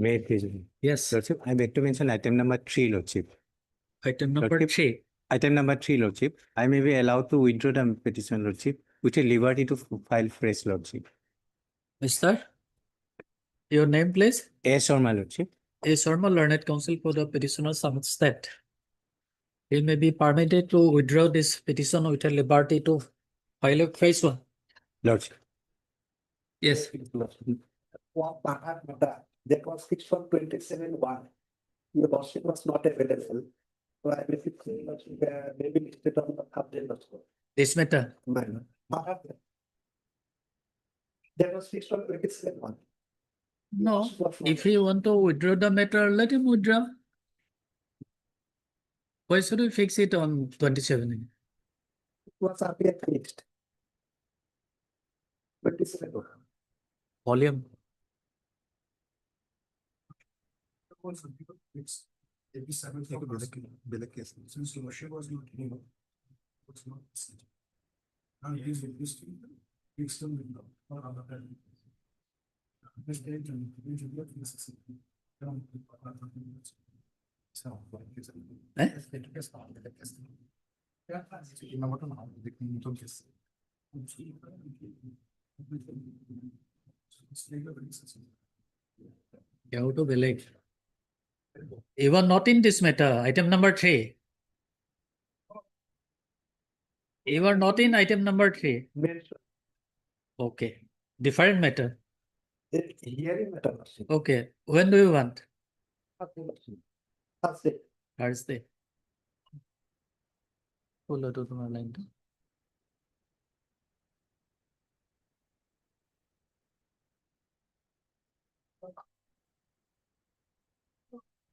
May I please? Yes, Lordship, I beg to mention item number 3, Lordship. item number Lordship. 3. Item number 3, Lordship. I may be allowed to withdraw the petition, Lordship, with a liberty to file fresh, Lordship. Mr. Your name, please. A. Sharma, Lordship. A. Sharma, learned counsel for the petitioner submits that he may be permitted to withdraw this petition with a liberty to file a fresh one. Lordship. Yes. One Mahat matter that was fixed for 27/1. Your lordship was not available. So I basically maybe listed on the update also. This matter. Mahat. That was fixed on 27/1. No. If you want to withdraw the matter, let him withdraw. Why should we fix it on 27? It was RBI fixed. 27/1. Volume. It's 87 for the case. Since your worship was not anymore, was not listening. Now he is reduced to fix them with them or other than this date and we should get necessary. So, Eh? You have to believe. You are not in this matter. Item number 3. You are not in item number 3. Okay. Different matter. Hearing matter. Okay. When do you want? Thursday. Thursday. Follow to the line.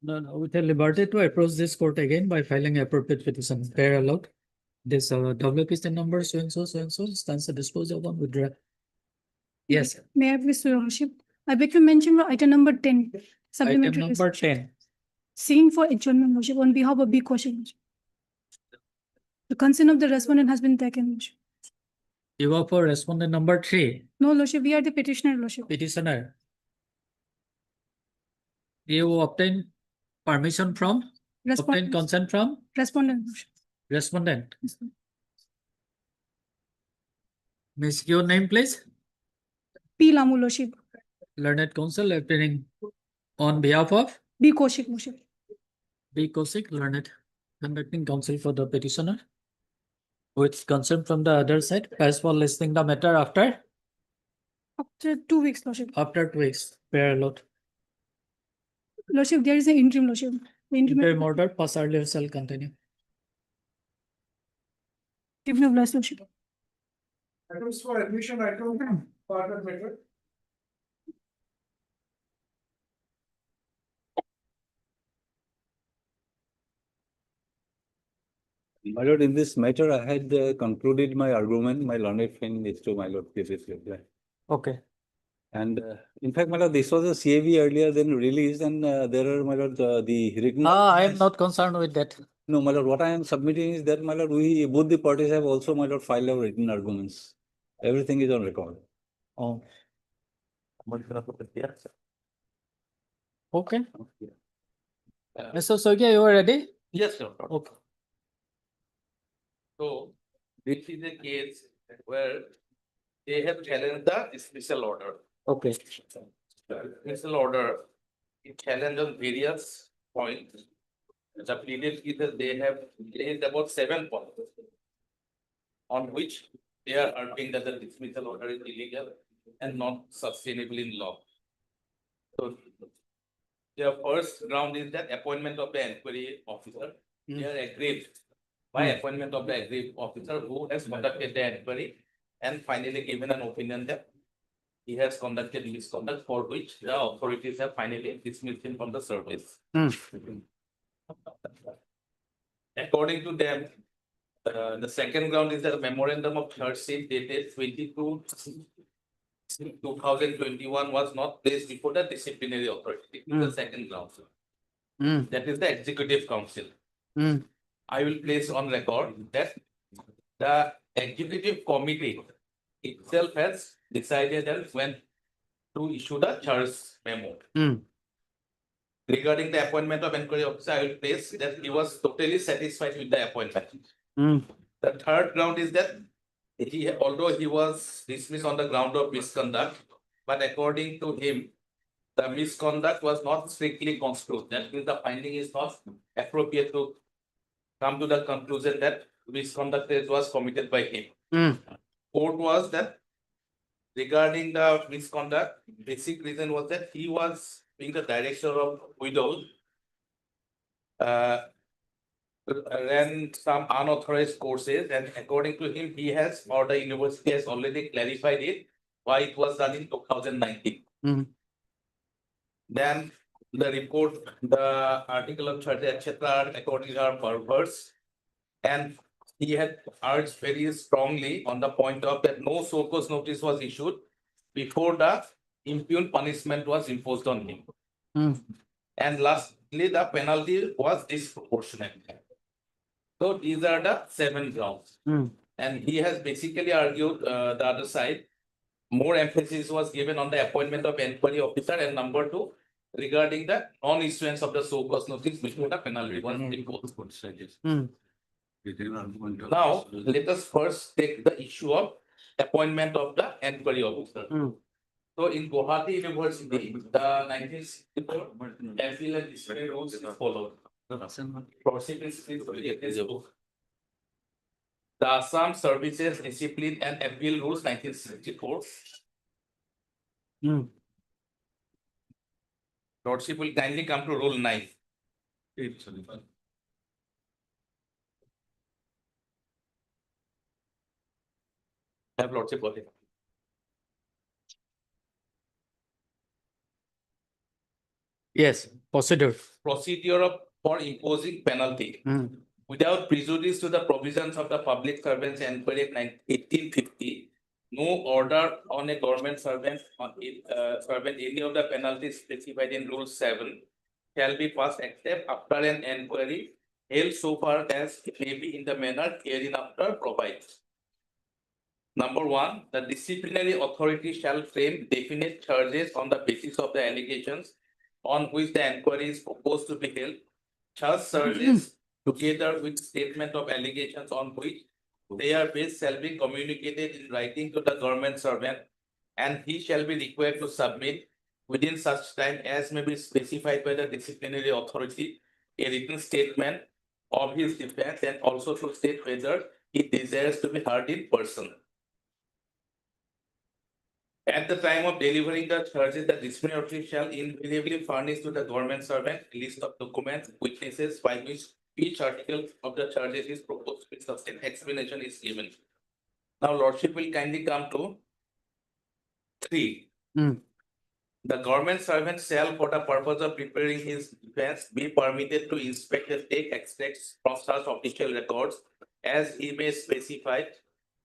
No, with a liberty to approach this court again by filing appropriate petition. Fair allowed. This WPC number so and so stands a disposal on withdraw. Yes. May I please, Your Worship? I beg to mention item number 10. Item Supplementary number resolution. 10. Seeking for adjournment, Worship, on behalf of B. Kaushik. Worship. The consent of the respondent has been taken, Worship. You are for respondent number 3. No, Lordship, we are the petitioner, Lordship. Petitioner. You obtain permission from? Obtain Respondent. consent from? Respondent, Lordship. Respondent. Yes, sir. Miss, your name, please. P. Lamu, Lordship. Learned counsel appearing on behalf of B. Kaushik, Lordship. B. Kaushik, learned conducting counsel for the petitioner. With consent from the other side, as for listening the matter after? After 2 weeks, Lordship. After 2 weeks. Fair allowed. Lordship, there is an interim, Lordship. The Interim order, pass earlier shall continue. Given of last, Lordship. items for admission, item part of matter. My lord, in this matter, I had concluded my argument. My learned friend is to my lord previously. Okay. And in fact, my lord, this was a CAV earlier then released, and there are, my lord, the written. I am not concerned with that. No, my lord, what I am submitting is that, my lord, we both the parties have also, my lord, filed our written arguments. Everything is on record. Oh. Okay. Mr. Sogia, you are ready? Yes, sir. Okay. So this is a case where they have challenged the dismissal order. Okay. Dismissal order, it challenged on various points. The pleaded is that they have raised about 7 points on which they are arguing that the dismissal order is illegal and not sustainable in law. So their first ground is that appointment of the inquiry officer. They are aggrieved by appointment of the aggrieved officer who has conducted the inquiry and finally given an opinion that he has conducted misconduct for which the authorities have finally dismissed him from the service. According to them, the second ground is that a memorandum of third state dated 22/2021 was not placed before the disciplinary authority. This is the second ground. That is the executive council. I will place on record that the executive committee itself has decided that when to issue the charge memo. regarding the appointment of inquiry officer, I will place that he was totally satisfied with the appointment. Mm. The third ground is that although he was dismissed on the ground of misconduct, but according to him, the misconduct was not strictly construed. That means the finding is not appropriate to come to the conclusion that misconduct was committed by him. Mm. Fourth was that regarding the misconduct, basic reason was that he was being the director of widows, ran some unauthorized courses, and according to him, he has, or the university has already clarified it, why it was done in 2019. Mhm. Then the report, the article of charge, etc., are according are perverse. And he had urged very strongly on the point of that no so cause notice was issued before the impune punishment was imposed on him. Mm. And lastly, the penalty was disproportionate. So these are the 7 grounds. Mm. And he has basically argued the other side. More emphasis was given on the appointment of inquiry officer, and number 2, regarding the non-issuance of the so cause notice before the penalty was imposed. Mm. Now, let us first take the issue of appointment of the inquiry officer. Mm. So in Guwahati University, the 1964 appeal and disciplinary rules is followed. The Assam Services Discipline and Appeal Rules 1964. Mm. Lordship will kindly come to Rule 9. Have Lordship got it? Yes, procedure. Procedure for imposing penalty. Mm. Without prejudice to the provisions of the Public Servants Enquiry Act 1850, no order on a government servant any of the penalties specified in Rule 7 shall be passed except after an enquiry held so far as it may be in the manner hereinafter provides. Number 1, the disciplinary authority shall frame definite charges on the basis of the allegations on which the enquiry is proposed to be held. Such charges, together with statement of allegations on which they are based, shall be communicated in writing to the government servant, and he shall be required to submit within such time as may be specified by the disciplinary authority a written statement of his defense, and also to state whether he desires to be heard in person. At the time of delivering the charges, the disciplinary authority shall invariably furnish to the government servant a list of documents, witnesses by which each article of the charges is proposed with sustained explanation is given. Now, Lordship will kindly come to 3. Mm. The government servant shall, for the purpose of preparing his defense, be permitted to inspect and take extracts from such official records as he may specify,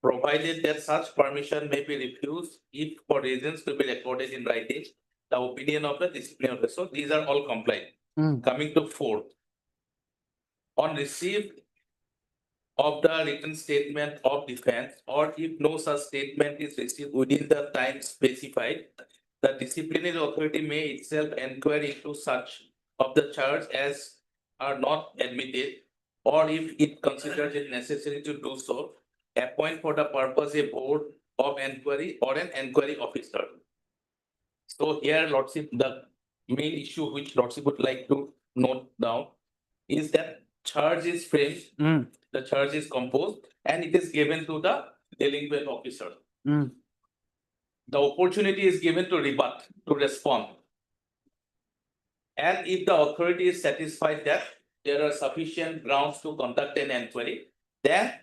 provided that such permission may be refused if for reasons to be recorded in writing the opinion of the disciplinary officer. So these are all compliant. Mm. Coming to 4. On receipt of the written statement of defense, or if no such statement is received within the time specified, the disciplinary authority may itself inquire into such of the charge as are not admitted, or if it considers it necessary to do so, appoint for the purpose a board of inquiry or an inquiry officer. So here, Lordship, the main issue which Lordship would like to note down is that charge is framed, Mm. the charge is composed, and it is given to the delinquent officer. Mm. The opportunity is given to rebut, to respond. And if the authority is satisfied that there are sufficient grounds to conduct an inquiry, then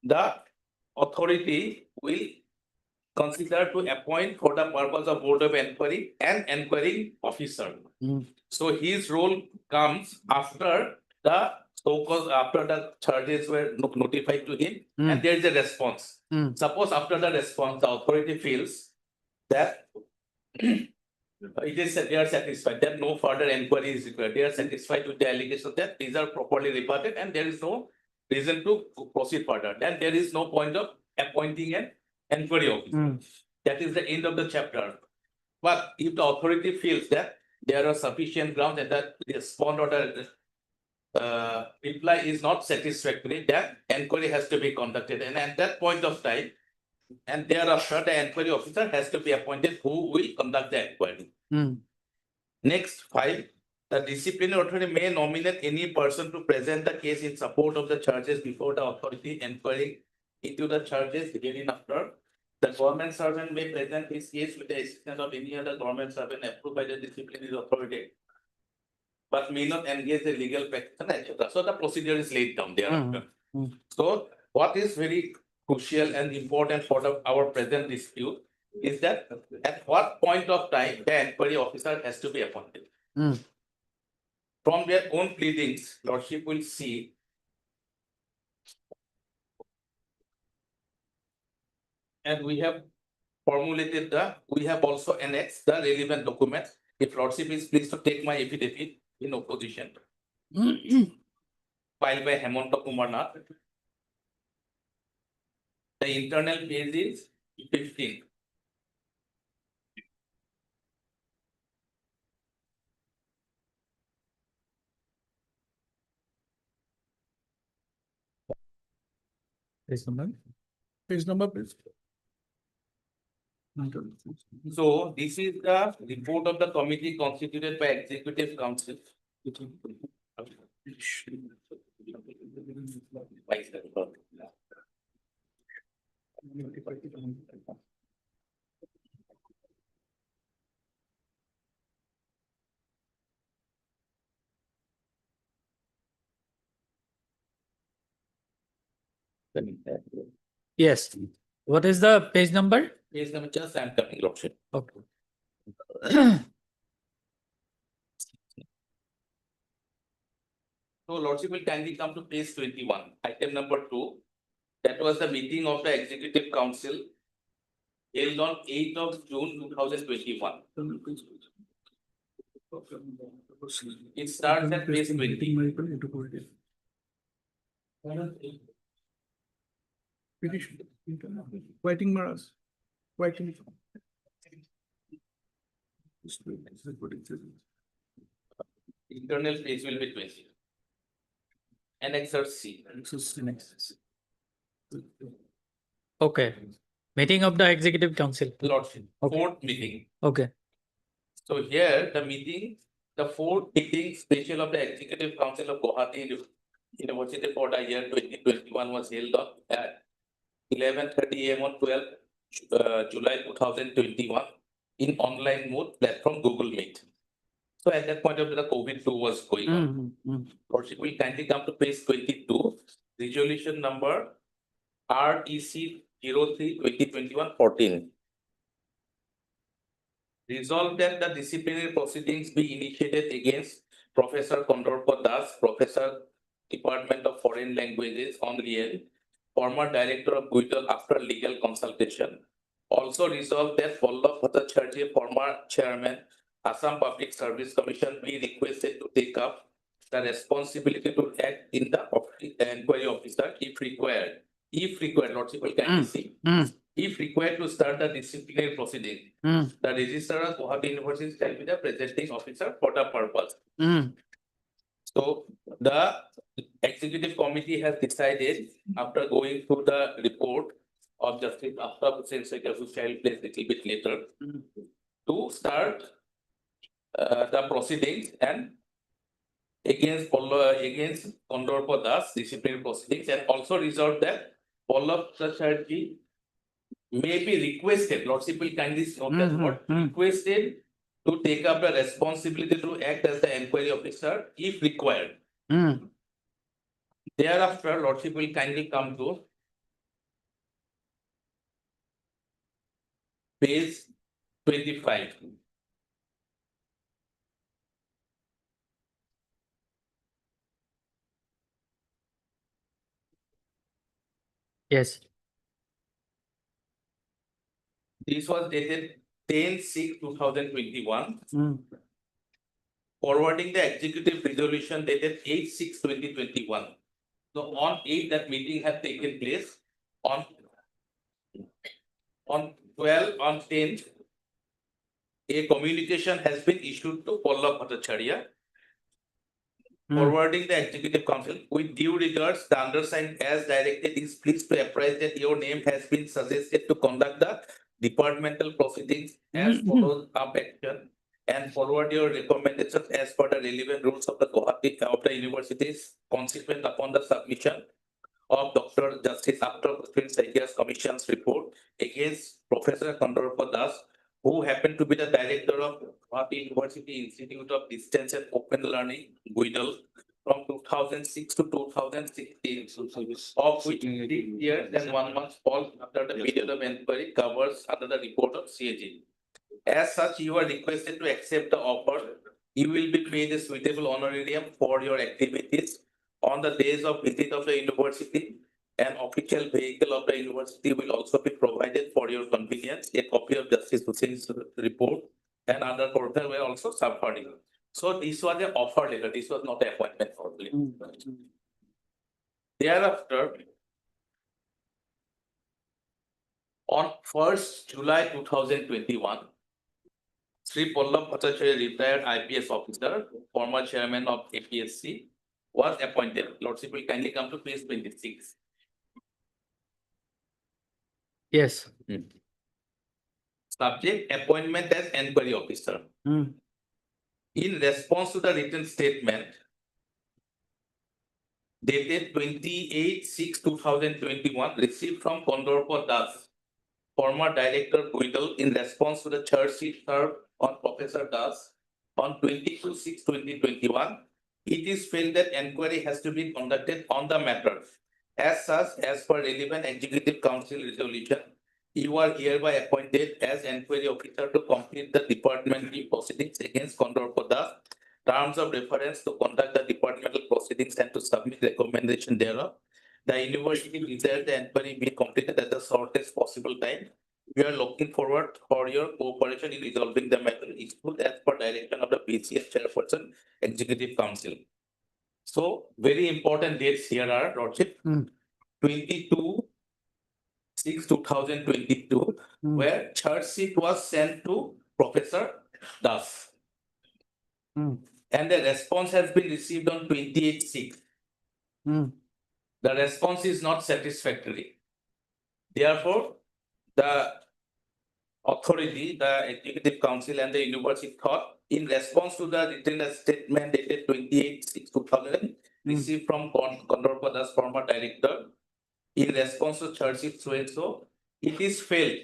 the authority will consider to appoint for the purpose of board of inquiry an inquiring officer. Mm. So his role comes after the so-called, after the charges were notified to him, Mm. and there is a response. Mm. Suppose after the response, the authority feels that it is, they are satisfied that no further inquiry is required. They are satisfied with the allegations that these are properly rebutted and there is no reason to proceed further. Then there is no point of appointing an inquiry officer. Mm. That is the end of the chapter. But if the authority feels that there are sufficient grounds and that the respond or the reply is not satisfactory, that inquiry has to be conducted. And at that point of time, and thereafter, the inquiry officer has to be appointed who will conduct the inquiry. Next, 5, the disciplinary authority may nominate any person to present the case in support of the charges before the authority inquiring into the charges hereinafter. The government servant may present his case with the assistance of any other government servant approved by the disciplinary authority, but may not engage the legal practitioner, etc. So the procedure is laid down thereafter. So what is very crucial and important for our present dispute is that at what point of time the inquiry officer has to be appointed. From their own pleadings, Lordship will see and we have formulated we have also annexed the relevant documents. If Lordship is pleased to take my affidavit in opposition, filed by Hemanta Kumar Nath. The internal page is 15. Page number. Page number, please. So this is the report of the committee constituted by Executive Council. Yes. What is the page number? Page number, just I'm coming, Lordship. Okay. So Lordship will kindly come to page 21, item number 2. That was the meeting of the Executive Council held on 8th of June 2021. It starts at page 20. Waiting Maras. Waiting. Internal page will be 20. Annexer C. Okay. Meeting of the Executive Council. Lordship, Okay. 4th meeting. Okay. So here the meeting, the 4th meeting special of the Executive Council of Guwahati University for the year 2021 was held on at 11:30 AM on 12th July 2021 in online mode platform Google Meet. So at that point of time, the COVID-2 was going on. Lordship will kindly come to page 22, resolution number REC 03/2021-14. Resolved that the disciplinary proceedings be initiated against Professor Kondorpa Das, Professor, Department of Foreign Languages, Onriel, former Director of GUITL after legal consultation. Also resolved that Vallabh Bhattacharjee, former Chairman, Assam Public Service Commission, be requested to take up the responsibility to act in the inquiry officer if required. If required, Lordship will kindly see. If required to start the disciplinary proceeding, the registrar of Guwahati University shall be the presenting officer for the purpose. So the executive committee has decided, after going through the report of Justice Aftab Hussain Sekhar, who shall place a little bit later, to start the proceedings and against Kondorpa Das disciplinary proceedings, and also resolved that Vallabh Bhattacharjee may be requested, Lordship will kindly note that word, requested to take up the responsibility to act as the inquiry officer if required. Thereafter, Lordship will kindly come to page 25. Yes. This was dated 10/6/2021. Forwarding the executive resolution dated 8/6/2021. So on 8, that meeting had taken place. On 12, on 10th a communication has been issued to Pallab Bhattacharya Hmm. forwarding the executive council with due regards, the undersigned as directed is pleased to apprise that your name has been suggested to conduct the departmental proceedings as follows up action and forward your recommendations as per the relevant rules of the Guwahati of the universities consequent upon the submission of Dr. Justice After Saikia's Commission's report against Professor Kandorpa Das, who happened to be the director of Guwahati University Institute of Distance and Open Learning, GUIDL, from 2006 to 2016, of which 3 years and 1 month fall after the period of inquiry covers under the report of CAG. As such, you are requested to accept the offer. You will be paid a suitable honorarium for your activities on the days of visit of the university. An official vehicle of the university will also be provided for your convenience. A copy of Justice Hussein's report and other portal were also submitted. So this was an offer letter. This was not an appointment formally. Thereafter, on 1st July 2021, Sri Pallab Bhattacharya, retired IPS officer, former chairman of APSC, was appointed. Lordship will kindly come to page 26. Yes. Subject: appointment as enquiry officer. Hmm. In response to the written statement dated 28/6/2021, received from Kandorpa Das, former director GUIDL, in response to the charge sheet served on Professor Das on 22/6/2021, it is felt that enquiry has to be conducted on the matter. As such, as per relevant executive council resolution, you are hereby appointed as enquiry officer to complete the departmental proceedings against Kandorpa Das. Terms of reference to conduct the departmental proceedings and to submit recommendation thereof. The university desires the enquiry be completed at the shortest possible time. We are looking forward for your cooperation in resolving the matter issued as per direction of the BCS chairperson, Executive Council. So very important dates here are, Lordship. 22/6/2022, where charge sheet was sent to Professor Das. And the response has been received on 28/6. The response is not satisfactory. Therefore, the authority, the Executive Council and the university thought, in response to the written statement dated 28/6/2000, received from Kandorpa Das, former director, in response to charge sheet so and so, it is felt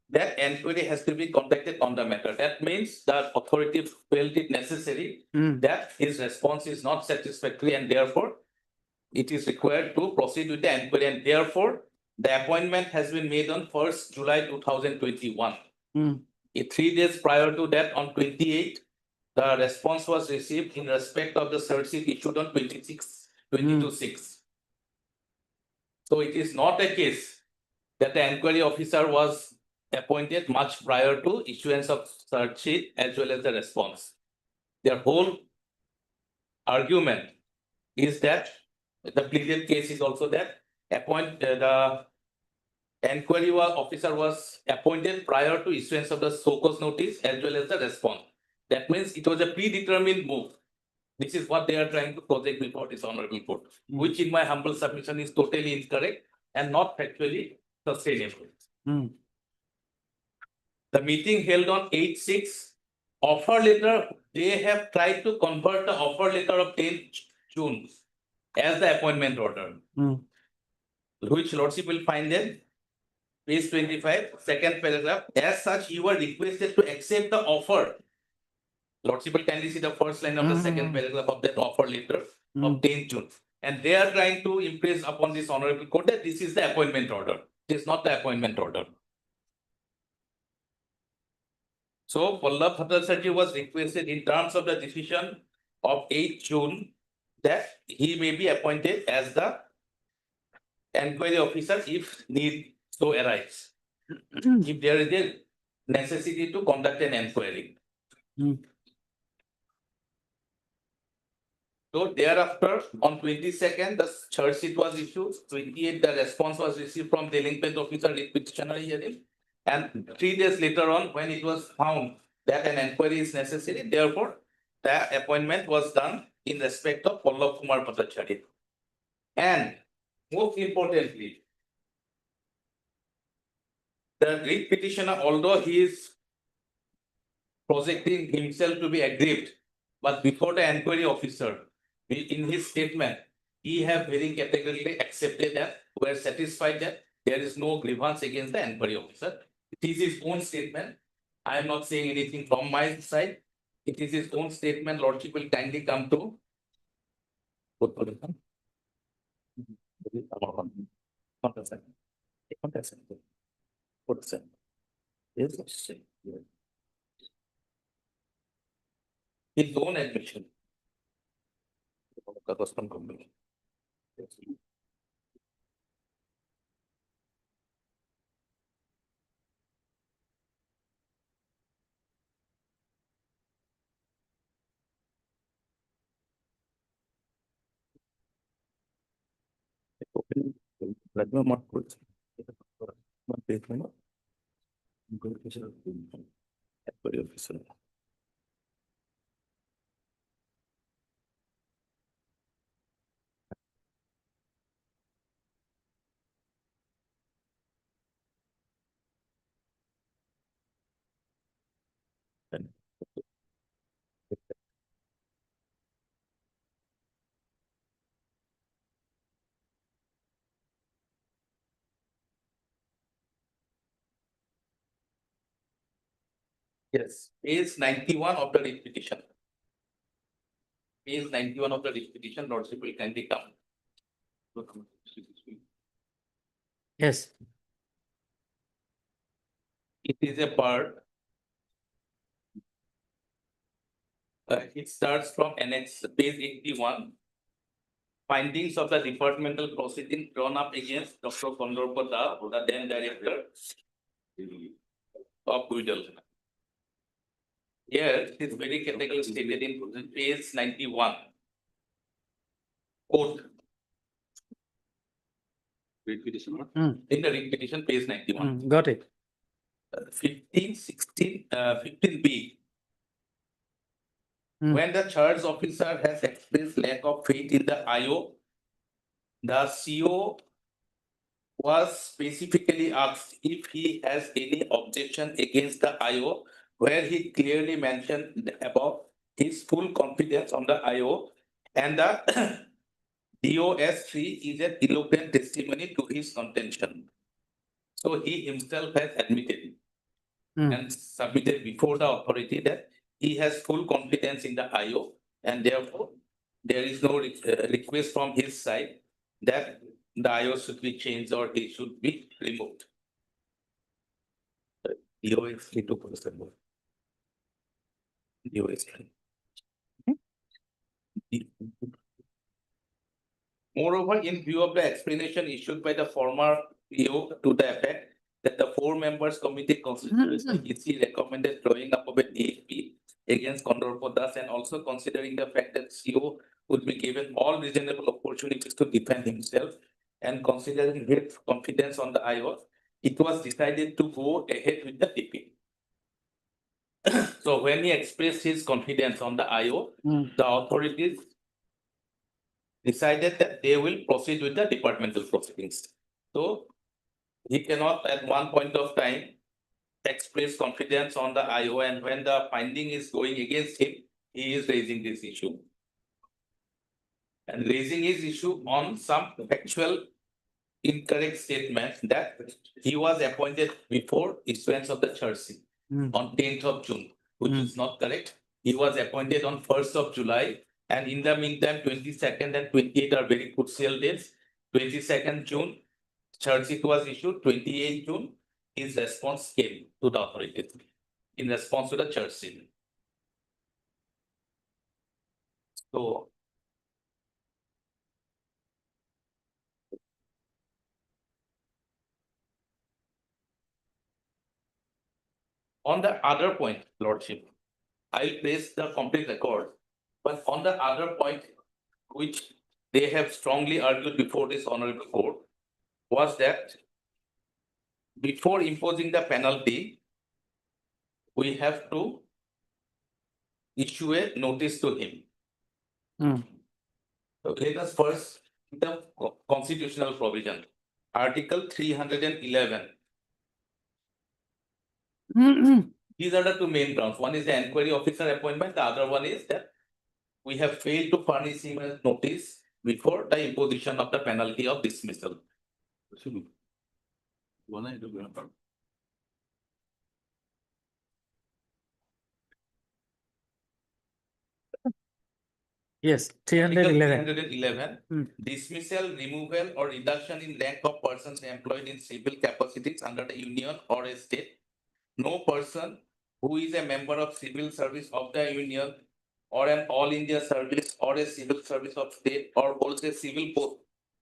that enquiry has to be conducted on the matter. That means the authority felt it necessary that his response is not satisfactory and therefore it is required to proceed with the enquiry, and therefore the appointment has been made on 1st July 2021. 3 days prior to that, on 28, the response was received in respect of the search sheet issued on 22/6. So it is not a case that the enquiry officer was appointed much prior to issuance of search sheet as well as the response. Their whole argument is that the pleaded case is also that the enquiry officer was appointed prior to issuance of the so-called notice as well as the response. That means it was a predetermined move. This is what they are trying to project before this honorable court, which in my humble submission is totally incorrect and not factually sustainable. The meeting held on 8/6, offer letter, they have tried to convert the offer letter of 10th June as the appointment order, which Lordship will find in page 25, second paragraph. As such, you are requested to accept the offer. Lordship will kindly see the first line of the second paragraph of that offer letter of 10th June. And they are trying to impress upon this honorable court that this is the appointment order. It is not the appointment order. So Pallab Bhattacharya was requested in terms of the decision of 8th June that he may be appointed as the enquiry officer if need so arise. If there is a necessity to conduct an enquiry. So thereafter, on 22nd, the charge sheet was issued. 28th, the response was received from delinquent officer in petitionary hearing. And 3 days later on, when it was found that an inquiry is necessary. Therefore, the appointment was done in respect of Pallab Kumar Bhattacharya. And most importantly, the writ petitioner, although he is projecting himself to be aggrieved, but before the inquiry officer, in his statement, he have very categorically accepted that we are satisfied that there is no grievance against the inquiry officer. It is his own statement. I am not saying anything from my side. It is his own statement. Lordship will kindly come to. His own admission. Yes, page 91 of the writ petition. Page 91 of the writ petition, Lordship will kindly come. Yes. It is a part. It starts from annex page 81. Findings of the departmental proceeding drawn up against Dr. Kondorpa Da, the then director of Guidal. Here, it is very categorically stated in page 91. Quote. In the writ petition, page 91. Got it. 15, 16, 15B. Hmm. When the charge officer has expressed lack of faith in the IO, the CO was specifically asked if he has any objection against the IO, where he clearly mentioned about his full confidence on the IO, and the DOS3 is an eloquent testimony to his contention. So he himself has admitted and submitted before the authority that he has full confidence in the IO, and therefore there is no request from his side that the IO should be changed or he should be removed. DOS3 2%. DOS3. Moreover, in view of the explanation issued by the former PO to the effect that the 4 members committee constituted by EC recommended drawing up of a DHP against Kondorpa Das, and also considering the fact that CO would be given all reasonable opportunities to defend himself, and considering his confidence on the IO, it was decided to go ahead with the DP. So when he expressed his confidence on the IO, the authorities decided that they will proceed with the departmental proceedings. So he cannot at one point of time express confidence on the IO, and when the finding is going against him, he is raising this issue. And raising his issue on some factual incorrect statement that he was appointed before issuance of the charge sheet on 10th of June, which is not correct. He was appointed on 1st of July, and in the meantime, 22nd and 28th are very crucial days. 22nd June, charge sheet was issued. 28th June, his response came to the authorities in response to the charge sheet. So on the other point, Lordship, I'll place the complete record, but on the other point, which they have strongly argued before this honorable court, was that before imposing the penalty, we have to issue a notice to him. Hmm. So let us first the constitutional provision. Article 311. These are the two main grounds. One is the inquiry officer appointment. The other one is that we have failed to furnish him a notice before the imposition of the penalty of dismissal. Yes, 311. 311. Hmm. Dismissal, removal, or reduction in rank of persons employed in civil capacities under the union or a state. No person who is a member of civil service of the union or an all India service or a civil service of state or holds a civil post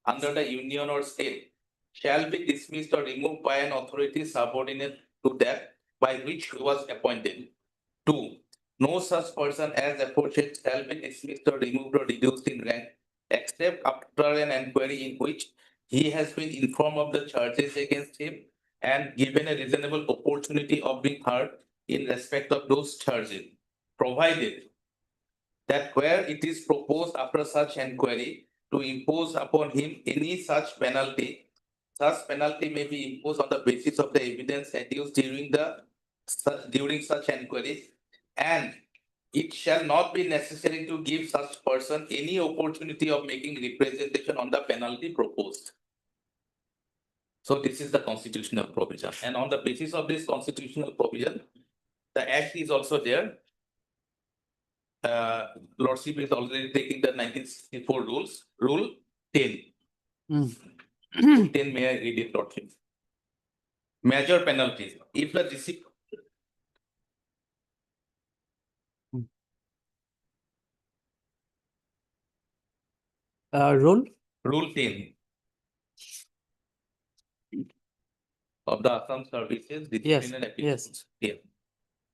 under the union or state shall be dismissed or removed by an authority subordinate to that by which he was appointed. 2. No such person as aforesaid shall be dismissed or removed or reduced in rank except after an inquiry in which he has been informed of the charges against him and given a reasonable opportunity of being heard in respect of those charges, provided that where it is proposed after such inquiry to impose upon him any such penalty may be imposed on the basis of the evidence adduced during such inquiry, and it shall not be necessary to give such person any opportunity of making representation on the penalty proposed. So this is the constitutional provision, and on the basis of this constitutional provision, the act is also there. Lordship is already taking the 1964 rules, Rule 10. Hmm. 10, may I read it, Lordship? Major penalties. If the discipline Rule? Rule 10 of the Assam Services Disciplinary Applications. Yeah.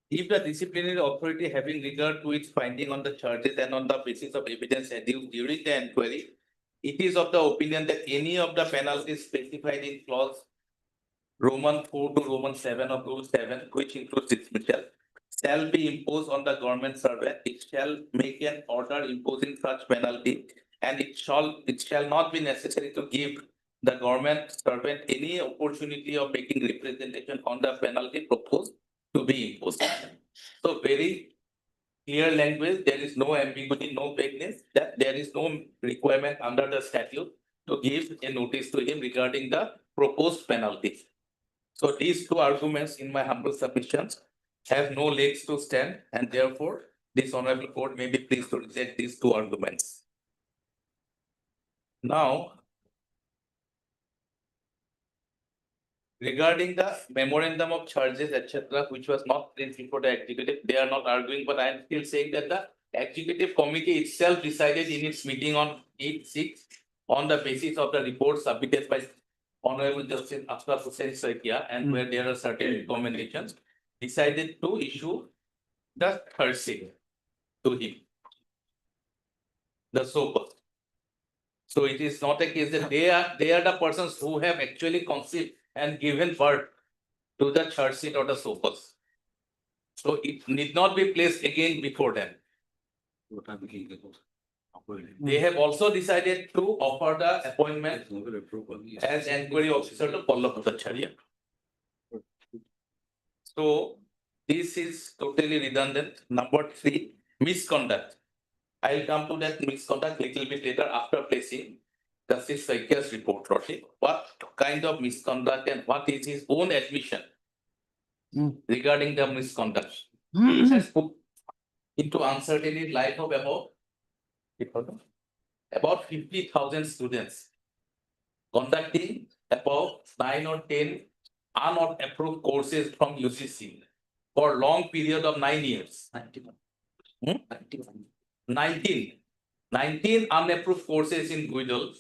If the disciplinary authority having regard to its finding on the charges and on the basis of evidence adduced during the inquiry, it is of the opinion that any of the penalties specified in clause Roman 4 to Roman 7 of Rule 7, which includes dismissal, shall be imposed on the government servant. It shall make an order imposing such penalty, and it shall not be necessary to give the government servant any opportunity of making representation on the penalty proposed to be imposed. So very clear language, there is no ambiguity, no vagueness, that there is no requirement under the statute to give a notice to him regarding the proposed penalty. So these two arguments, in my humble submissions, have no legs to stand, and therefore this honorable court may be pleased to reject these two arguments. Now, regarding the memorandum of charges, etc., which was not placed before the executive, they are not arguing, but I am still saying that the executive committee itself decided in its meeting on 8/6 on the basis of the report submitted by Honorable Justice Ashraf Hussain Saikia, and where there are certain recommendations, decided to issue the third seal to him. The so-called. So it is not a case that they are the persons who have actually conceived and given birth to the church seat or the sofas. So it need not be placed again before them. They have also decided to offer the appointment as inquiry officer to Pallab Bhattacharya. So this is totally redundant. Number 3, misconduct. I'll come to that misconduct little bit later after placing Justice Saikia's report. What kind of misconduct and what is his own admission regarding the misconduct? He has put into uncertainty life of about 50,000 students, conducting about 9 or 10 unapproved courses from UCC for a long period of 9 years. 19 unapproved courses in Guidal.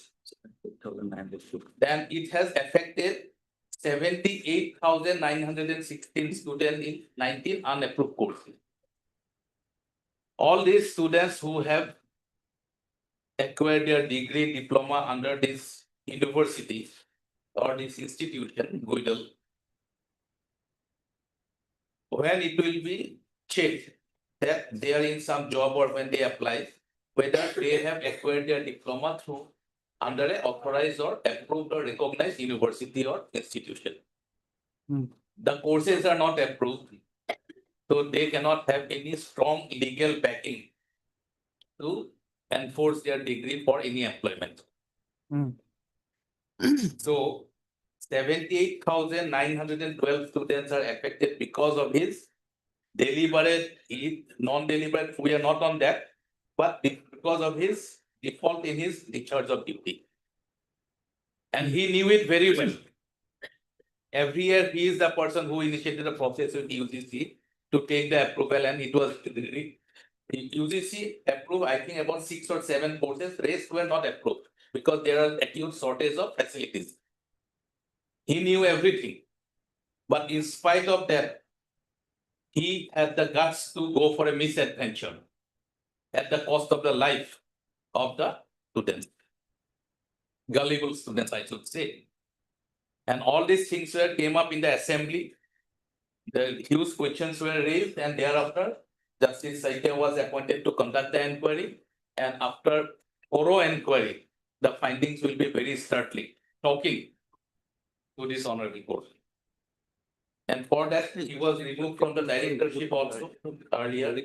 Then it has affected 78,916 students in 19 unapproved courses. All these students who have acquired their degree, diploma under this university or this institution, Guidal, when it will be checked that they are in some job or when they apply, whether they have acquired their diploma through under an authorized or approved or recognized university or institution. Hmm. The courses are not approved, so they cannot have any strong legal backing to enforce their degree for any employment. Hmm. So 78,912 students are affected because of his deliberate, non-deliberate, we are not on that, but because of his default in his discharge of duty. And he knew it very well. Every year, he is the person who initiated the process with UGC to take the approval, and it was UGC approved, I think, about 6 or 7 courses. Rest were not approved because there are acute shortage of facilities. He knew everything, but in spite of that, he had the guts to go for a misadventure at the cost of the life of the students. Gullible students, I should say. And all these things came up in the assembly. The huge questions were raised, and thereafter, Justice Saike was appointed to conduct the inquiry. And after thorough inquiry, the findings will be very startling, shocking to this honorable court. And for that, he was removed from the directorship also earlier.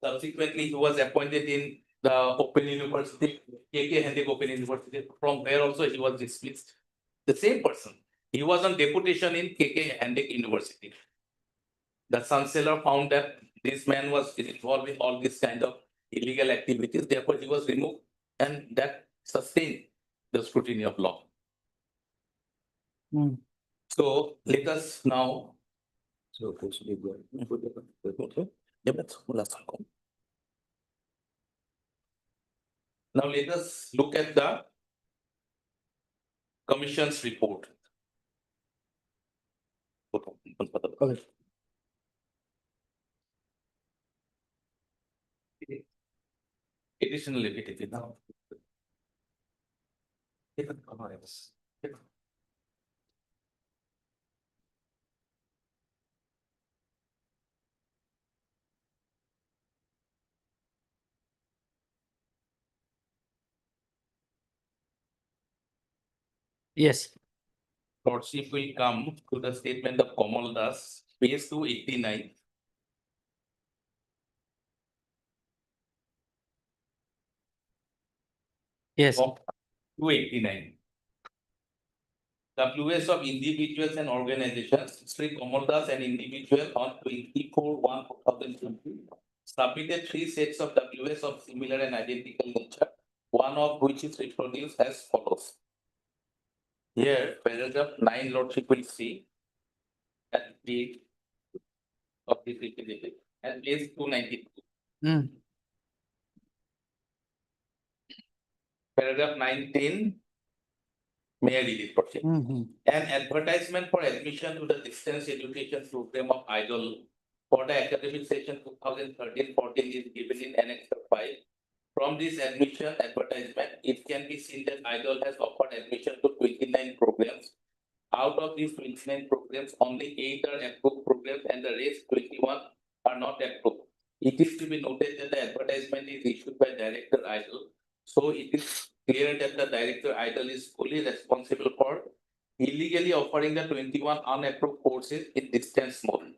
Subsequently, he was appointed in the Open University, KK Hendek Open University. From where also he was dismissed. The same person. He was on deputation in KK Hendek University. The chancellor found that this man was involved in all this kind of illegal activities. Therefore, he was removed, and that sustained the scrutiny of law. Hmm. So let us now. Now let us look at the commission's report. Additionally, it is now. Yes. Lordship will come to the statement of Kamal Das, page 289. Yes. Of 289. WS of individuals and organizations, Sri Kamal Das, an individual on 24/1/2020, submitted 3 sets of WS of similar and identical nature, one of which is reproduced as follows. Here, paragraph 9, Lordship will see at the of this representative at page 292. Hmm. Paragraph 19. May I read it, Lordship? An advertisement for admission to the distance education program of IDOL for the academic session 2013-14 is given in Annex 5. From this admission advertisement, it can be seen that IDOL has offered admission to 29 programs. Out of these 29 programs, only 8 are approved programs and the rest 21 are not approved. It is to be noted that the advertisement is issued by Director IDOL, so it is clear that the Director IDOL is fully responsible for illegally offering the 21 unapproved courses in distance mode.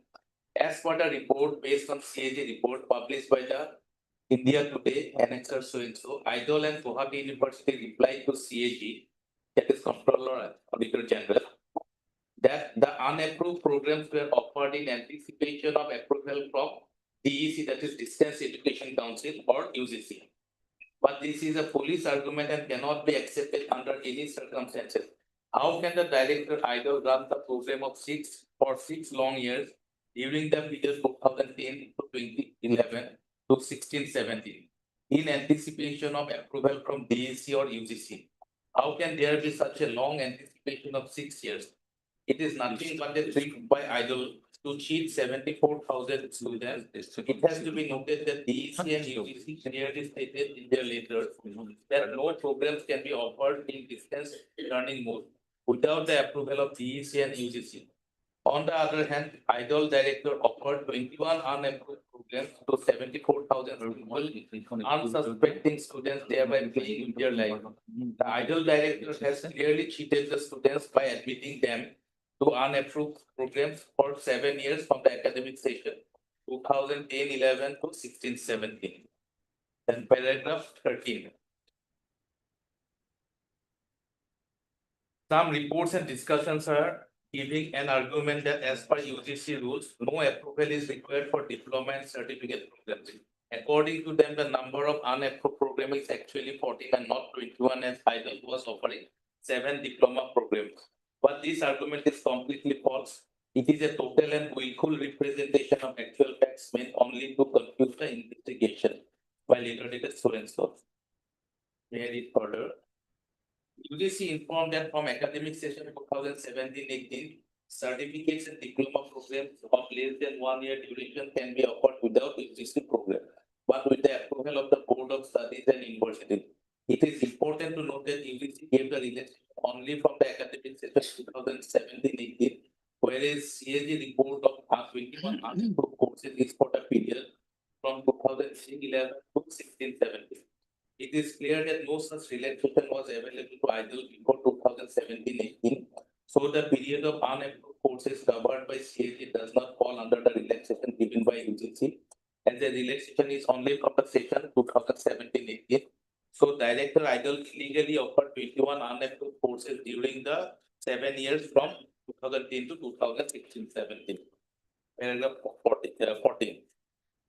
As per the report based on CAG report published by the India Today, Annexer so-and-so, IDOL and Guwahati University replied to CAG, that is Comptroller Auditor General, that the unapproved programs were offered in anticipation of approval from DEC, that is Distance Education Council or UGC. But this is a police argument and cannot be accepted under any circumstances. How can the Director IDOL run the program of 6 long years during the period 2010 to 2011 to 16-17 in anticipation of approval from DEC or UGC? How can there be such a long anticipation of 6 years? It is nothing but a trick by IDOL to cheat 74,000 students. It has to be noted that DEC and UGC clearly stated in their letters that no programs can be offered in distance learning mode without the approval of DEC and UGC. On the other hand, IDOL director offered 21 unapproved programs to 74,000 people, unsuspecting students, thereby paying their life. The IDOL director has clearly cheated the students by admitting them to unapproved programs for 7 years from the academic session 2010-11 to 16-17. Then paragraph 13. Some reports and discussions are giving an argument that as per UGC rules, no approval is required for diploma and certificate programs. According to them, the number of unapproved programs is actually 14 and not 21, as IDOL was offering 7 diploma programs. But this argument is completely false. It is a total and willful representation of actual facts meant only to confuse the investigation by litigated students. Here is further. UGC informed that from academic session 2017-18, certificates and diploma programs of less than 1 year duration can be offered without UGC program, but with the approval of the Board of Studies and University. It is important to note that UGC gave the relationship only from the academic session 2017-18, whereas CAG report of 21 unapproved courses is for the period from 2011 to 16-17. It is clear that no such relaxation was available to IDOL before 2017-18. So the period of unapproved courses covered by CAG does not fall under the relaxation given by UGC, as the relaxation is only from the session 2017-18. So Director IDOL illegally offered 21 unapproved courses during the 7 years from 2010 to 2016-17. Paragraph 14.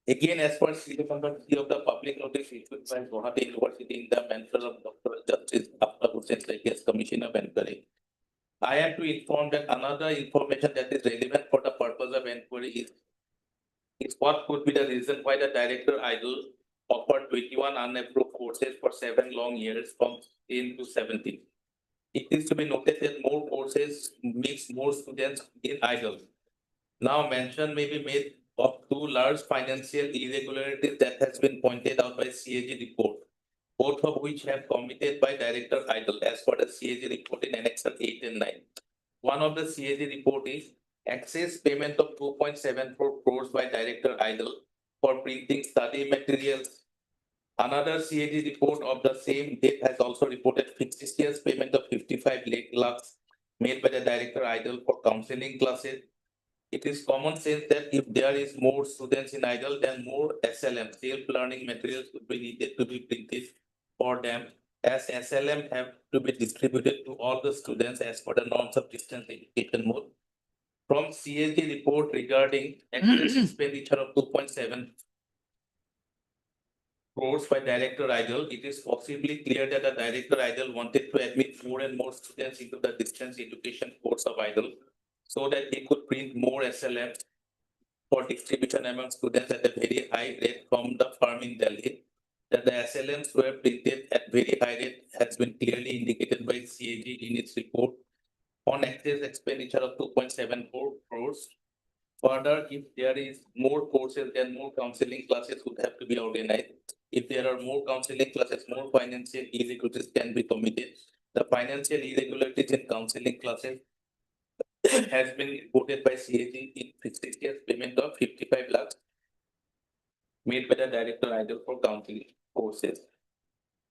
Again, as per Serial number 3 of the public notice issued by Guwahati University in the mention of Dr. Justice Aftab Hussain Saiki as Commissioner of Inquiry, I am to inform that another information that is relevant for the purpose of inquiry is what could be the reason why the Director IDOL offered 21 unapproved courses for 7 long years from 10 to 17. It is to be noted that more courses means more students in IDOL. Now mention may be made of 2 large financial irregularities that has been pointed out by CAG report, both of which have committed by Director IDOL as per the CAG report in Annex 8 and 9. One of the CAG report is excess payment of 2.74 crores by Director IDOL for printing study materials. Another CAG report of the same date has also reported fictitious payment of 55 lakhs made by the Director IDOL for counseling classes. It is common sense that if there is more students in IDOL, then more SLM, self-learning materials would be needed to be printed for them, as SLM have to be distributed to all the students as per the norms of distance education mode. From CAG report regarding excess expenditure of 2.7 crores by Director IDOL, it is possibly clear that the Director IDOL wanted to admit more and more students into the distance education course of IDOL, so that he could print more SLM for distribution among students at a very high rate from the firm in Delhi. That the SLMs were printed at very high rate has been clearly indicated by CAG in its report on excess expenditure of 2.74 crores. Further, if there is more courses, then more counseling classes would have to be organized. If there are more counseling classes, more financial irregularities can be committed. The financial irregularities in counseling classes has been reported by CAG in fictitious payment of 55 lakhs made by the Director IDOL for counseling courses.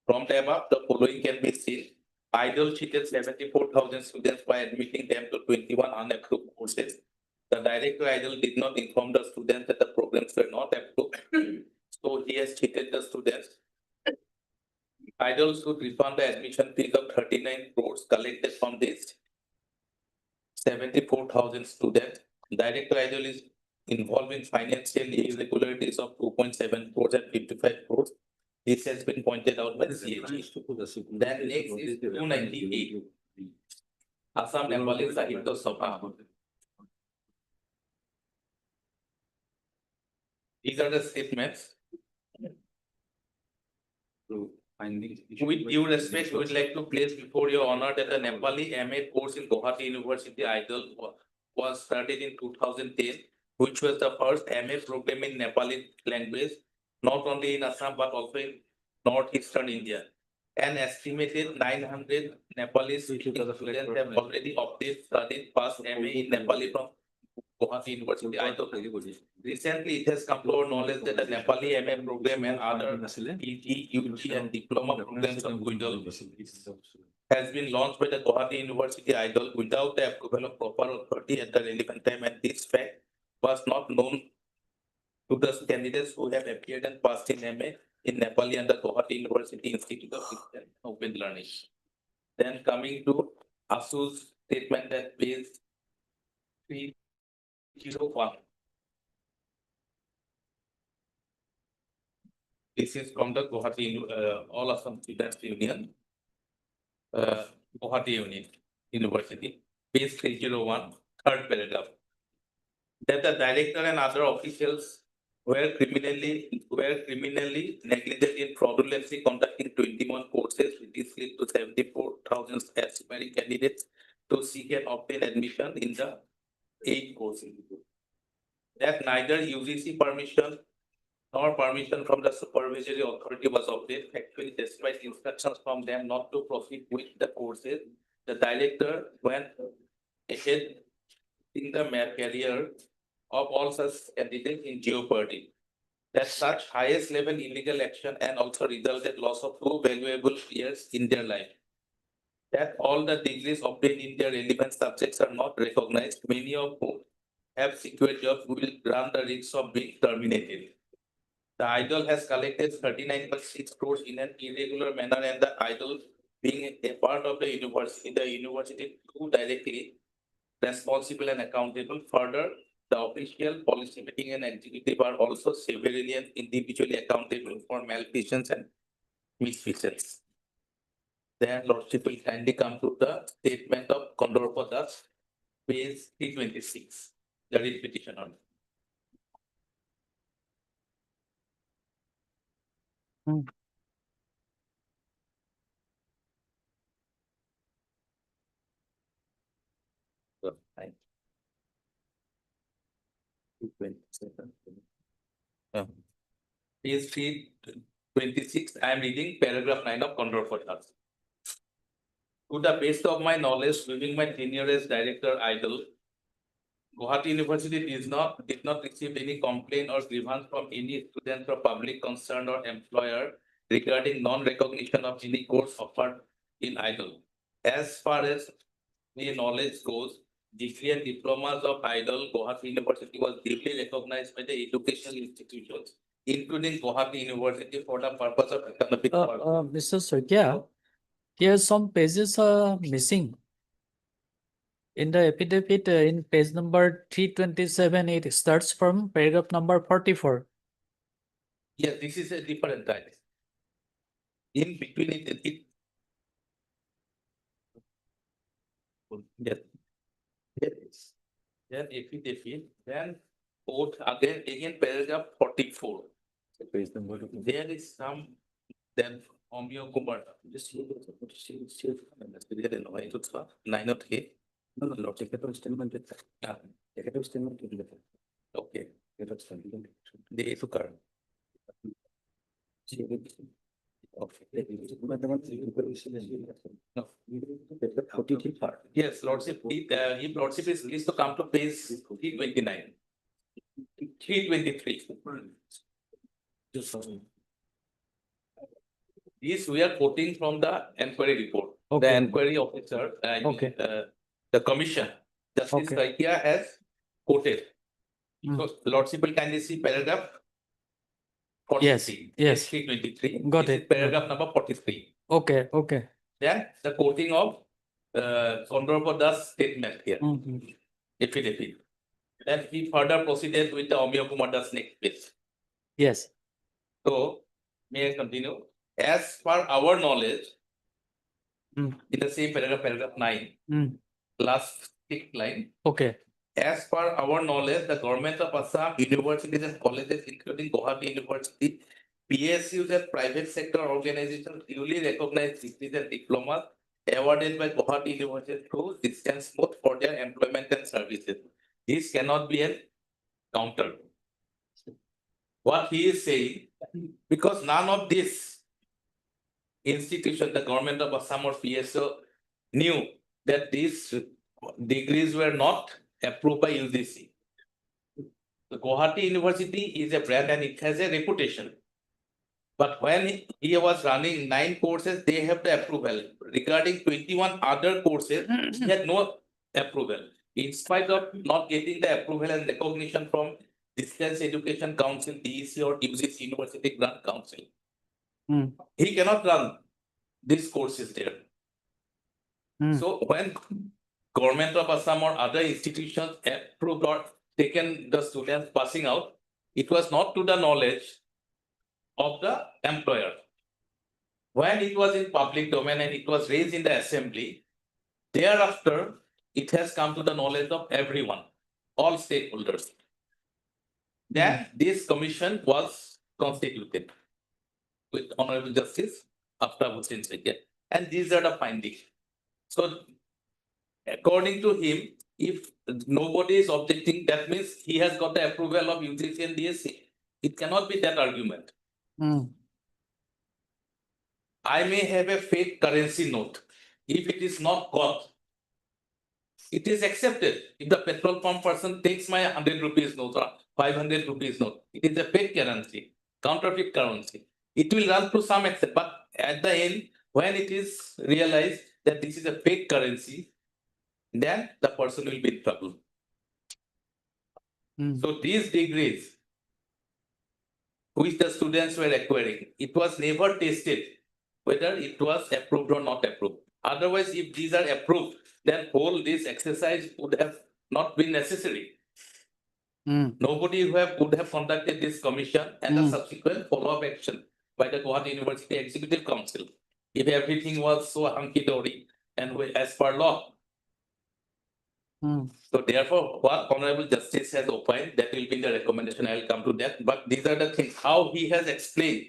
From the above, the following can be seen. IDOL cheated 74,000 students by admitting them to 21 unapproved courses. The Director IDOL did not inform the students that the programs were not approved, so he has cheated the students. IDOL should refund the admission fees of 39 crores collected from this 74,000 students. Director IDOL is involved in financial irregularities of 2.7 crores and 55 crores. This has been pointed out by the CAG. Then next is 298. Assam Nepali Sahitya Sabha. These are the statements. With due respect, we would like to place before your honor that the Nepali MA course in Guwahati University IDOL was started in 2010, which was the first MA program in Nepali language, not only in Assam but also in northeastern India. An estimated 900 Nepali students have already opted studied past MA in Nepali from Guwahati University, Idol. Recently, it has come to our knowledge that the Nepali MA program and other PG, UG and diploma programs of Idol has been launched by the Guwahati University Idol without the approval of proper authority at the relevant time, and this fact was not known to the candidates who have appeared and passed in MA in Nepali and the Guwahati University Institute of Distance Open Learning. Then coming to ASU's statement at page 301. This is from the Guwahati, All Assam Students Union, Guwahati University, page 301, third paragraph. That the director and other officials were criminally negligent in fraudulently conducting 21 courses, which is lead to 74,000 aspiring candidates to seek and obtain admission in the 8 courses. That neither UGC permission nor permission from the supervisory authority was obtained. Actually, despite instructions from them not to proceed with the courses, the director went ahead in the career of all such candidates in jeopardy. That such highest level illegal action and also resulted loss of 2 valuable years in their life. That all the degrees obtained in their relevant subjects are not recognized, many of whom have secured jobs will run the risk of being terminated. The Idol has collected 39.6 crores in an irregular manner, and the Idol being a part of the university too directly responsible and accountable. Further, the official, policy making and executive are also severally and individually accountable for malfeasance and misfeasance. Then Lordship will kindly come to the statement of Kondorpa Das, page 326, the writ petition on. So, I- 227. Page 326, I am reading paragraph 9 of Kondorpa Das. To the best of my knowledge, during my tenure as director Idol, Guwahati University did not receive any complaint or grievance from any student or public concern or employer regarding non-recognition of any course offered in Idol. As far as the knowledge goes, degree and diplomas of Idol, Guwahati University was deeply recognized by the educational institutions, including Guwahati University, for the purpose of economic. Mr. Saikia, here some pages are missing. In the affidavit, in page number 327, it starts from paragraph number 44. Yes, this is a different type. In between it. Yes. Yes. Then affidavit, then quote again paragraph 44. There is some, then Omyo Kumar. Just look at what is 903. No, take it statement. Yeah. Take it statement. Okay. The Sukar. Okay. No. Yes, Lordship, if Lordship is pleased to come to page 329. 323. This we are quoting from the inquiry report. The Okay. inquiry officer, Okay. the commission, Justice Okay. Saikia has quoted. Mm. So Lordship will kindly see paragraph. Yes, 43, yes. 323. Got This is it. paragraph number 43. Okay, okay. Then the quoting of Kondorpa Das statement here, Mhm. affidavit. Then he further proceeded with the Omyo Kumar Das next page. Yes. So, may I continue? As per our knowledge, Mm. in the same paragraph 9, Mm. last 6th line, Okay. as per our knowledge, the government of Assam, universities and colleges, including Guwahati University, PSUs and private sector organizations duly recognized degrees and diplomas awarded by Guwahati University through distance mode for their employment and services. This cannot be a counter. What he is saying, because none of this institution, the government of Assam or PSO, knew that these degrees were not approved by UGC. Guwahati University is a brand and it has a reputation. But when he was running 9 courses, they have the approval. Regarding 21 other courses, he had no approval. In spite of not getting the approval and recognition from Distance Education Council, DEC or UGC University Grant Council, he cannot run these courses there. So when Government of Assam or other institutions approved or taken the students passing out, it was not to the knowledge of the employer. When it was in public domain and it was raised in the assembly, thereafter, it has come to the knowledge of everyone, all stakeholders. Then this commission was constituted with Honorable Justice Aftab Hussain Saikia. And these are the findings. So according to him, if nobody is objecting, that means he has got the approval of UGC and DSC. It cannot be that argument. I may have a fake currency note. If it is not got, it is accepted. If the petrol pump person takes my 100 rupees note or 500 rupees note, it is a fake currency, counterfeit currency. It will run to some extent, but at the end, when it is realized that this is a fake currency, then the person will be in trouble. So these degrees, which the students were acquiring, it was never tested whether it was approved or not approved. Otherwise, if these are approved, then whole this exercise would have not been necessary. Nobody would have conducted this commission and the subsequent follow-up action by the Guwahati University Executive Council. If everything was so hunky-dory and as per law. So therefore, what Honorable Justice has opined, that will be the recommendation. I will come to that. But these are the things, how he has explained.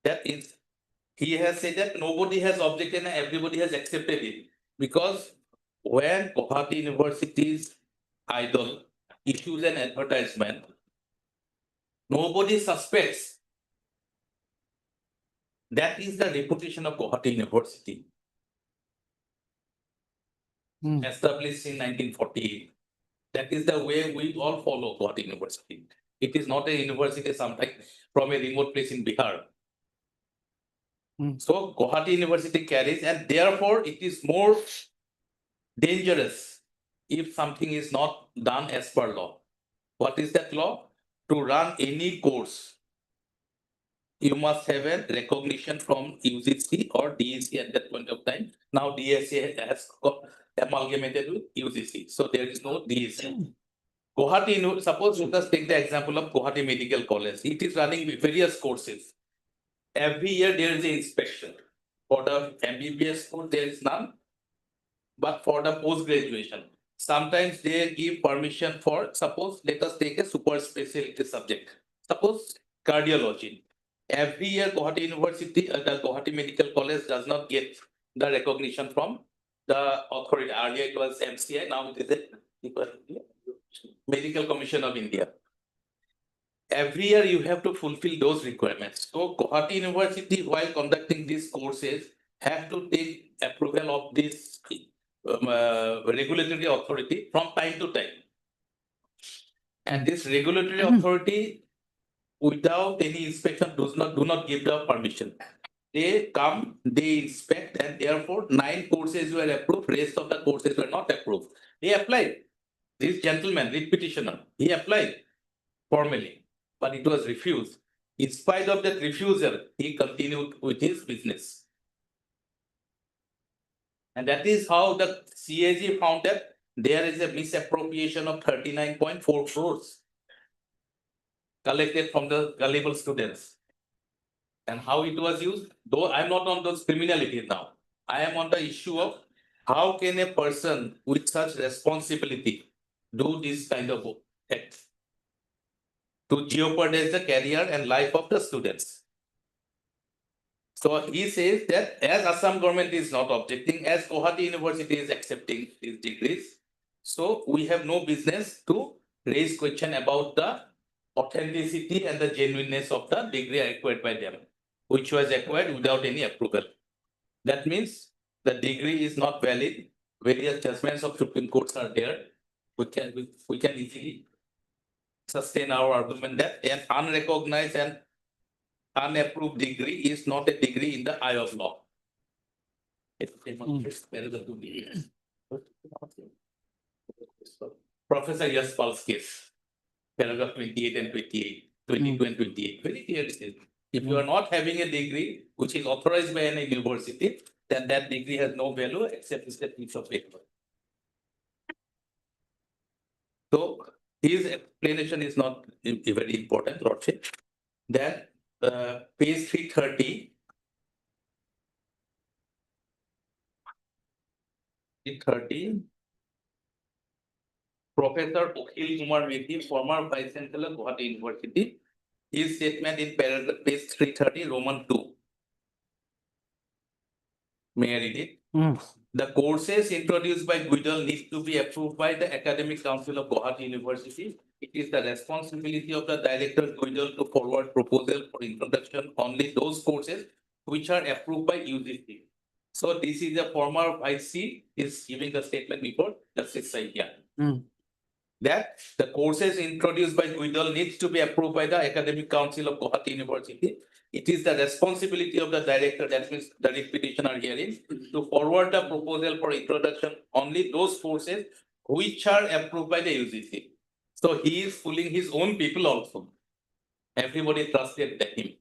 That is, he has said that nobody has objected and everybody has accepted it. Because when Guwahati University's idol issues an advertisement, nobody suspects. That is the reputation of Guwahati University. Established in 1948. That is the way we all follow Guwahati University. It is not a university sometimes from a remote place in Bihar. So Guwahati University carries, and therefore it is more dangerous if something is not done as per law. What is that law? To run any course, you must have a recognition from UGC or DEC at that point of time. Now DSC has amalgamated with UGC, so there is no DSC. Guwahati, suppose let us take the example of Guwahati Medical College. It is running various courses. Every year there is an inspection. For the MBBS course, there is none. But for the post-graduation, sometimes they give permission for, suppose, let us take a super specialty subject. Suppose cardiology. Every year, Guwahati University, the Guwahati Medical College does not get the recognition from the authority. Earlier it was MCI, now it is the Medical Commission of India. Every year you have to fulfill those requirements. So Guwahati University, while conducting these courses, have to take approval of this regulatory authority from time to time. And this regulatory authority, without any inspection, do not give the permission. They come, they inspect, and therefore 9 courses were approved, rest of the courses were not approved. He applied. This gentleman, lead petitioner, he applied formally, but it was refused. In spite of that refusal, he continued with his business. And that is how the CAG found that there is a misappropriation of 39.4 crores collected from the gullible students. And how it was used, though I'm not on those criminalities now. I am on the issue of how can a person with such responsibility do this kind of act to jeopardize the career and life of the students. So he says that as Assam government is not objecting, as Guwahati University is accepting these degrees, so we have no business to raise question about the authenticity and the genuineness of the degree acquired by them, which was acquired without any approval. That means the degree is not valid. Various judgments of Supreme Courts are there. We can easily sustain our argument that an unrecognized and unapproved degree is not a degree in the eye of law. It demonstrates paragraph 2B. Professor Yaspal's case, paragraph 28 and 28, 22 and 28, very clear it is. If you are not having a degree which is authorized by any university, then that degree has no value except it's a piece of paper. So his explanation is not very important, Lordship. Then page 330. 330. Professor Akhil Kumar Mekhi, former Vice Chancellor, Guwahati University, his statement in paragraph page 330, Roman 2. May I read it? The courses introduced by GUIDL need to be approved by the Academic Council of Guwahati University. It is the responsibility of the director GUIDL to forward proposal for introduction only those courses which are approved by UGC. So this is a former IC is giving the statement before Justice Saikia. That the courses introduced by GUIDL needs to be approved by the Academic Council of Guwahati University. It is the responsibility of the director, that means the petitioner hearing, to forward the proposal for introduction only those courses which are approved by the UGC. So he is fooling his own people also. Everybody trusted him.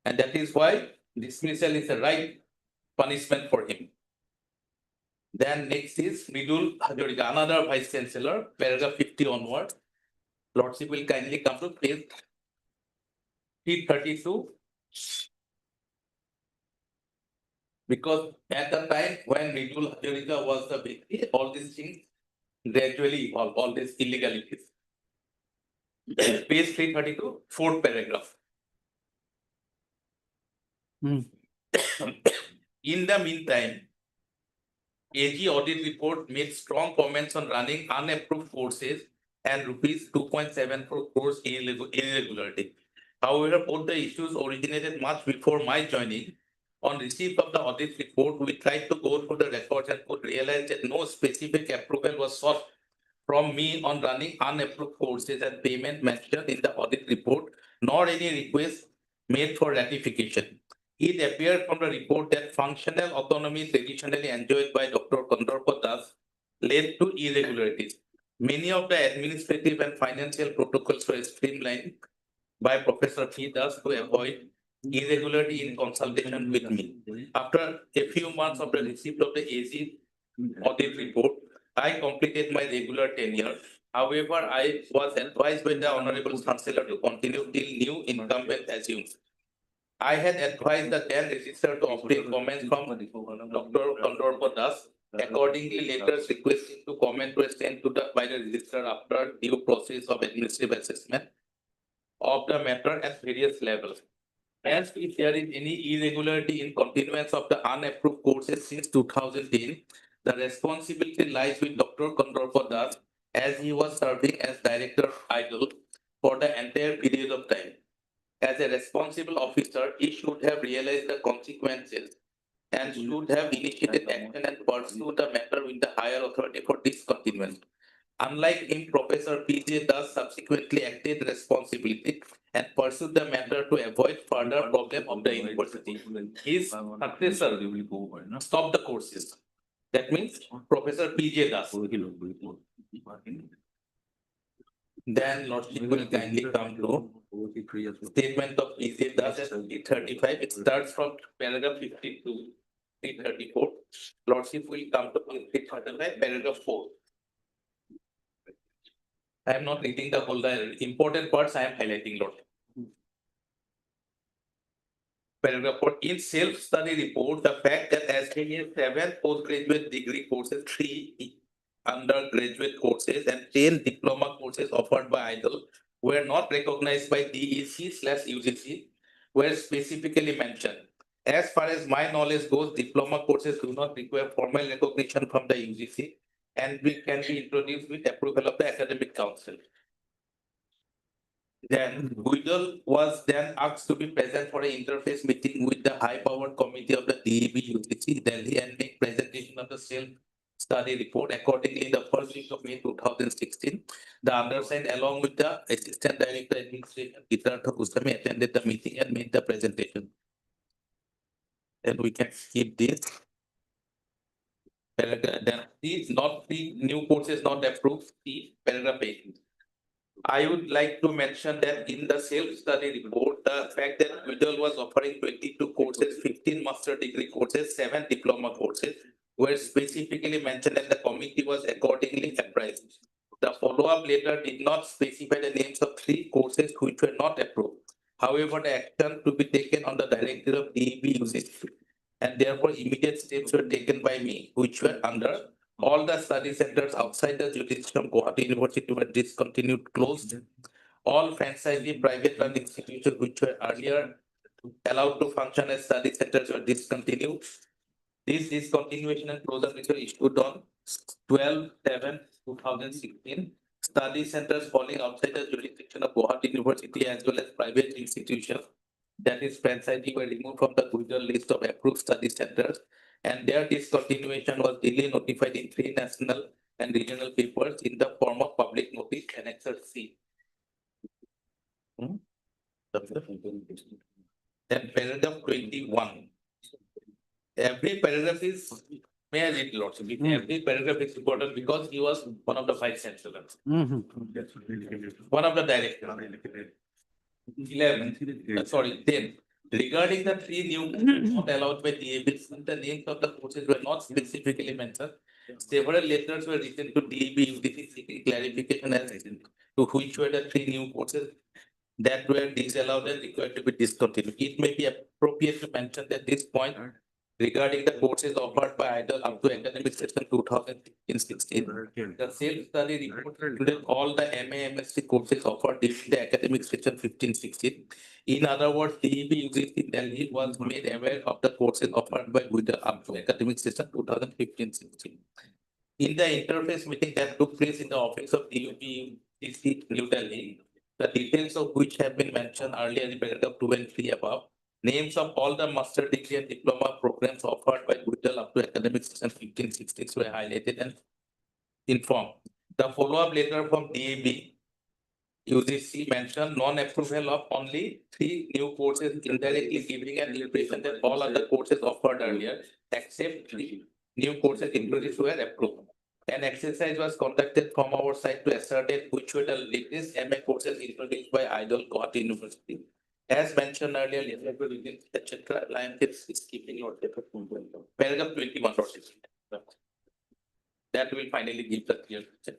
And that is why dismissal is the right punishment for him. Then next is Mridul Hazarika, another Vice Chancellor, paragraph 50 onward. Lordship will kindly come to page 332. Because at the time when Mridul Hazarika was the victim, all these things gradually evolved, all these illegalities. Page 332, fourth paragraph. In the meantime, AG audit report made strong comments on running unapproved courses and rupees 2.74 crores irregularity. However, both the issues originated much before my joining. On receipt of the audit report, we tried to go through the records and could realize that no specific approval was sought from me on running unapproved courses and payment mentioned in the audit report, nor any request made for ratification. It appeared from the report that functional autonomy traditionally enjoyed by Dr. Kandorpa Das led to irregularities. Many of the administrative and financial protocols were streamlined by Professor P. Das to avoid irregularity in consultation with me. After a few months of the receipt of the AG audit report, I completed my regular tenure. However, I was advised by the Honorable Chancellor to continue till new incumbent assumes. I had advised the then registrar to obtain comments from Dr. Kandorpa Das. Accordingly, letters requesting to comment were sent to by the registrar after due process of administrative assessment of the matter at various levels. As if there is any irregularity in continuance of the unapproved courses since 2010, the responsibility lies with Dr. Kandorpa Das as he was serving as director of IDL for the entire period of time. As a responsible officer, he should have realized the consequences and should have initiated action and pursued the matter with the higher authority for discontinuance. Unlike him, Professor P.J. Das subsequently acted responsibly and pursued the matter to avoid further problem of the university. His successor stopped the courses. That means Professor P.J. Das. Then Lordship will kindly come to statement of P.J. Das at 335. It starts from paragraph 52, 334. Lordship will come to 335, paragraph 4. I am not reading the whole, the important parts I am highlighting, Lord. Paragraph 4. In self-study report, the fact that as many as 7 postgraduate degree courses, 3 undergraduate courses, and 10 diploma courses offered by IDL were not recognized by DEC/UGC were specifically mentioned. As far as my knowledge goes, diploma courses do not require formal recognition from the UGC and can be introduced with approval of the Academic Council. Then GUIDL was then asked to be present for an interface meeting with the high-powered committee of the DEB UGC Delhi and make presentation of the study report. Accordingly, the first week of May 2016, the undersigned, along with the Assistant Director Administration, Gitartha Goswami, attended the meeting and made the presentation. Then we can keep this. Paragraph, then these not the new courses not approved, the paragraph 8. I would like to mention that in the self-study report, the fact that Udal was offering 22 courses, 15 master degree courses, 7 diploma courses were specifically mentioned and the committee was accordingly apprised. The follow-up letter did not specify the names of 3 courses which were not approved. However, the action to be taken on the director of DEB UGC, and therefore immediate steps were taken by me, which were under all the study centers outside the jurisdiction of Guwahati University were discontinued, closed. All franchisee private learning institutions which were earlier allowed to function as study centers were discontinued. This discontinuation and closure which were issued on 12/7/2016. Study centers falling outside the jurisdiction of Guwahati University as well as private institutions, that is franchisee, were removed from the Google list of approved study centers, and their discontinuation was duly notified in 3 national and regional papers in the form of public notice annexure C. Then paragraph 21. Every paragraph is, may I read, Lordship? Every paragraph is important because he was one of the 5 chancellors, one of the directors. 11, sorry, 10. Regarding the 3 new courses not allowed by DAB, since the names of the courses were not specifically mentioned, several letters were written to DAB UGC seeking clarification as to which were the 3 new courses that were disallowed and required to be discontinued. It may be appropriate to mention at this point regarding the courses offered by IDOL up to academic session 2016. The self-study report included all the MA, MSc courses offered during the academic session 15-16. In other words, DEB UGC Delhi was made aware of the courses offered by WIDA up to academic session 2015-16. In the interface meeting that took place in the office of DEB UGC New Delhi, the details of which have been mentioned earlier in paragraph 2 and 3 above, names of all the master degree and diploma programs offered by Google up to academic session 15-16 were highlighted and informed. The follow-up letter from DAB UGC mentioned non-approval of only 3 new courses, indirectly giving an impression that all other courses offered earlier, except 3 new courses introduced, were approved. An exercise was conducted from our side to ascertain which were the latest MA courses introduced by IDOL Guwahati University. As mentioned earlier, etc. Line is keeping or paragraph 21. That will finally give the clear picture.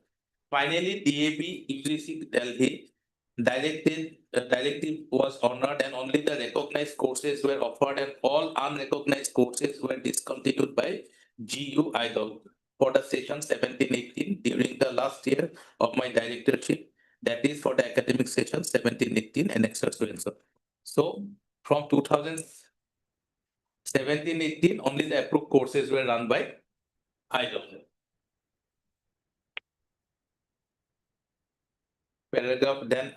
Finally, DAB UGC Delhi directive was honored and only the recognized courses were offered and all unrecognized courses were discontinued by GU IDOL for the session 17-18 during the last year of my directorship, that is for the academic session 17-18 and etc. So from 2017-18, only the approved courses were run by IDOL. Paragraph, then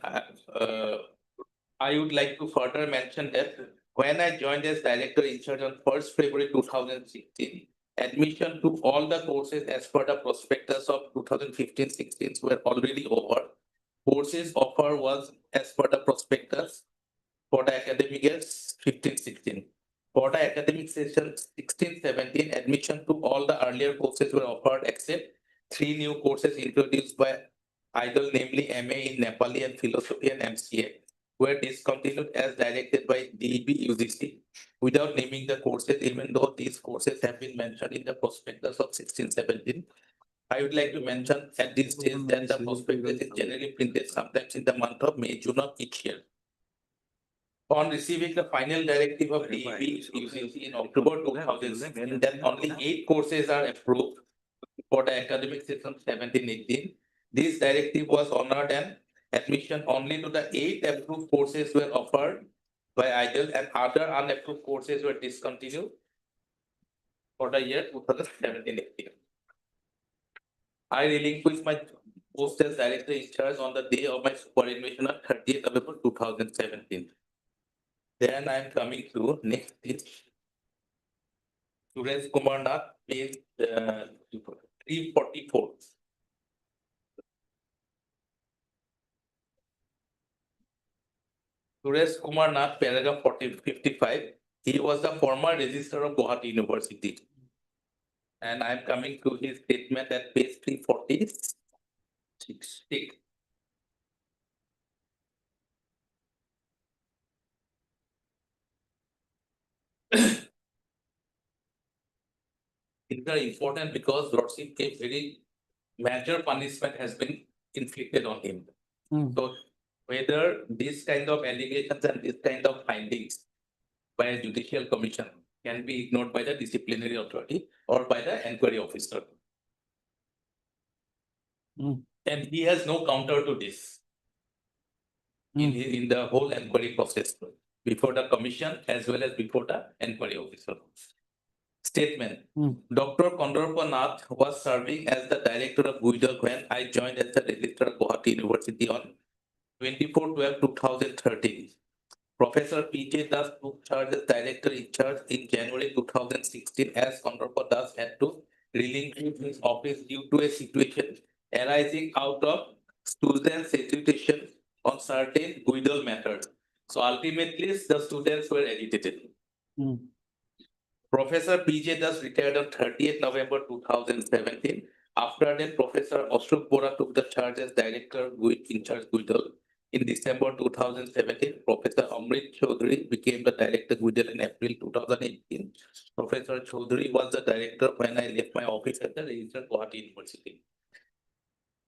I would like to further mention that when I joined as director in charge on 1st February 2016, admission to all the courses as per the prospectus of 2015-16 were already over. Courses offer was as per the prospectus for the academic year 15-16. For the academic session 16-17, admission to all the earlier courses were offered except 3 new courses introduced by IDOL, namely MA in Nepali and Philosophy and MCA, were discontinued as directed by DEB UGC without naming the courses, even though these courses have been mentioned in the prospectus of 16-17. I would like to mention at this stage that the prospectus is generally printed sometimes in the month of May, June of each year. On receiving the final directive of DEB UGC in October 2016, that only 8 courses are approved for the academic session 17-18. This directive was honored and admission only to the 8 approved courses were offered by IDOL and other unapproved courses were discontinued for the year 2017-18. I relinquished my post as director in charge on the day of my superannuation of 30th November 2017. Then I am coming to next is Suresh Kumar Nath, page 344. Suresh Kumar Nath, paragraph 55. He was the former registrar of Guwahati University. And I'm coming to his statement at page 346. These are important because Lordship, a very major punishment has been inflicted on him. So whether this kind of allegations and this kind of findings by a judicial commission can be ignored by the disciplinary authority or by the inquiry officer. And he has no counter to this in the whole inquiry process before the commission as well as before the inquiry officer. Statement. Dr. Kondorpa Nath was serving as the director of GUIDL when I joined as the registrar of Guwahati University on 24/12/2013. Professor P.J. Das took charge as director in charge in January 2016 as Kondorpa Das had to relinquish his office due to a situation arising out of students' agitation on certain GUIDL matters. So ultimately, the students were agitated. Professor P.J. Das retired on 30th November 2017. After that, Professor Ashok Bora took the charge as director in charge GUIDL. In December 2017, Professor Amrit Chaudhary became the director GUIDL in April 2018. Professor Chaudhary was the director when I left my office at the Registrar Guwahati University.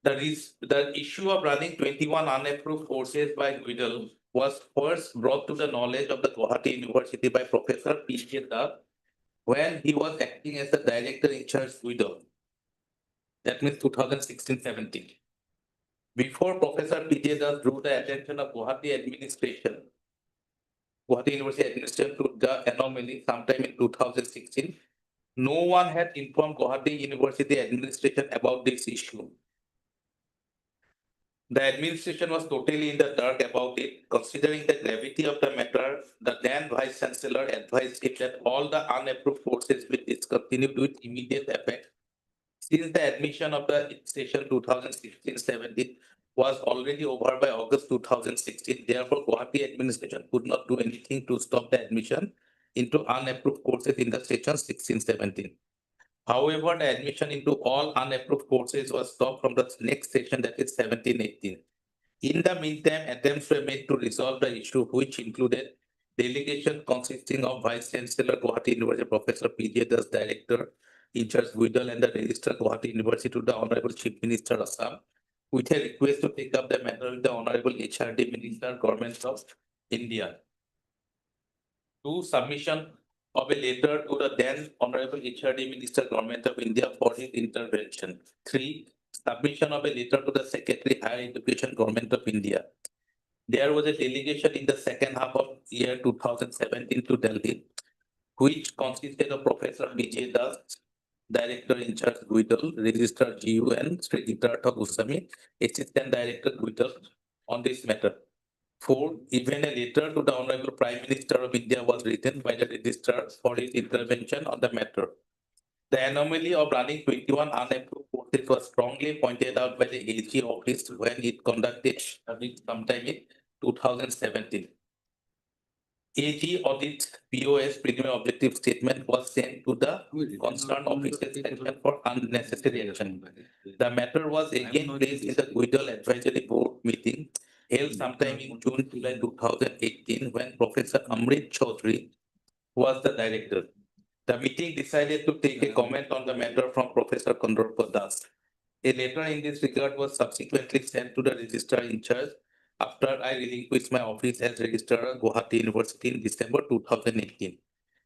The issue of running 21 unapproved courses by GUIDL was first brought to the knowledge of the Guwahati University by Professor P.J. Das when he was acting as the director in charge GUIDL. That means 2016-17. Before Professor P.J. Das drew the attention of Guwahati University administration to the anomaly sometime in 2016, no one had informed Guwahati University administration about this issue. The administration was totally in the dark about it. Considering the gravity of the matter, the then Vice Chancellor advised him that all the unapproved courses be discontinued with immediate effect. Since the admission of the session 2016-17 was already over by August 2016, therefore Guwahati administration could not do anything to stop the admission into unapproved courses in the session 16-17. However, the admission into all unapproved courses was stopped from the next session, that is 17-18. In the meantime, attempts were made to resolve the issue, which included delegation consisting of Vice Chancellor Guwahati University Professor P.J. Das, Director in charge GUIDL, and the Registrar Guwahati University to the Honorable Chief Minister Assam, with a request to take up the matter with the Honorable HRD Minister, Government of India. 2. Submission of a letter to the then Honorable HRD Minister, Government of India for his intervention. 3. Submission of a letter to the Secretary Higher Education, Government of India. There was a delegation in the second half of year 2017 to Delhi, which consisted of Professor P.J. Das, Director in charge GUIDL, Registrar GU, and Sri Jitartha Goswami, Assistant Director GUIDL, on this matter. 4. Even a letter to the Honorable Prime Minister of India was written by the registrar for his intervention on the matter. The anomaly of running 21 unapproved courses was strongly pointed out by the AG office when it conducted audit sometime in 2017. AG audit POS preliminary objective statement was sent to the concerned officer section for unnecessary action. The matter was again placed in the GUIDL Advisory Board meeting held sometime in June-July 2018 when Professor Amrit Chaudhary was the director. The meeting decided to take a comment on the matter from Professor Kondorpa Das. A letter in this regard was subsequently sent to the registrar in charge after I relinquished my office as registrar at Guwahati University in December 2018.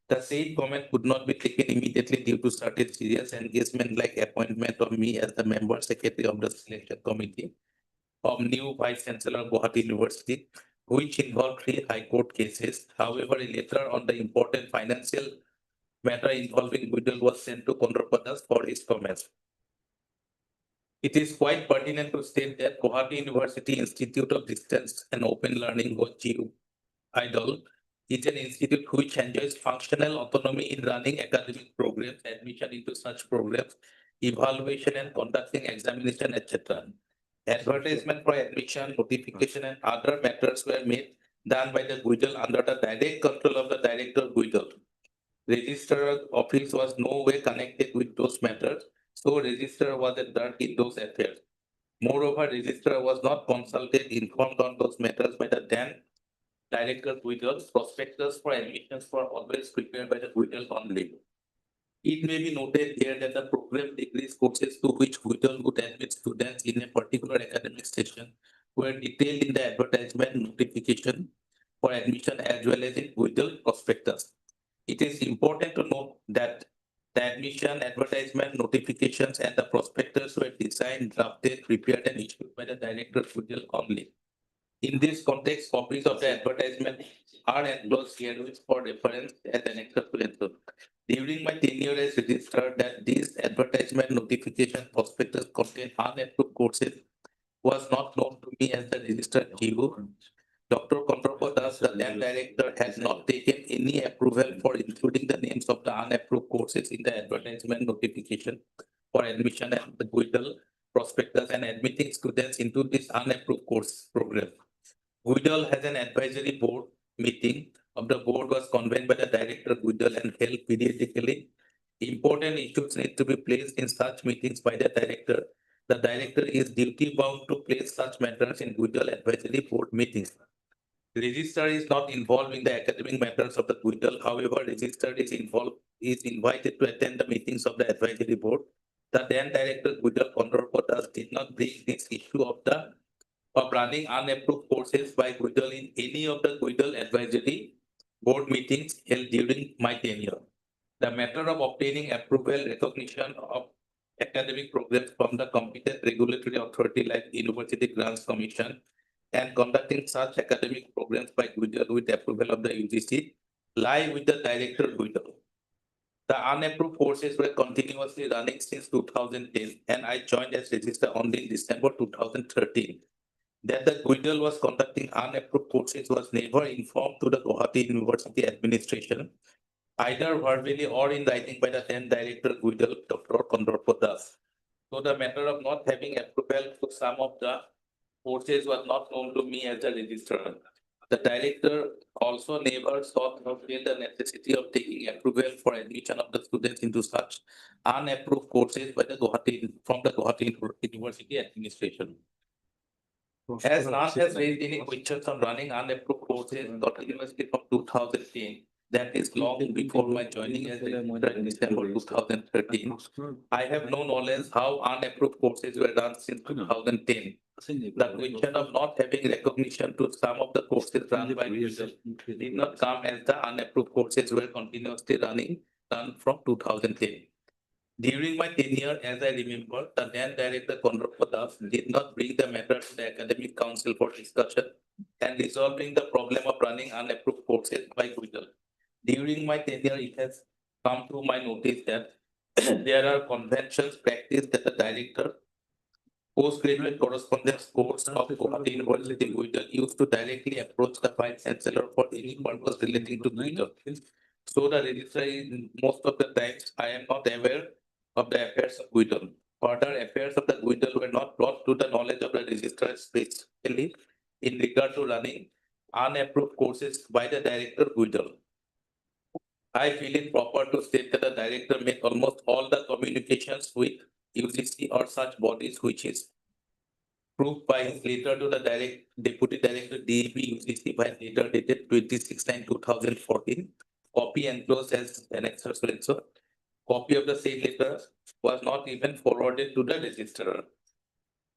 The said comment could not be taken immediately due to certain serious engagement like appointment of me as the member secretary of the selection committee of new Vice Chancellor of Guwahati University, which involved 3 High Court cases. However, a letter on the important financial matter involving GUIDL was sent to Kondorpa Das for his comments. It is quite pertinent to state that Guwahati University Institute of Distance and Open Learning, GUIDL, is an institute which enjoys functional autonomy in running academic programs. Admission into such programs evaluation and conducting examination, etc. Advertisement for admission, notification and other matters were made done by the GUIDL under the direct control of the Director GUIDL. Registrar office was no way connected with those matters, so registrar was a dark in those affairs. Moreover, registrar was not consulted, informed on those matters by the then Director GUIDL. Prospectus for admissions were always prepared by the GUIDL only. It may be noted here that the program degrees courses to which GUIDL would admit students in a particular academic session were detailed in the advertisement notification for admission as well as in GUIDL prospectus. It is important to note that the admission, advertisement, notifications, and the prospectus were designed, drafted, prepared, and issued by the Director GUIDL only. In this context, copies of the advertisement are enclosed herewith for reference as annexed to enter. During my tenure as registrar, that these advertisement notification prospectus contain unapproved courses was not known to me as the registrar GU. Dr. Kondroppa Das, the then director, has not taken any approval for including the names of the unapproved courses in the advertisement notification for admission and the GUIDL prospectus and admitting students into this unapproved course program. GUIDL has an advisory board meeting of the board was convened by the Director GUIDL and held periodically. Important issues need to be placed in such meetings by the director. The director is duty bound to place such matters in GUIDL advisory board meetings. Registrar is not involved in the academic matters of the GUIDL. However, registrar is invited to attend the meetings of the advisory board. The then Director GUIDL Kondroppa Das did not bring this issue of running unapproved courses by GUIDL in any of the GUIDL advisory board meetings held during my tenure. The matter of obtaining approval recognition of academic programs from the competent regulatory authority like University Grants Commission and conducting such academic programs by GUIDL with approval of the UGC lie with the Director GUIDL. The unapproved courses were continuously running since 2010 and I joined as registrar only in December 2013. That the GUIDL was conducting unapproved courses was never informed to the Guwahati University administration, either verbally or in writing by the then Director GUIDL, Dr. Kondroppa Das. So the matter of not having approval to some of the courses was not known to me as a registrar. The director also never sought or felt the necessity of taking approval for admission of the students into such unapproved courses by the Guwahati University administration. As none has raised any questions on running unapproved courses in Guwahati University from 2010, that is long before my joining as registrar in December 2013. I have no knowledge how unapproved courses were run since 2010. The question of not having recognition to some of the courses run by GUIDL did not come as the unapproved courses were continuously run from 2010. During my tenure, as I remember, the then Director Kondroppa Das did not bring the matter to the Academic Council for discussion and resolving the problem of running unapproved courses by GUIDL. During my tenure, it has come to my notice that there are conventions practiced that the director postgraduate correspondence course of Guwahati University GUIDL used to directly approach the Vice Chancellor for any purpose relating to GUIDL. So the registrar most of the times I am not aware of the affairs of GUIDL. Further affairs of the GUIDL were not brought to the knowledge of the registrar, especially in regard to running unapproved courses by the Director GUIDL. I feel it proper to state that the director made almost all the communications with UGC or such bodies which is proved by his letter to the Deputy Director DEP UGC by letter dated 26/9/2014. Copy enclosed as annexed so. Copy of the said letter was not even forwarded to the registrar.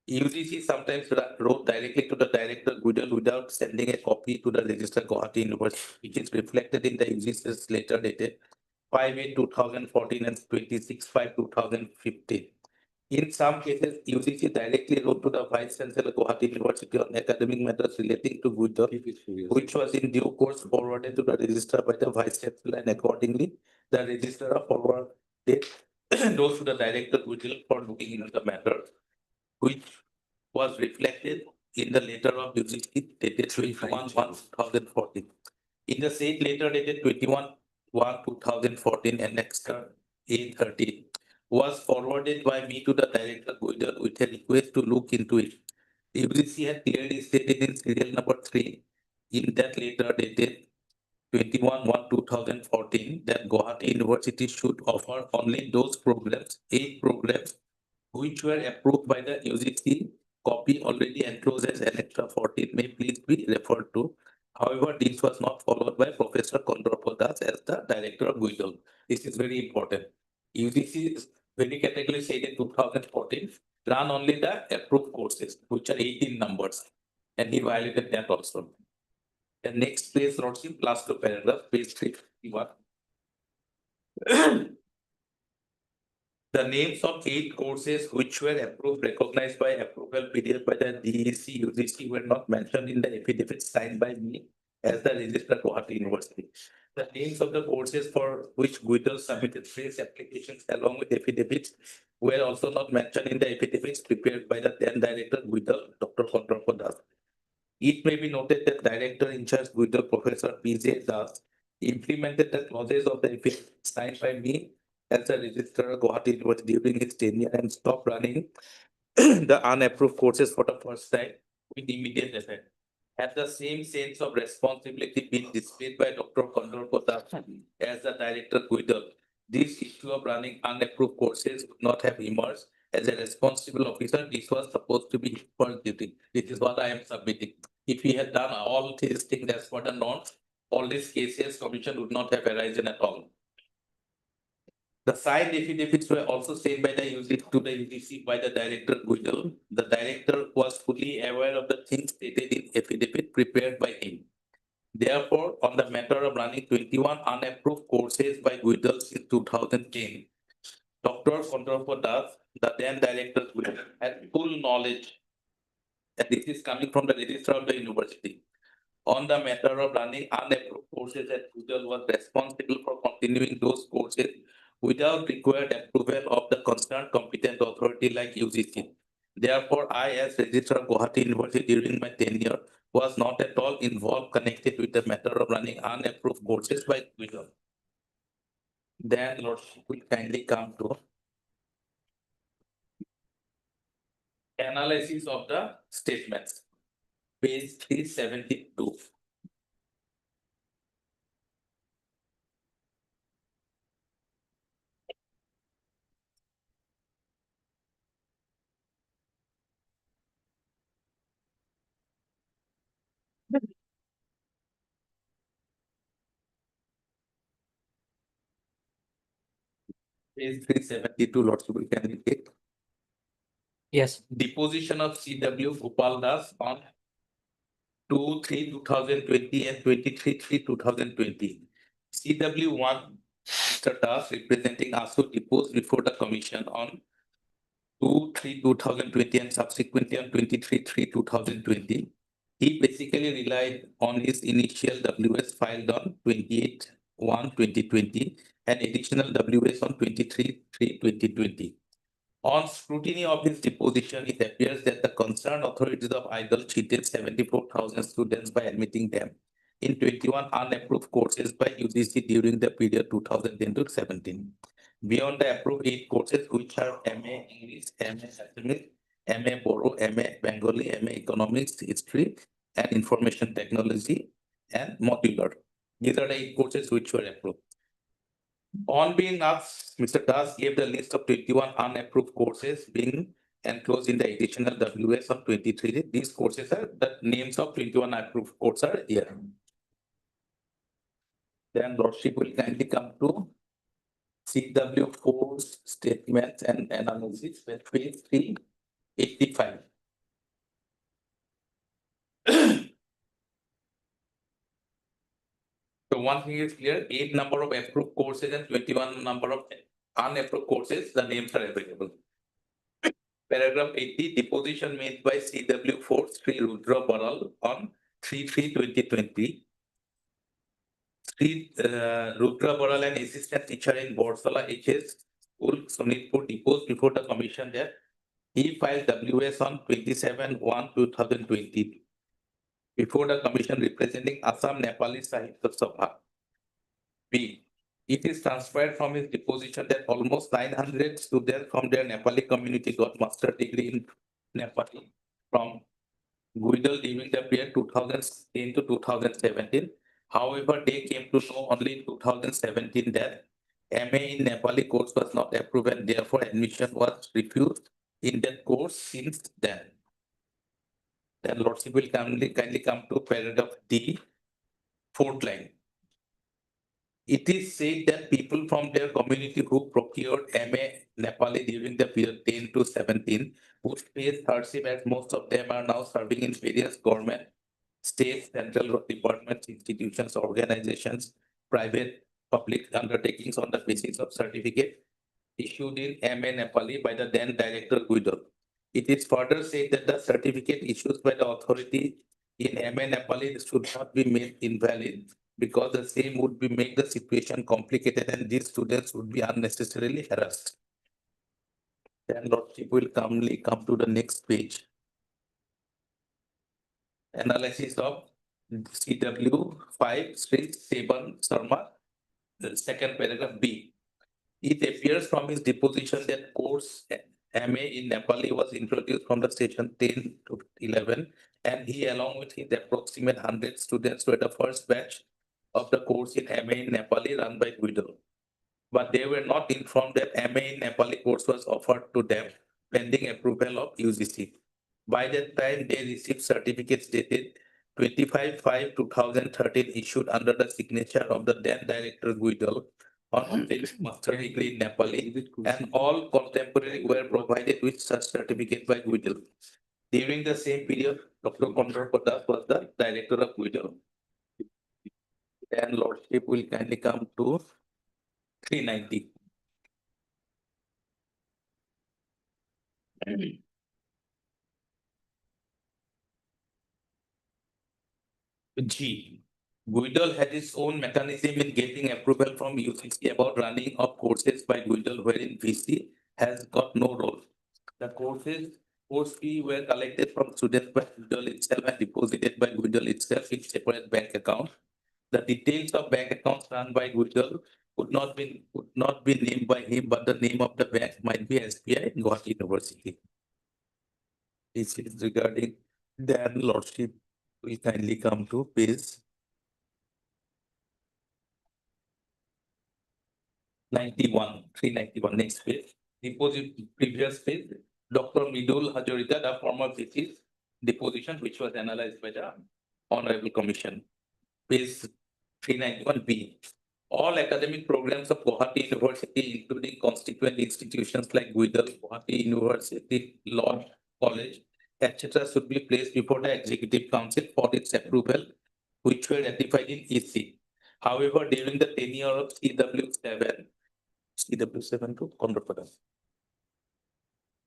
UGC sometimes wrote directly to the Director GUIDL without sending a copy to the Registrar Guwahati University, which is reflected in the UGC's letter dated 5/8/2014 and 26/5/2015. In some cases, UGC directly wrote to the Vice Chancellor Guwahati University on academic matters relating to GUIDL, which was in due course forwarded to the Registrar by the Vice Chancellor, and accordingly, the Registrar forwarded those to the Director GUIDL for looking into the matter, which was reflected in the letter of UGC dated 21/1/2014. In the said letter dated 21/1/2014 annexed A13 was forwarded by me to the director with a request to look into it. UGC had clearly stated in serial number 3 in that letter dated 21/1/2014 that Guwahati University should offer only those programs, 8 programs, which were approved by the UGC. Copy already enclosed as Annexure 14 may please be referred to. However, this was not followed by Professor Kondorpo Das as the director of GUIDL. This is very important. UGC is very categorically said in 2014, run only the approved courses, which are 18 numbers. And he violated that also. The next page, Lordship, last two paragraph, page 351. The names of 8 courses which were approved, recognized by approval period by the DEC, UGC were not mentioned in the affidavit signed by me as the registrar Guwahati University. The names of the courses for which GUIDL submitted phrase applications along with affidavits were also not mentioned in the affidavits prepared by the then director GUIDL, Dr. Kondorpo Das. It may be noted that director in charge GUIDL, Professor P.J. Das, implemented the clauses of the affidavit signed by me as a registrar Guwahati University during his tenure and stopped running the unapproved courses for the first time with immediate effect. Had the same sense of responsibility been displayed by Dr. Kondorpo Das as the director GUIDL, this issue of running unapproved courses would not have emerged. As a responsible officer, this was supposed to be his first duty. This is what I am submitting. If he had done all these things as per the norms, all these cases commission would not have arisen at all. The signed affidavits were also sent by the UGC to the UGC by the director GUIDL. The director was fully aware of the things stated in affidavit prepared by him. Therefore, on the matter of running 21 unapproved courses by GUIDL since 2010, Dr. Kondorpo Das, the then director GUIDL, had full knowledge, and this is coming from the registrar of the university, on the matter of running unapproved courses, and GUIDL was responsible for continuing those courses without required approval of the concerned competent authority like UGC. Therefore, I, as registrar of Guwahati University during my tenure, was not at all involved connected with the matter of running unapproved courses by GUIDL. Then, Lordship will kindly come to analysis of the statements. Page 372. Page 372, Lordship will kindly take. Yes. Deposition of CW Gopal Das on 2/3/2020 and 23/3/2020. CW1, Mr. Das, representing ASU, deposed before the commission on 2/3/2020 and subsequently on 23/3/2020. He basically relied on his initial WS filed on 28/1/2020 and additional WS on 23/3/2020. On scrutiny of his deposition, it appears that the concerned authorities of IDL cheated 74,000 students by admitting them in 21 unapproved courses by UGC during the period 2010 to 17. Beyond the approved 8 courses, which are MA English, MA Assamese, MA Boro, MA Bengali, MA Economics, History, and Information Technology, and Modular. These are the 8 courses which were approved. On being asked, Mr. Das gave the list of 21 unapproved courses being enclosed in the additional WS of 23. These courses are the names of 21 approved courses are here. Then Lordship will kindly come to CW4 statements and analysis with page 385. So one thing is clear, 8 number of approved courses and 21 number of unapproved courses, the names are available. Paragraph 80, deposition made by CW4 Sri Rudra Baral on 3/3/2020. Sri Rudra Baral, an assistant teacher in Borsala HS School, Sonitpur, deposed before the commission that he filed WS on 27/1/2020 before the commission representing Assam Nepali Sahitya Sabha. B. It is transferred from his deposition that almost 900 students from their Nepali community got master degree in Nepali from Guidal during the period 2010 to 2017. However, they came to know only in 2017 that MA in Nepali course was not approved and therefore admission was refused in that course since then. Then Lordship will kindly come to paragraph D, fourth line. It is said that people from their community who procured MA Nepali during the period 10 to 17 would face hardship as most of them are now serving in various government, state, central departments, institutions, organizations, private, public undertakings on the basis of certificate issued in MA Nepali by the then Director Guidal. It is further said that the certificate issued by the authority in MA Nepali should not be made invalid because the same would be make the situation complicated and these students would be unnecessarily harassed. Then Lordship will calmly come to the next page. Analysis of CW 5 Sri Seban Sharma, the second paragraph B. It appears from his deposition that course MA in Nepali was introduced from the session 10 to 11, and he, along with his approximate 100 students, were the first batch of the course in MA in Nepali run by Guidal. But they were not informed that MA in Nepali course was offered to them pending approval of UGC. By that time, they received certificates dated 25/5/2013 issued under the signature of the then Director Guidal on master degree in Nepali, and all contemporary were provided with such certificate by Guidal. During the same period, Dr. Kondor Padas was the Director of Guidal. Then Lordship will kindly come to 390. G. Guidal had its own mechanism in getting approval from UCC about running of courses by Guidal, wherein VC has got no role. The course fee were collected from students by Guidal itself and deposited by Guidal itself in separate bank account. The details of bank accounts run by Guidal could not be named by him, but the name of the bank might be SBI in Guwahati University. This is regarding then Lordship will kindly come to page 91, 391, next page. Deposit, previous page, Dr. Midul Hajorita, the former VC's deposition, which was analyzed by the Honorable Commission. Page 391B. All academic programs of Guwahati University, including constituent institutions like Guidal, Guwahati University Law College, etc., should be placed before the Executive Council for its approval, which were ratified in EC. However, during the tenure of CW7 to Kondor Padas.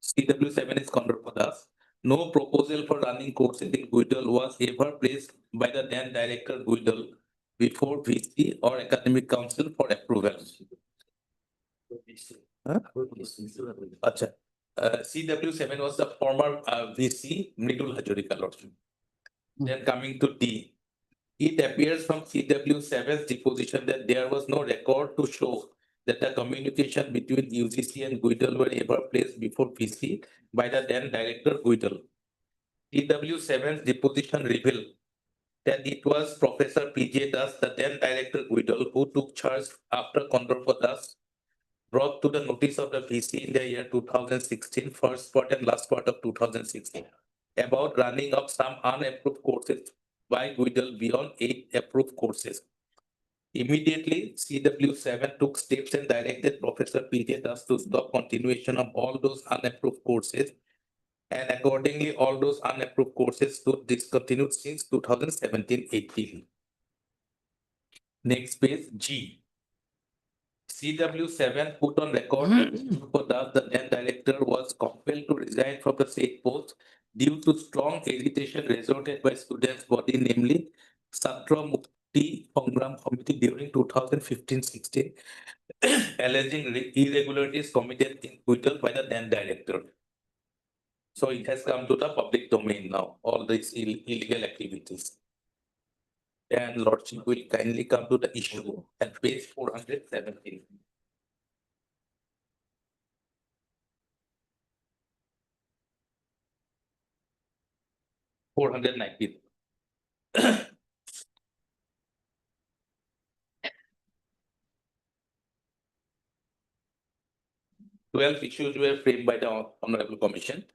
CW7 is Kondor Padas. No proposal for running courses in Guidal was ever placed by the then Director Guidal before VC or Academic Council for approval. Acha. CW7 was the former VC, Midul Hajorika Lordship. Then coming to D. It appears from CW7's deposition that there was no record to show that the communication between UGC and Guidal were ever placed before VC by the then Director Guidal. CW7's deposition revealed that it was Professor P.J. Das, the then Director Guidal, who took charge after Kondor Padas brought to the notice of the VC in the year 2016, first part and last part of 2016, about running of some unapproved courses by Guidal beyond 8 approved courses. Immediately, CW7 took steps and directed Professor P.J. Das to stop continuation of all those unapproved courses, and accordingly, all those unapproved courses stood discontinued since 2017-18. Next page, G. CW7 put on record that the then director was compelled to resign from the said post due to strong agitation resorted by students' body, namely Chhatra Mukti Sangram Committee during 2015-16, alleging irregularities committed in Guidal by the then director. So it has come to the public domain now, all these illegal activities. then Lordship will kindly come to the issue at page 417. (419). 12 issues were framed by the Honorable Commission.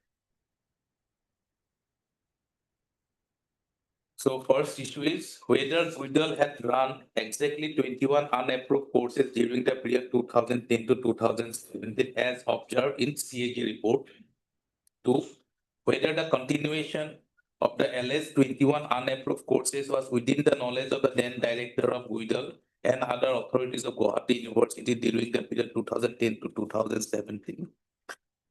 So first issue is whether Guidall had run exactly 21 unapproved courses during the period 2010 to 2017 as observed in CAG report. Two, whether the continuation of the LS 21 unapproved courses was within the knowledge of the then director of Guidall and other authorities of Guwahati University during the period 2010 to 2017.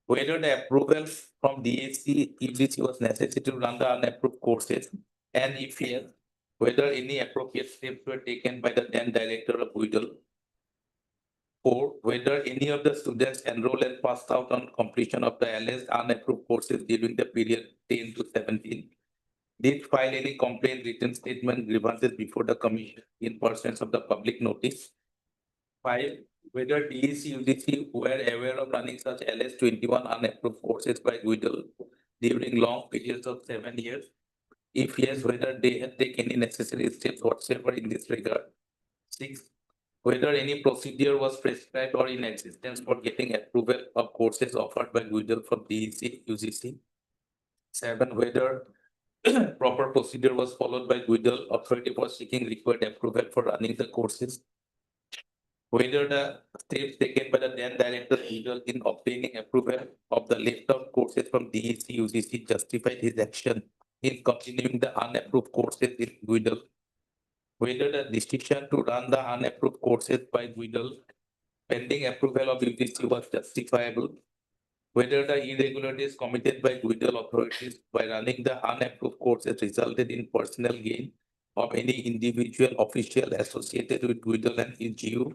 Whether the approval from DAC, UGC was necessary to run the unapproved courses, and if yes, whether any appropriate steps were taken by the then director of Guidall. Four, whether any of the students enrolled and passed out on completion of the LS unapproved courses during the period 10 to 17 did file any complaint, written statement, grievances before the commission in pursuance of the public notice. Five, whether DEC, UGC were aware of running such LS 21 unapproved courses by Guidall during long periods of 7 years. If yes, whether they had taken any necessary steps whatsoever in this regard. Six, whether any procedure was prescribed or in existence for getting approval of courses offered by Guidall from DEC, UGC. Seven, whether proper procedure was followed by Guidall authority for seeking required approval for running the courses. Whether the steps taken by the then director Guidall in obtaining approval of the list of courses from DEC, UGC justified his action in continuing the unapproved courses in Guidall. Whether the decision to run the unapproved courses by Guidall pending approval of UGC was justifiable. Whether the irregularities committed by Guidall authorities by running the unapproved courses resulted in personal gain of any individual official associated with Guidall and UGU.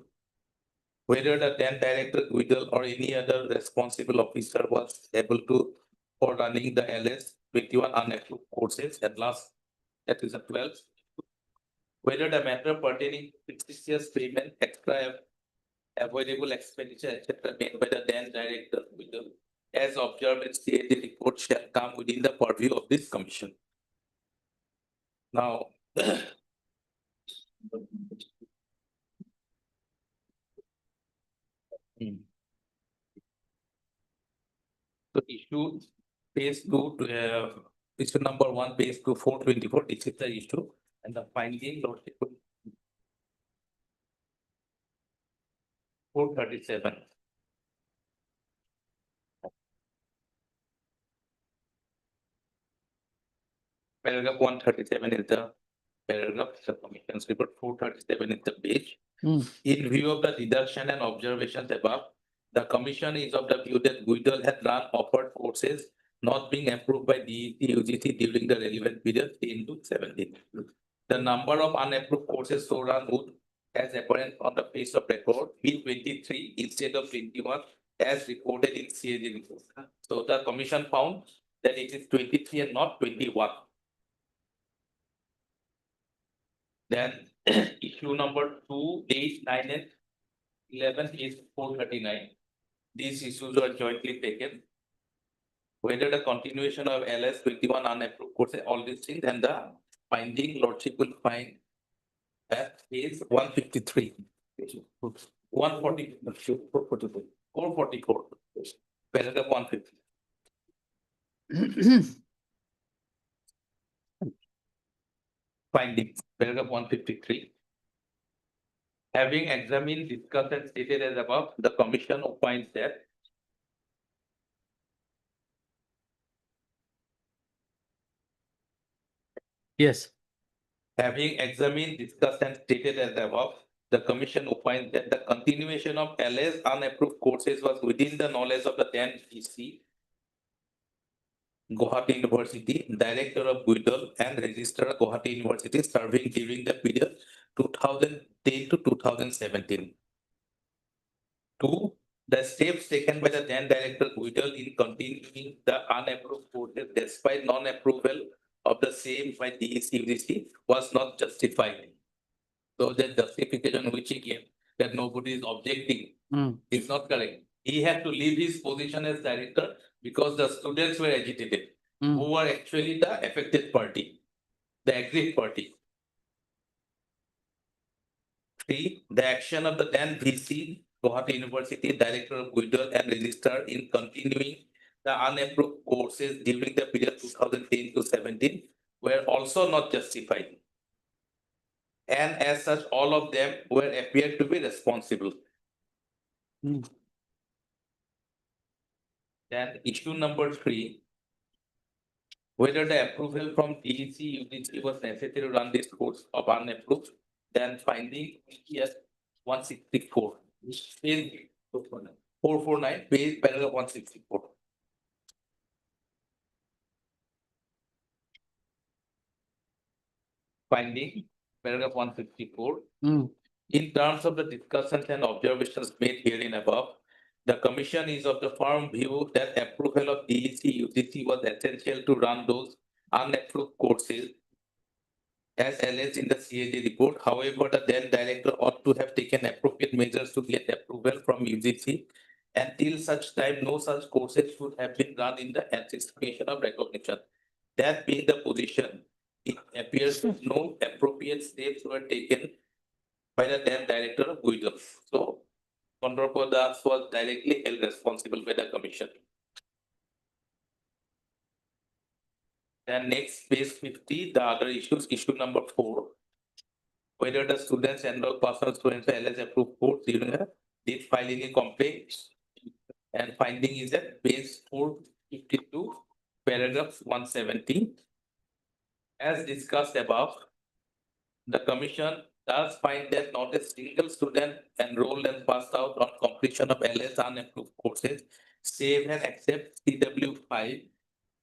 Whether the then director Guidall or any other responsible officer was able to for running the LS 21 unapproved courses. At last, that is a 12. Whether the matter pertaining to fictitious payment, extra avoidable expenditure, etc., made by the then director Guidall, as observed in CAG report, shall come within the purview of this commission. Now, so issue page 2, issue number 1, page 2, 424, this is the issue, and the finding Lordship 437. Paragraph 137 is the paragraph, the commission's report 437 is the page. In view of the deduction and observations above, the commission is of the view that Guidall had run offered courses not being approved by DEC, UGC during the relevant period 10 to 17. The number of unapproved courses so run would, as apparent on the face of record, be 23 instead of 21 as reported in CAG report. So the commission found that it is 23 and not 21. Then issue number 2, 8, 9, and 11 is 439. These issues were jointly taken. Whether the continuation of LS 21 unapproved courses, all these things, and the finding Lordship will find that is 153. 140, 444. Paragraph 150. Findings, paragraph 153. Having examined, discussed, and stated as above, the commission opines that Yes. having examined, discussed, and stated as above, the commission opines that the continuation of LS unapproved courses was within the knowledge of the then EC, Guwahati University, Director of Guidall, and Registrar of Guwahati University serving during the period 2010 to 2017. Two, the steps taken by the then Director Guidall in continuing the unapproved courses despite non-approval of the same by DEC UGC was not justified. So the justification which he gave that nobody is objecting is not correct. He had to leave his position as director because the students were agitated, who were actually the affected party, the aggrieved party. 3. The action of the then VC, Guwahati University, Director of Guidal and Registrar in continuing the unapproved courses during the period 2010 to 17 were also not justified. And as such, all of them were appeared to be responsible. Then issue number 3, whether the approval from DEC UGC was necessary to run this course of unapproved, then finding yes 164, page 449, page paragraph 164. Finding paragraph 154. In terms of the discussions and observations made herein above, the commission is of the firm view that approval of DEC UGC was essential to run those unapproved courses as alleged in the CAG report. However, the then director ought to have taken appropriate measures to get approval from UGC. Until such time, no such courses should have been run in the anticipation of recognition. That being the position, it appears that no appropriate steps were taken by the then director of Guidal. So, Honorable Das was directly held responsible by the commission. Then next, page 50, the other issues, issue number 4. Whether the students enrolled personal students LS approved course during a did filing a complaint. And finding is at page 452, paragraph 170. As discussed above, the commission does find that not a single student enrolled and passed out on completion of LS unapproved courses, save and except CW5,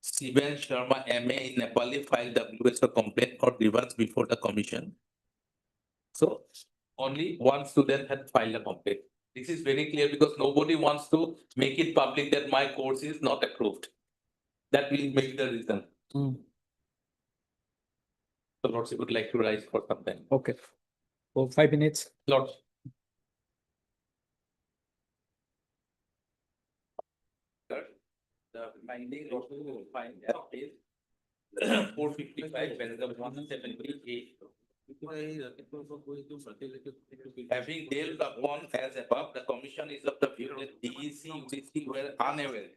Sivan Sharma MA in Nepali filed WSO complaint or grievance before the commission. So only one student had filed a complaint. This is very clear because nobody wants to make it public that my course is not approved. That will make the reason. So Lords, you would like to rise for some time. Okay. For 5 minutes. Lords. The finding also will find that is 455, paragraph 178. Having dealt upon as above, the commission is of the view that DEC, UGC were unaware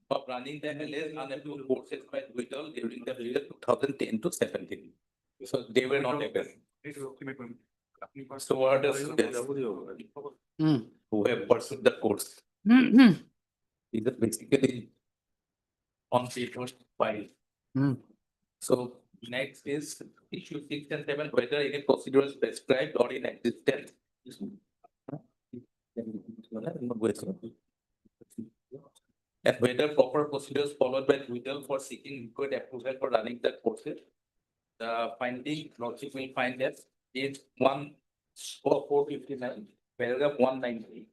of running the LS unapproved courses by Guidal during the period 2010 to 17. So they were not aware. So what are the students who have pursued the course? Is it basically on paper file? So next is issue 6 and 7, whether any procedure is prescribed or in existence. And whether proper procedures followed by Guidal for seeking required approval for running the courses. The finding, logic will find that is 459, paragraph 190.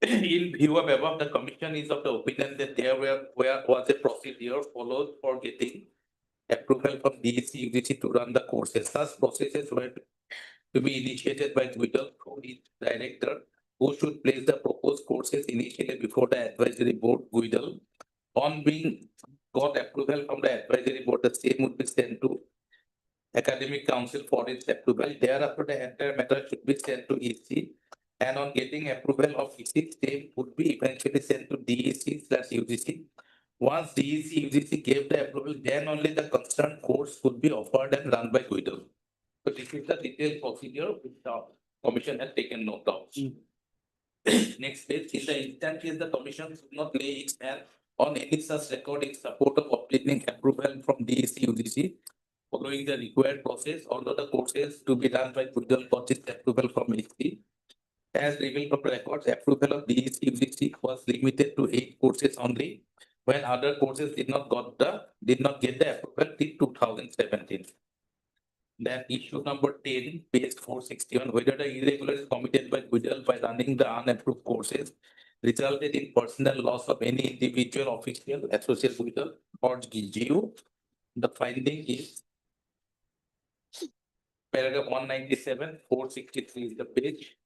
In view of above, the commission is of the opinion that there was a procedure followed for getting approval from DEC UGC to run the courses. Such processes were to be initiated by Guidal through its director, who should place the proposed courses initially before the advisory board Guidal. On being got approval from the advisory board, the same would be sent to academic council for its approval. Thereafter, the entire matter should be sent to EC. And on getting approval of EC, same would be eventually sent to DEC/UGC. Once DEC/UGC gave the approval, then only the concerned course would be offered and run by Guidal. So this is the detailed procedure which the commission has taken note of. Next page, in the instant case, the commission should not lay its hand on any such record in support of obtaining approval from DEC/UGC following the required process, although the courses to be done by Guidal purchased approval from EC. As revealed from records, approval of DEC/UGC was limited to 8 courses only, when other courses did not get the approval till 2017. Then issue number 10, page 461, whether the irregularities committed by Guidal by running the unapproved courses resulted in personal loss of any individual official associated with the or GU. The finding is paragraph 197, 463 is the page.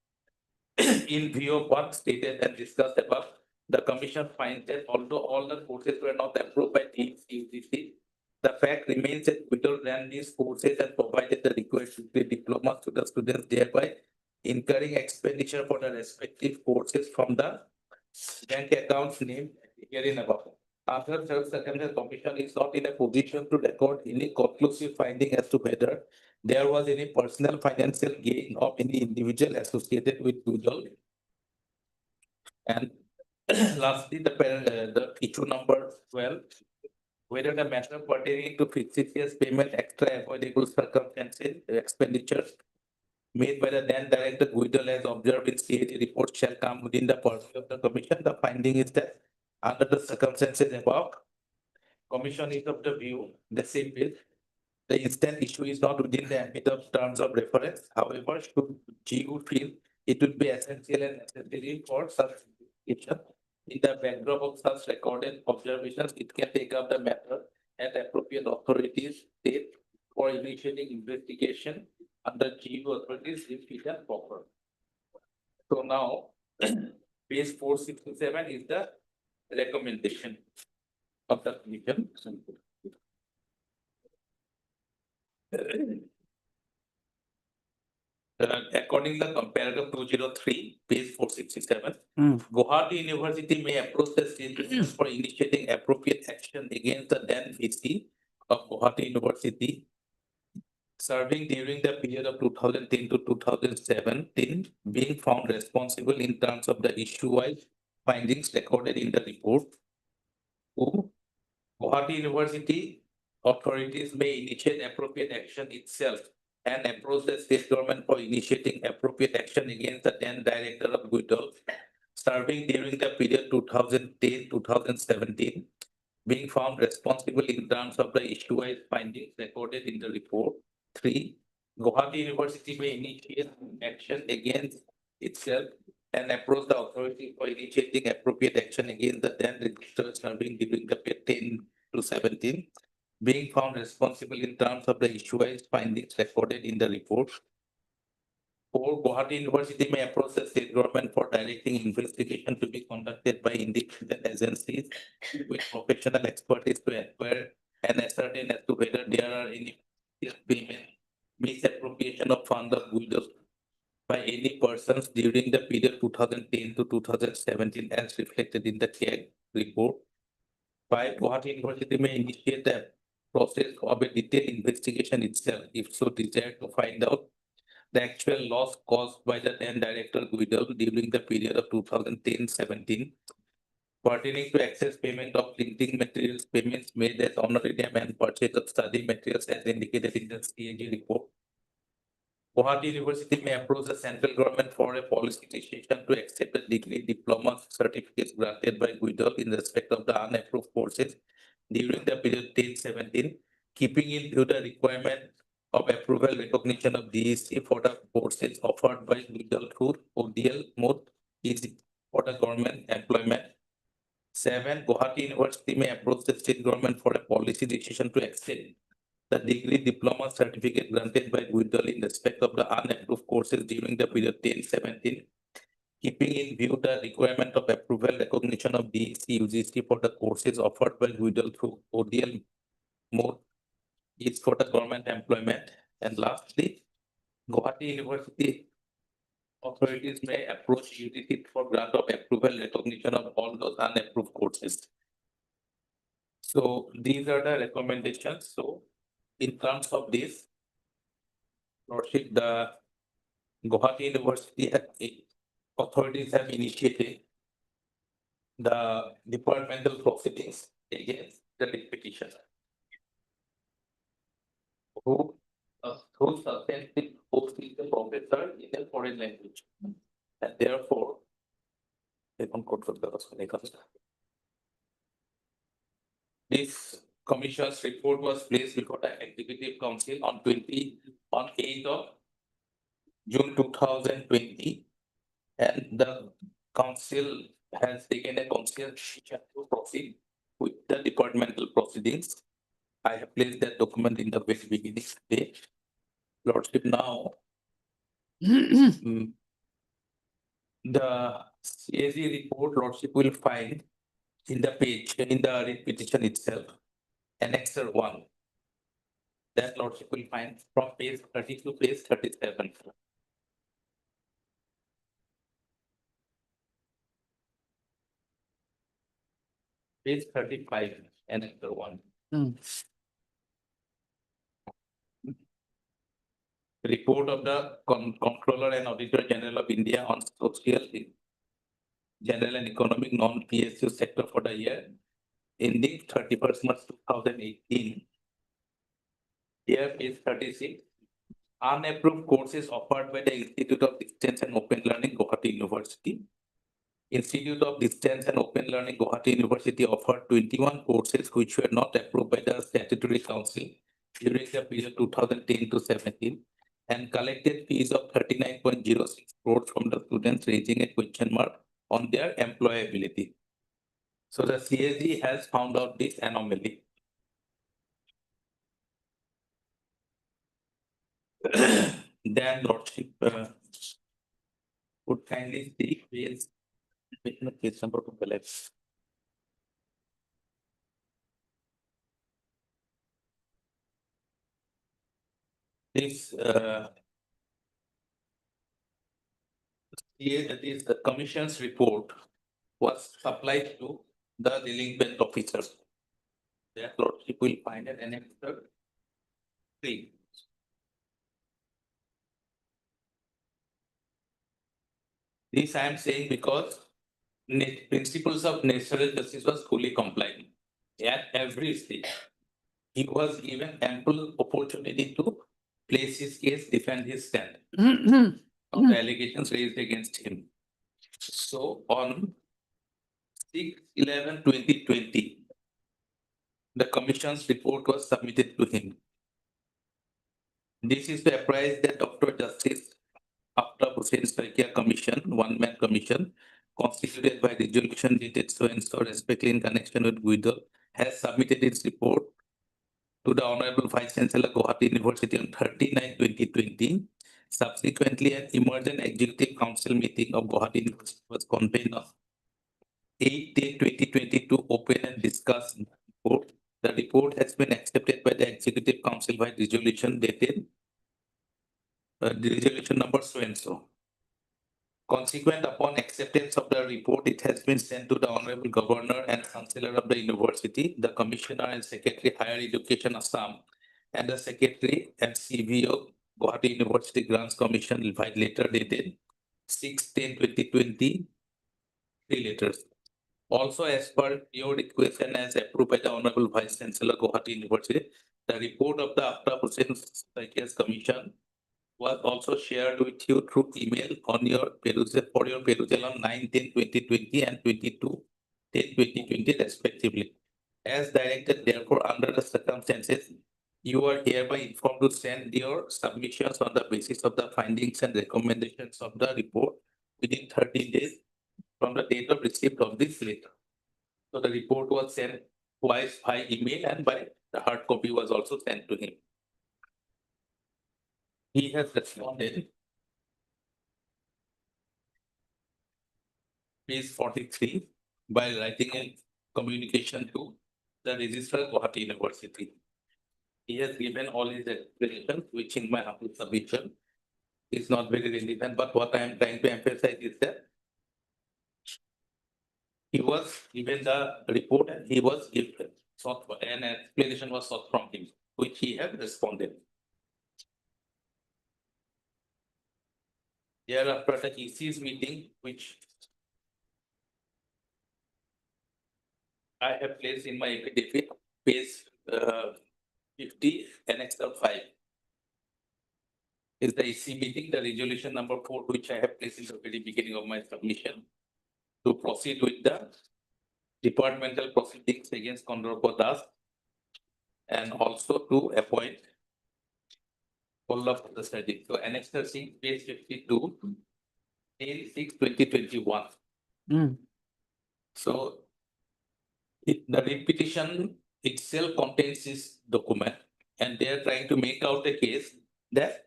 In view of what stated and discussed above, the commission finds that although all the courses were not approved by TUGC, the fact remains that Quito ran these courses and provided the required degree diplomas to the students, thereby incurring expenditure for the respective courses from the bank accounts named herein above. After such circumstances, commission is not in a position to record any conclusive finding as to whether there was any personal financial gain of any individual associated with Google. And lastly, the issue number 12, whether the matter pertaining to fictitious payment extra avoidable circumstances expenditures made by the then director Guidol as observed in CAG report shall come within the purview of the commission. The finding is that under the circumstances above, commission is of the view, the same is the instant issue is not within the ambit of terms of reference. However, should GU feel it would be essential and necessary for such investigation in the backdrop of such recorded observations, it can take up the matter and appropriate authorities state for initiating investigation under GU authorities if it is proper. So now, page 467 is the recommendation of the commission. According to the paragraph 203, page 467, Guwahati University may approach the state government for initiating appropriate action against the then VC of Guwahati University serving during the period of 2010 to 2017, being found responsible in terms of the issue-wise findings recorded in the report. Two, Guwahati University authorities may initiate appropriate action itself and approach the state government for initiating appropriate action against the then director of Guidol serving during the period 2010-2017, being found responsible in terms of the issue-wise findings recorded in the report. Three, Guwahati University may initiate action against itself and approach the authority for initiating appropriate action against the then registrars serving during the period 10 to 17, being found responsible in terms of the issue-wise findings recorded in the report. Four, Guwahati University may approach the state government for directing investigation to be conducted by independent agencies with professional expertise to acquire and ascertain as to whether there are any payment, misappropriation of funds of Guidol by any persons during the period 2010 to 2017 as reflected in the CAG report. Five, Guwahati University may initiate the process of a detailed investigation itself, if so desired, to find out the actual loss caused by the then director Guidol during the period of 2010-17 pertaining to excess payment of printing materials, payments made as honorarium and purchase of study materials as indicated in the CAG report. Guwahati University may approach the central government for a policy decision to accept the degree diploma certificates granted by Guidol in respect of the unapproved courses during the period 10-17, keeping in view the requirement of approval recognition of DEC for the courses offered by Guidol through ODL mode is for the government employment. Seven, Guwahati University may approach the state government for a policy decision to accept the degree diploma certificate granted by Guidol in respect of the unapproved courses during the period 10-17, keeping in view the requirement of approval recognition of DEC UGC for the courses offered by Guidol through ODL mode is for the government employment. And lastly, Guwahati University authorities may approach UGC for grant of approval recognition of all those unapproved courses. So these are the recommendations. So in terms of this, Lordship, the Guwahati University authorities have initiated the departmental proceedings against the petitioner who substantially posted the professor in a foreign language. And therefore, this commission's report was placed before the Executive Council on 8th of June 2020. And the council has taken a conscious decision to proceed with the departmental proceedings. I have placed that document in the very beginning today. Lordship, now the CAG report, Lordship will find in the page, in the writ petition itself, annexer 1. That Lordship will find from page 30 to page 37. Page 35, annexer 1. Report of the Comptroller and Auditor General of India on social, general and economic non-PSU sector for the year ending 31st March 2018. Here page 36. Unapproved courses offered by the Institute of Distance and Open Learning, Guwahati University. Institute of Distance and Open Learning, Guwahati University offered 21 courses which were not approved by the statutory council during the period 2010 to 17 and collected fees of 39.06 crores from the students, raising a question mark on their employability. So the CAG has found out this anomaly. Then Lordship would kindly see page number 12. This the commission's report was supplied to the delinquent officers. That Lordship will find an annexer 3. This I am saying because principles of natural justice was fully complied at every stage. He was given ample opportunity to place his case, defend his stand of the allegations raised against him. So on 6/11/2020, the commission's report was submitted to him. This is to apprise that Dr. Justice Aftab Hussain Saikia Commission, one-man commission, constituted by resolution dated so and so, respectively in connection with Guido, has submitted its report to the Honorable Vice Chancellor, Guwahati University on 30/9/2020. Subsequently, an emergent executive council meeting of Guwahati University was convened on 8/10/2020 to open and discuss the report. The report has been accepted by the Executive Council by resolution dated the resolution number so and so. Consequent upon acceptance of the report, it has been sent to the Honorable Governor and Chancellor of the University, the Commissioner and Secretary Higher Education Assam, and the Secretary and CVO Guwahati University Grants Commission by letter dated 6/10/2020. 3 letters. Also, as per your request and as approved by the Honorable Vice Chancellor Guwahati University, the report of the Aftab Hussain Saikia's Commission was also shared with you through email on your perusal for your perusal on 9/10/2020 and 22/10/2020 respectively. As directed, therefore, under the circumstances, you are hereby informed to send your submissions on the basis of the findings and recommendations of the report within 30 days from the date of receipt of this letter. So the report was sent twice by email and by the hard copy was also sent to him. He has responded. Page 43 by writing a communication to the registrar Guwahati University. He has given all his explanations, which in my humble submission is not very relevant, but what I am trying to emphasize is that he was given the report and he was given an explanation was sought from him, which he has responded. Thereafter, the EC's meeting, which I have placed in my affidavit, page 50, annexer 5. Is the EC meeting, the resolution number 4, which I have placed in the very beginning of my submission, to proceed with the departmental proceedings against Kondorpo Das and also to appoint Kollap the study. So annexer 6, page 52, 10/6/2021. So the repetition itself contains this document, and they are trying to make out a case that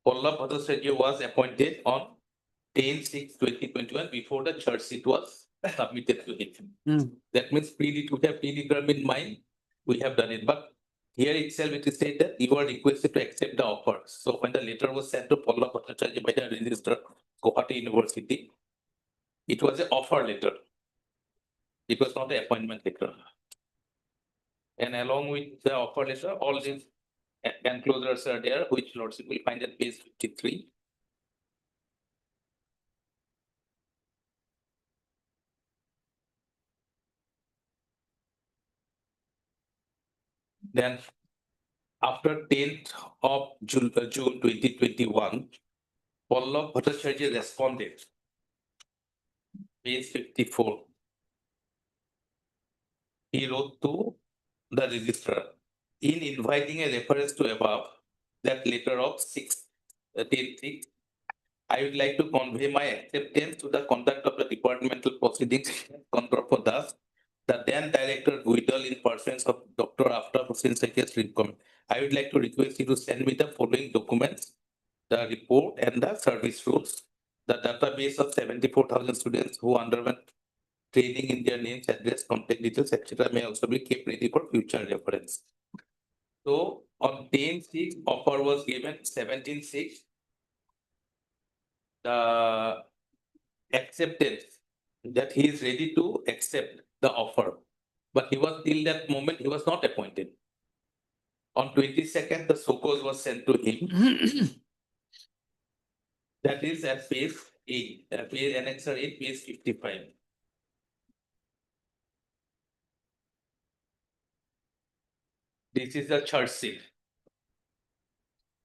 Pallab Bhattacharya was appointed on 10/6/2021 before the charge sheet was submitted to him. That means we would have predetermined mind, we have done it, but here itself it is said that you are requested to accept the offer. So when the letter was sent to Pallab Bhattacharya by the registrar, Guwahati University, it was an offer letter. It was not an appointment letter. And along with the offer letter, all these enclosures are there, which Lordship will find at page 53. Then after 10th of June 2021, Pallab Bhattacharya responded. Page 54. He wrote to the registrar in inviting a reference to above that letter of 10/6. I would like to convey my acceptance to the conduct of the departmental proceedings Kondorpo Das, the then director Guidal in pursuance of Dr. Aftab Hussain Sheikh's recommend. I would like to request you to send me the following documents: the report and the service rules, the database of 74,000 students who underwent training in their names, address, contact details, etc. may also be kept ready for future reference. So on 10/6, offer was given. 17/6, the acceptance that he is ready to accept the offer, but he was till that moment he was not appointed. On 22nd, the SOCOS was sent to him. That is at page 8, page annexer 8, page 55. This is the charge sheet.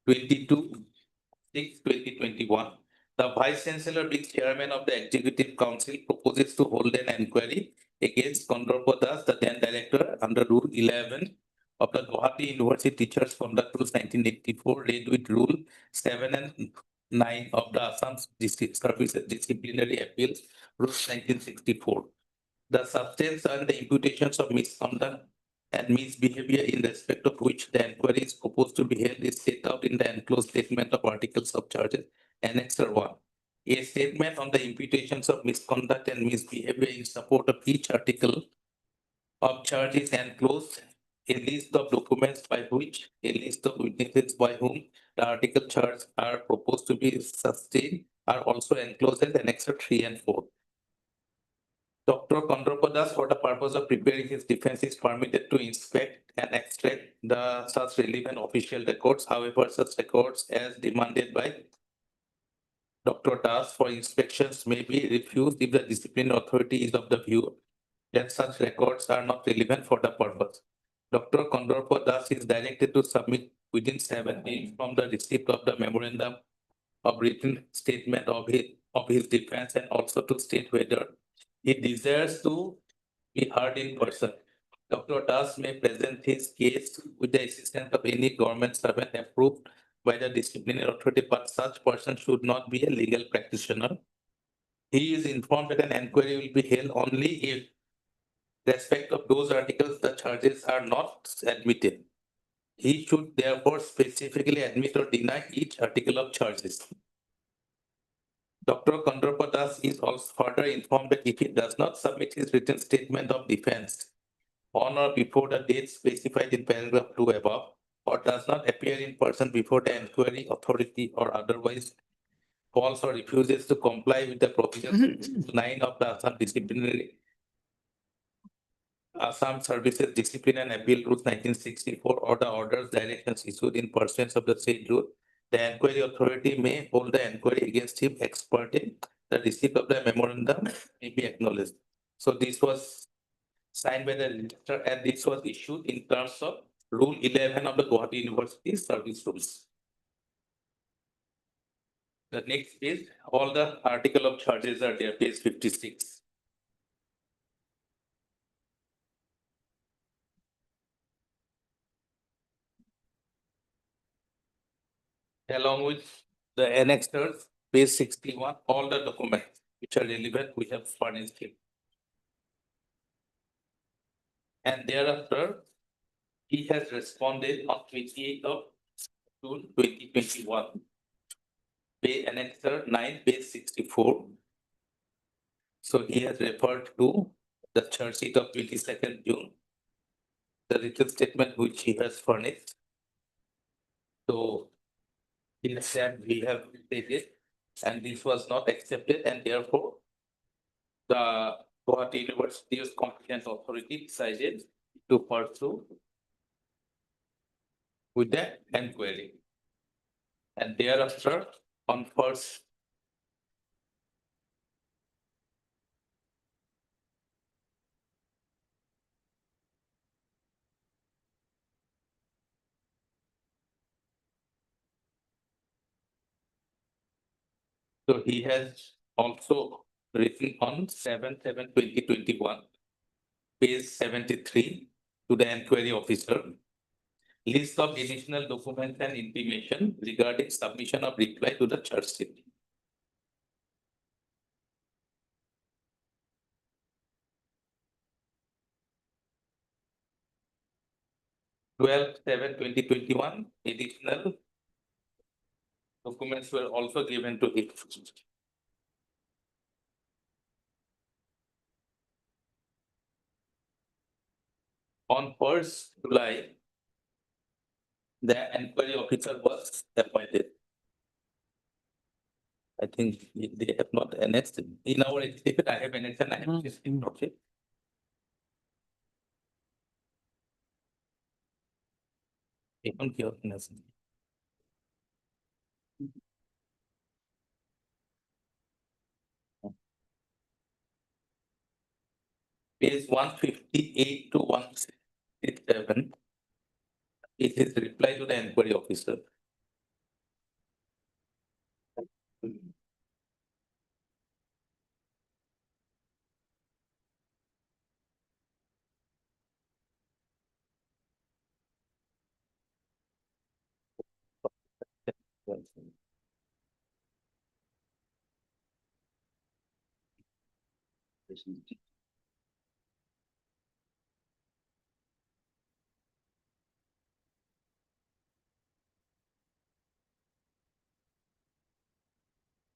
22/6/2021. The Vice Chancellor, being Chairman of the Executive Council, proposes to hold an inquiry against Kondorpo Das, the then Director, under Rule 11 of the Guwahati University Teachers Conduct Rules 1984, read with Rule 7 and 9 of the Assam District Services Disciplinary Appeals Rules 1964. The substance and the imputations of misconduct and misbehavior in respect of which the inquiry is proposed to be held is set out in the enclosed statement of articles of charges, Annexer 1. A statement on the imputations of misconduct and misbehavior in support of each article of charge is enclosed. A list of documents by which, a list of witnesses by whom the article charges are proposed to be sustained are also enclosed as Annexer 3 and 4. Dr. Kondorpo Das, for the purpose of preparing his defense, is permitted to inspect and extract the such relevant official records. However, such records as demanded by Dr. Das for inspections may be refused if the disciplinary authority is of the view that such records are not relevant for the purpose. Dr. Kondorpo Das is directed to submit within 7 days from the receipt of the memorandum of written statement of his defense, and also to state whether he desires to be heard in person. Dr. Das may present his case with the assistance of any government servant approved by the disciplinary authority, but such person should not be a legal practitioner. He is informed that an inquiry will be held only if respect of those articles the charges are not admitted. He should therefore specifically admit or deny each article of charges. Dr. Kondorpo Das is also further informed that if he does not submit his written statement of defense on or before the date specified in paragraph 2 above, or does not appear in person before the inquiry authority or otherwise falls or refuses to comply with the provisions 9 of the Assam Services Discipline and Appeal Rules 1964, or the orders, directions issued in pursuance of the said rule, the inquiry authority may hold the inquiry against him ex parte. The receipt of the memorandum may be acknowledged. So this was signed by the registrar, and this was issued in terms of Rule 11 of the Guwahati University Service Rules. The next page, all the article of charges are there, page 56. Along with the annexers, page 61, all the documents which are relevant, we have furnished him. And thereafter, he has responded on 28th of June 2021. Annexure 9, page 64. So he has referred to the charge sheet of 22nd June, the written statement which he has furnished. So in that we have stated, and this was not accepted, and therefore the Guwahati University's competent authority decided to pursue with the enquiry. And thereafter, on first so he has also written on 7/7/2021, page 73, to the enquiry officer. List of additional documents and information regarding submission of reply to the charge sheet. 12/7/2021, additional documents were also given to him. On 1st July, the enquiry officer was appointed. I think they have not annexed. In our exhibit, I have annexed and I have this in okay. এখন কি option আছে? Page 158 to 167. It is reply to the enquiry officer.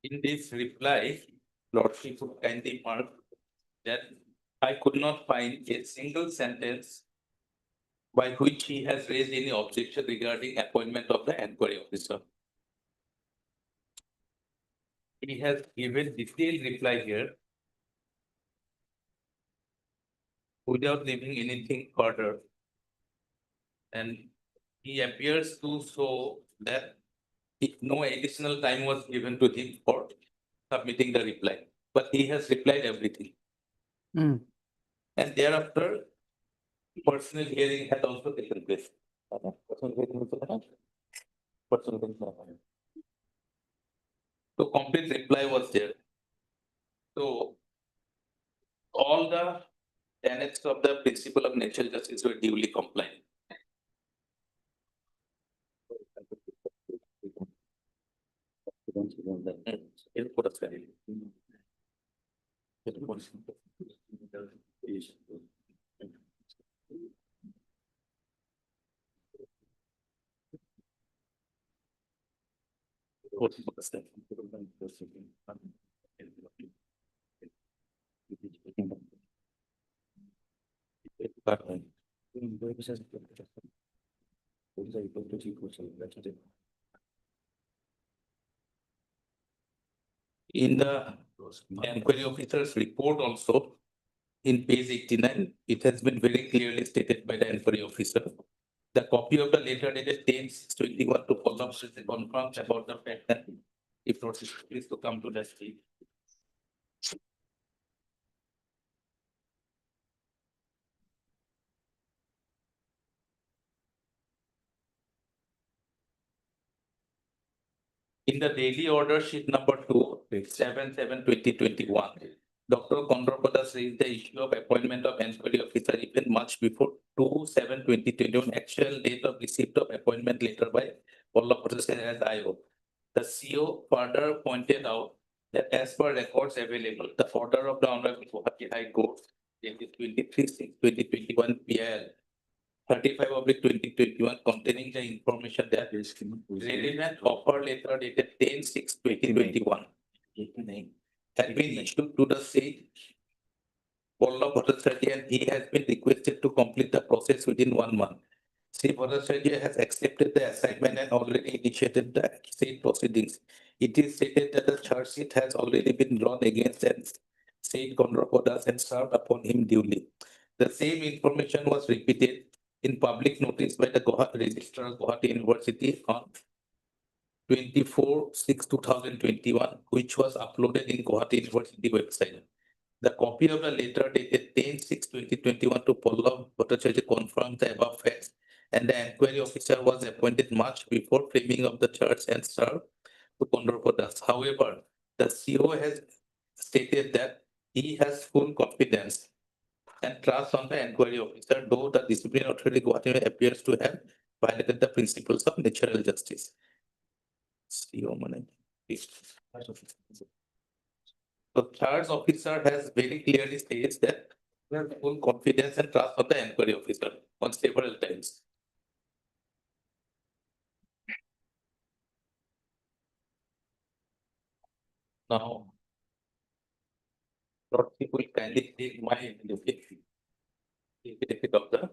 In this reply, Lordship would kindly mark that I could not find a single sentence by which he has raised any objection regarding appointment of the enquiry officer. He has given detailed reply here without leaving anything further. And he appears to show that no additional time was given to him for submitting the reply, but he has replied everything. Hmm. And thereafter, personal hearing had also taken place. So complete reply was there. So all the tenets of the principle of natural justice were duly compliant. In the enquiry officer's report also, in page 89, it has been very clearly stated by the enquiry officer. The copy of the letter dated 10/6/21 to Kollam confirms about the fact that if notice is to come to the state. In the daily order sheet number 2, 7/7/2021, Dr. Kondropada says the issue of appointment of enquiry officer even much before 2/7/2021, actual date of receipt of appointment letter by Vallabh Prasad as IO. The CO further pointed out that as per records available, the order of the Honorable Guwahati High Court dated 23/6/2021 PL 35/2021 containing the information that relevant offer letter dated 10/6/2021 had been issued to the said Pallab Bhattacharya and he has been requested to complete the process within 1 month. Sri Bhattacharya has accepted the assignment and already initiated the said proceedings. It is stated that the charge sheet has already been drawn against and said Kondrapodas and served upon him duly. The same information was repeated in public notice by the Registrar of Guwahati University on 24/6/2021, which was uploaded in Guwahati University website. The copy of the letter dated 10/6/2021 to Pallab Bhattacharya confirmed the above facts, and the enquiry officer was appointed much before framing of the charge and served to Kondrapodas. However, the CO has stated that he has full confidence and trust on the enquiry officer, though the disciplinary authority Guwahati appears to have violated the principles of natural justice. CO Mane. The charge officer has very clearly states that he has full confidence and trust on the enquiry officer on several times. Now, Lordship will kindly take my affidavit of the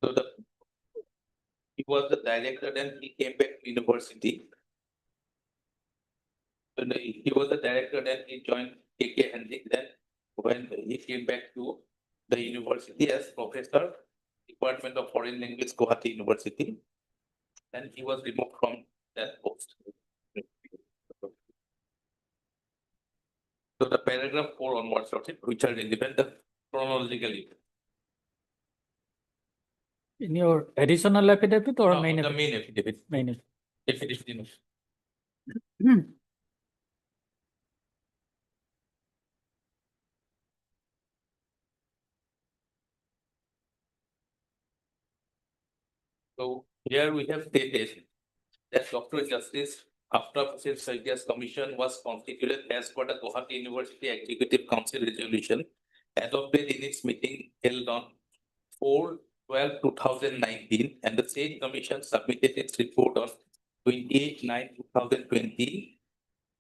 So he was the director, then he came back to university. When he was the director, then he joined KK Hendrik. Then when he came back to the university as professor, Department of Foreign Language, Guwahati University, then he was removed from that post. So the paragraph 4 onwards, which are relevant chronologically. In your additional affidavit or No, main the affidavit? main affidavit. Main affidavit. Affidavit. So here we have stated that Dr. Justice after Hussain Sarkia's commission was constituted as per the Guwahati University Executive Council resolution adopted in its meeting held on 4/12/2019, and the same commission submitted its report on 28/9/2020,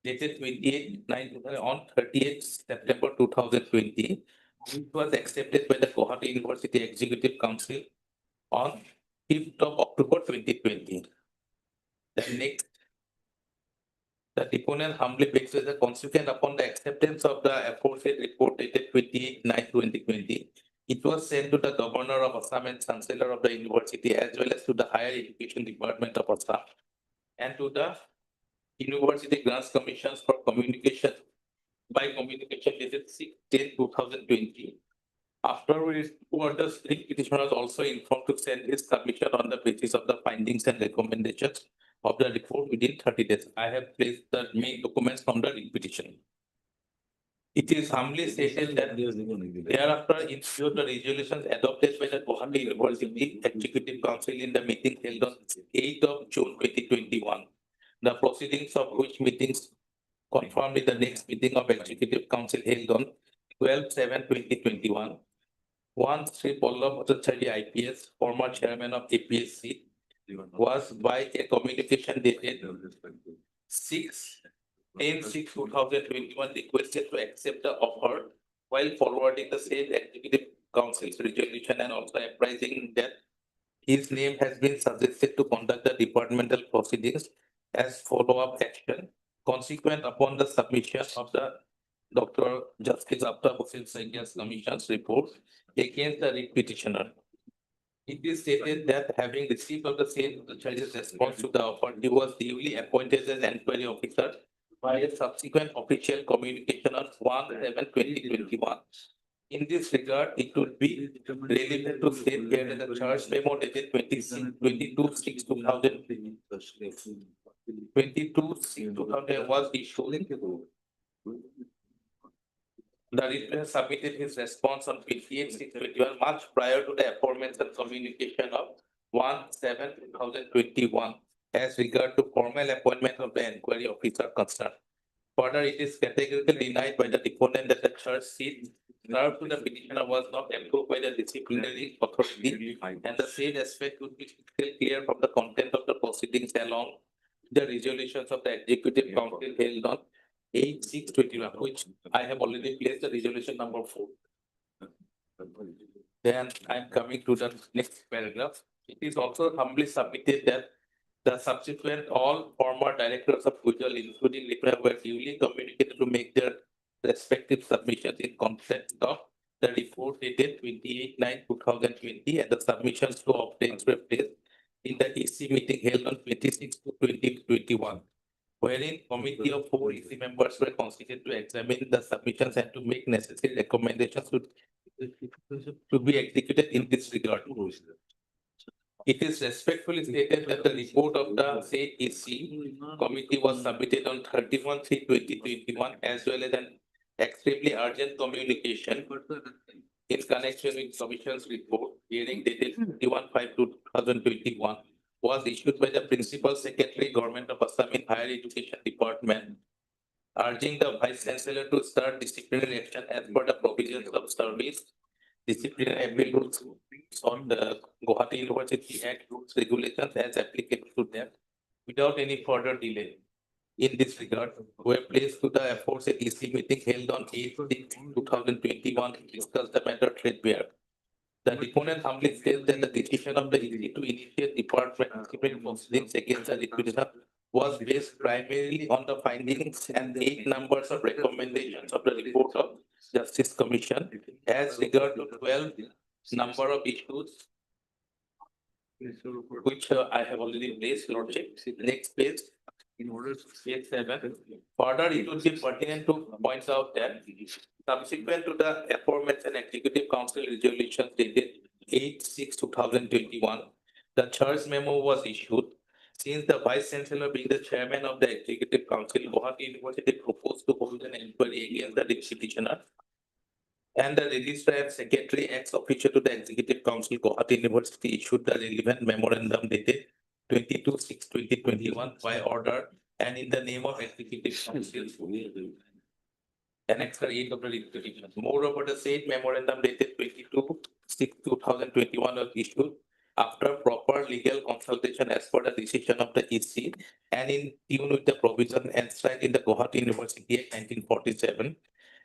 dated 28/9 on 30th September 2020, which was accepted by the Guwahati University Executive Council on 5th of October 2020. The next, the deponent humbly begs as a consequent upon the acceptance of the aforesaid report dated 28/9/2020. It was sent to the Governor of Assam and Chancellor of the University, as well as to the Higher Education Department of Assam and to the University Grants Commissions for communication by communication dated 6/10/2020. Afterwards, the strict petitioner was also informed to send his submission on the basis of the findings and recommendations of the report within 30 days. I have placed the main documents from the petition. It is humbly stated that thereafter, in view of the resolutions adopted by the Guwahati University Executive Council in the meeting held on 8th of June 2021, the proceedings of which meetings confirmed in the next meeting of Executive Council held on 12/7/2021. One, Sri Pallab Bhattacharya IPS, former chairman of APSC, was by a communication dated 6/10/2021 requested to accept the offer while forwarding the same Executive Council's resolution and also apprising that his name has been suggested to conduct the departmental proceedings as follow-up action consequent upon the submission of the Dr. Justice Aftab Hussain Sarkia's commission's report against the writ petitioner. It is stated that having received of the same the charges response to the offer, he was duly appointed as enquiry officer by a subsequent official communication on 1/11/2021. In this regard, it would be relevant to state here that the charge memo dated 22/6/2000 22/6/2000 was issued. The witness submitted his response on 28/6/2021, much prior to the aforementioned communication of 1/7/2021 as regard to formal appointment of the inquiry officer concerned. Further, it is categorically denied by the deponent that the charge sheet served to the petitioner was not approved by the disciplinary authority, and the said aspect would be still clear from the content of the proceedings along the resolutions of the executive council held on 8/6/21, which I have already placed the resolution number 4. Then I'm coming to the next paragraph. It is also humbly submitted that the subsequent all former directors of Pujol, including Lipra, were duly communicated to make their respective submissions in context of the report dated 28/9/2020, and the submissions to obtain were placed in the EC meeting held on 26/20/21. Wherein committee of 4 EC members were constituted to examine the submissions and to make necessary recommendations to be executed in this regard. It is respectfully stated that the report of the said EC committee was submitted on 31/3/2021 as well as an extremely urgent communication in connection with commission's report hearing dated 31/5/2021 was issued by the Principal Secretary, Government of Assam in Higher Education Department, urging the Vice Chancellor to start disciplinary action as per the provisions of service disciplinary appeal rules on the Guwahati University Act rules regulations as applicable to them without any further delay. In this regard, were placed to the aforesaid EC meeting held on 8/6/2021 to discuss the matter threadbare. The deponent humbly states that the decision of the EC to initiate department disciplinary proceedings against the petitioner was based primarily on the findings and 8 numbers of recommendations of the report of Justice Commission as regard to 12 number of issues which I have already placed, Lordship. Next page. Page 7. Further, it would be pertinent to point out that subsequent to the aforementioned Executive Council resolution dated 8/6/2021, the charge memo was issued. Since the Vice Chancellor being the chairman of the Executive Council, Guwahati University proposed to hold an inquiry against the petitioner, and the Registrar and Secretary ex officio to the Executive Council, Guwahati University issued the relevant memorandum dated 22/6/2021 by order and in the name of Executive Council. Annex 8 of the petition. Moreover, the said memorandum dated 22/6/2021 was issued after proper legal consultation as per the decision of the EC and in tune with the provision enshrined in the Guwahati University Act 1947.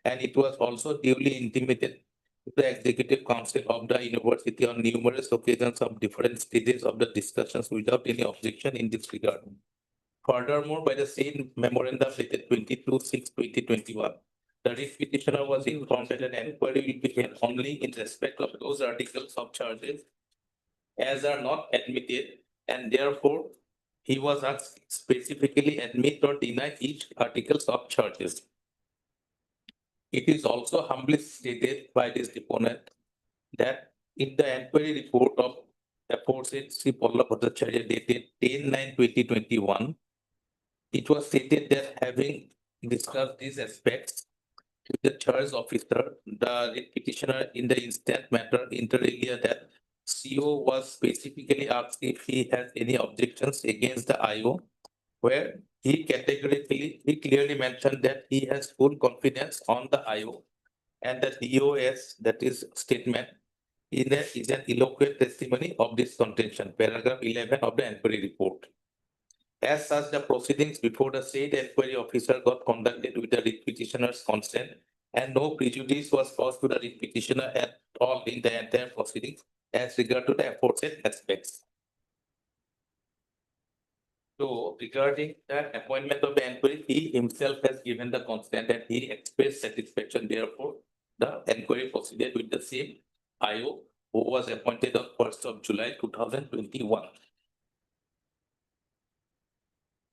And it was also duly intimated to the Executive Council of the University on numerous occasions of different stages of the discussions without any objection in this regard. Furthermore, by the same memorandum dated 22/6/2021, the writ petitioner was informed that an inquiry will be held only in respect of those articles of charges as are not admitted, and therefore he was asked specifically admit or deny each articles of charges. It is also humbly stated by this deponent that in the inquiry report of aforesaid Sri Pallab Bhattacharya dated 10/9/2021, it was stated that having discussed these aspects with the charge officer, the writ petitioner in the instant matter inter alia that CO was specifically asked if he has any objections against the IO, where he clearly mentioned that he has full confidence on the IO and the DOS, that is statement, is an eloquent testimony of this contention, paragraph 11 of the inquiry report. As such, the proceedings before the said inquiry officer got conducted with the writ petitioner's consent, and no prejudice was caused to the writ petitioner at all in the entire proceedings as regard to the aforesaid aspects. So regarding the appointment of the inquiry, he himself has given the consent and he expressed satisfaction. Therefore, the inquiry proceeded with the same IO who was appointed on 1st of July 2021.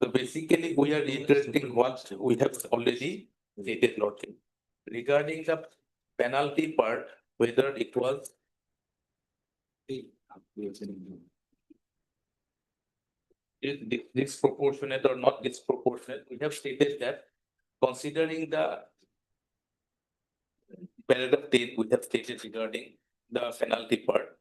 So basically, we are reiterating what we have already stated, Lordship. Regarding the penalty part, whether it was is disproportionate or not disproportionate, we have stated that considering the paragraph 10, we have stated regarding the penalty part.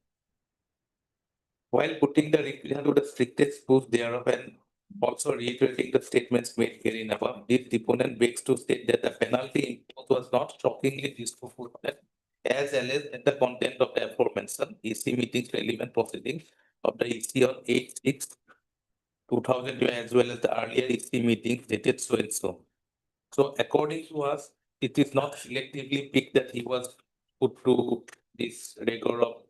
While putting the requirement to the strictest proof thereof and also reiterating the statements made herein above, this deponent begs to state that the penalty imposed was not shockingly disproportionate as alleged in the content of the aforementioned EC meetings relevant proceedings of the EC on 8/6/2002 as well as the earlier EC meetings dated so and so. So according to us, it is not selectively picked that he was put to this rigor of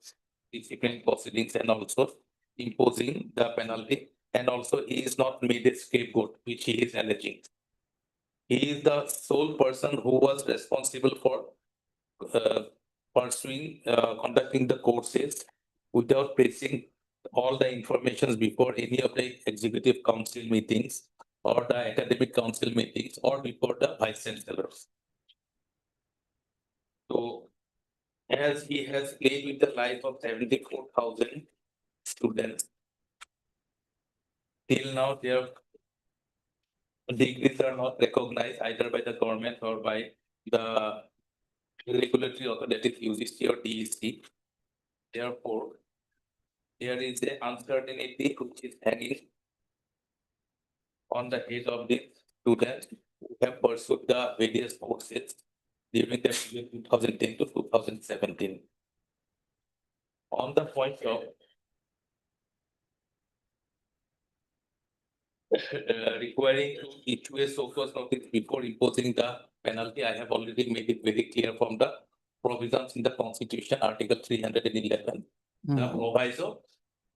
discipline proceedings and also imposing the penalty. And also he is not made a scapegoat, which he is alleging. He is the sole person who was responsible for conducting the courses without placing all the informations before any of the executive council meetings or the academic council meetings or before the vice chancellors. So as he has played with the life of 74,000 students, till now their degrees are not recognized either by the government or by the regulatory authority UGC or DEC. Therefore, there is an uncertainty which is hanging on the head of the students who have pursued the various courses during the period 2010 to 2017. On the point of requiring to issue a so-called notice before imposing the penalty, I have already made it very clear from the provisions in the Constitution, Article 311, the proviso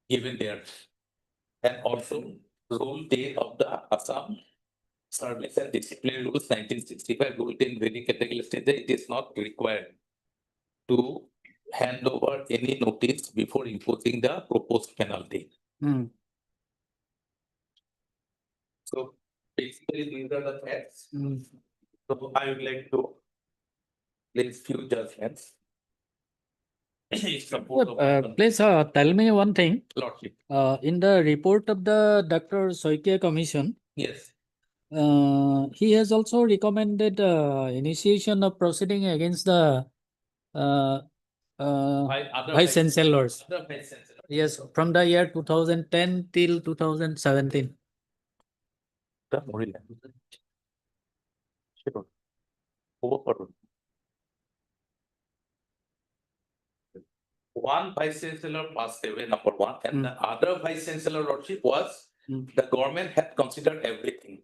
given there. And also Rule 10 of the Assam Service and Discipline Rules 1965, Rule 10 very categorically states that it is not required to hand over any notice before imposing the proposed penalty. Mm. So basically, these are the facts. Mm. So I would like to place few judgments. In support of my Please tell me one thing. lordship. In the report of the Dr. Soikia Commission, Yes, he has also recommended initiation of proceeding against the uh, by other vice chancellors. Other vice chancellors. Yes, from the year 2010 till 2017. The Morila. Sure. Over. One vice chancellor passed away, number one, and the other vice chancellor lordship was the government had considered everything.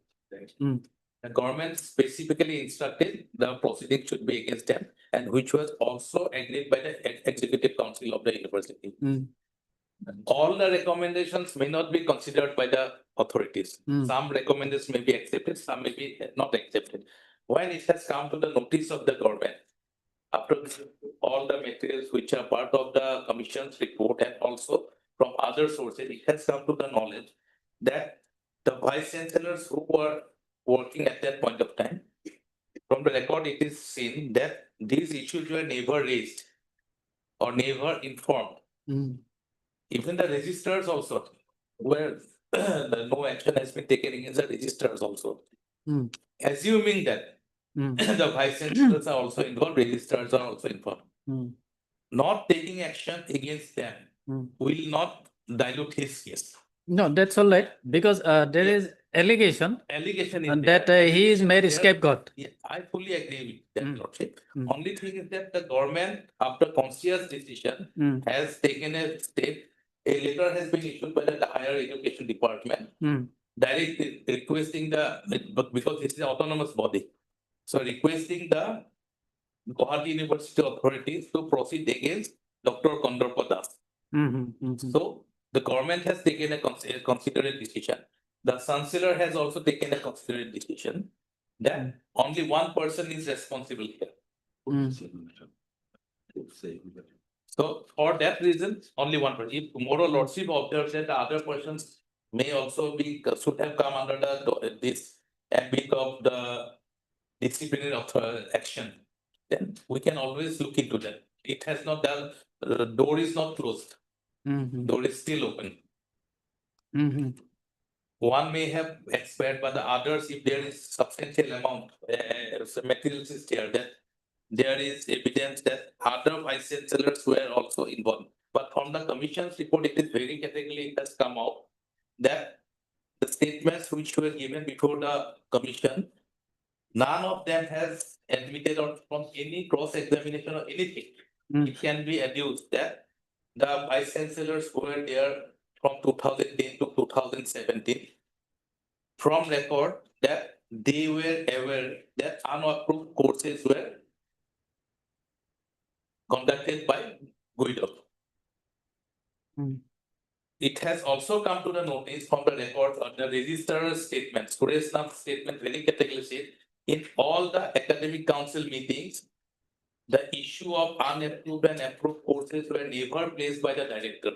Mm. The government specifically instructed the proceeding should be against them, and which was also agreed by the executive council of the university. Mm. All the recommendations may not be considered by the authorities. Mm. Some recommendations may be accepted, some may be not accepted. When it has come to the notice of the government, after all the materials which are part of the commission's report and also from other sources, it has come to the knowledge that the vice chancellors who were working at that point of time, from the record, it is seen that these issues were never raised or never informed. Mm. Even the registrars also, where no action has been taken against the registrars also. Mm. Assuming that Mm. the vice chancellors are also involved, registrars are also involved. Mm. Not taking action against them Mm. will not dilute his case. No, that's all right, because there is allegation Allegation is and there, that he is allegation made there. scapegoat. Yeah, I fully agree with that, Mm. lordship. Mm. Only thing is that the government, after conscious decision, Mm. has taken a step. A letter has been issued by the higher education department, Mm. directly requesting but because this is an autonomous body. So requesting the Guwahati University authorities to proceed against Dr. Kondorpa Das. Mhm, mhm. So the government has taken a considerate decision. The chancellor has also taken a considerate decision that only one person is responsible here. So for that reason, only one person. If tomorrow lordship observes that the other persons may also be, should have come under this ambit of the disciplinary action, then we can always look into that. It has not done, the door is not closed, Mhm, door is still open. mhm. one may have expired, but the others, if there is substantial amount, materials is there, that there is evidence that other vice chancellors were also involved. But from the commission's report, it is very categorically, it has come out that the statements which were given before the commission, none of them has admitted or from any cross-examination or anything. Mm. It can be adduced that the vice chancellors were there from 2010 to 2017. From record that they were aware that unapproved courses were conducted by Guido. Hmm. It has also come to the notice from the record of the registrar's statement, Suresh Nam's statement very categorically said, in all the academic council meetings, the issue of unapproved and approved courses were never placed by the director.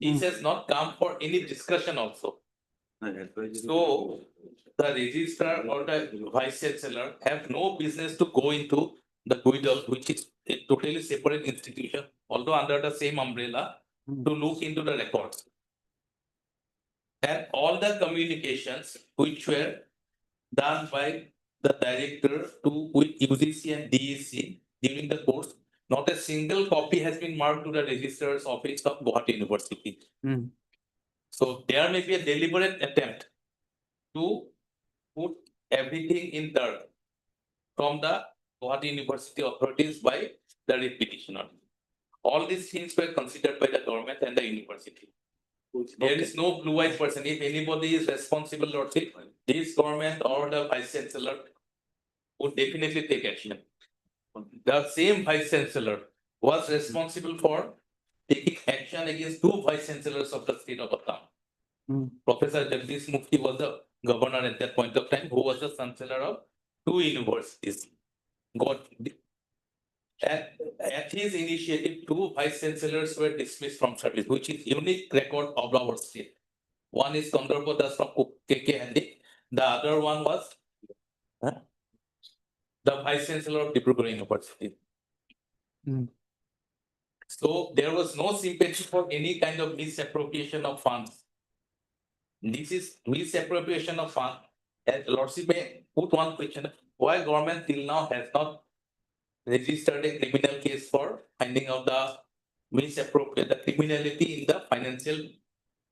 This has not come for any discussion also. So the registrar or the vice chancellor have no business to go into the Guido, which is a totally separate institution, although under the same umbrella, Hmm. to look into the records. And all the communications which were done by the director to with UGC and DEC during the course, not a single copy has been marked to the registrar's office of Guwahati University. Hmm. So there may be a deliberate attempt to put everything in dirt from the Guwahati University authorities by the writ petitioner. All these things were considered by the government and the university. There is no blue-eyed person. If anybody is responsible, Lordship, this government or the vice chancellor would definitely take action. The same vice chancellor was responsible for taking action against two vice chancellors of the state of Assam. Hmm. Professor Jagdish Mukti was the governor at that point of time, who was the chancellor of two universities. And at his initiative, two vice chancellors were dismissed from service, which is unique record of our state. One is Kandharpa Das from KK Handy. The other one was the vice chancellor of Dibrugarh University. Hmm. So there was no sympathy for any kind of misappropriation of funds. This is misappropriation of funds. And Lordship may put one question: why government till now has not registered a criminal case for finding out the the criminality in the financial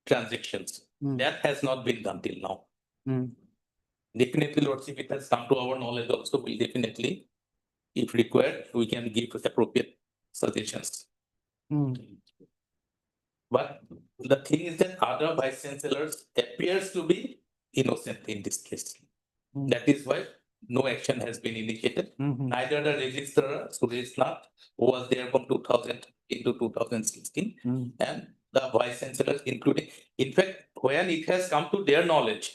transactions? Hmm. That has not been done till now. Hmm. Definitely, Lordship, it has come to our knowledge also. We definitely, if required, we can give appropriate suggestions. Hmm. But the thing is that other vice chancellors appears to be innocent in this case. Hmm. That is why no action has been initiated. Hmm. Neither the registrar, Suresh Nath, who was there from 2000 into 2016, Hmm. and the vice chancellors, including, in fact, when it has come to their knowledge,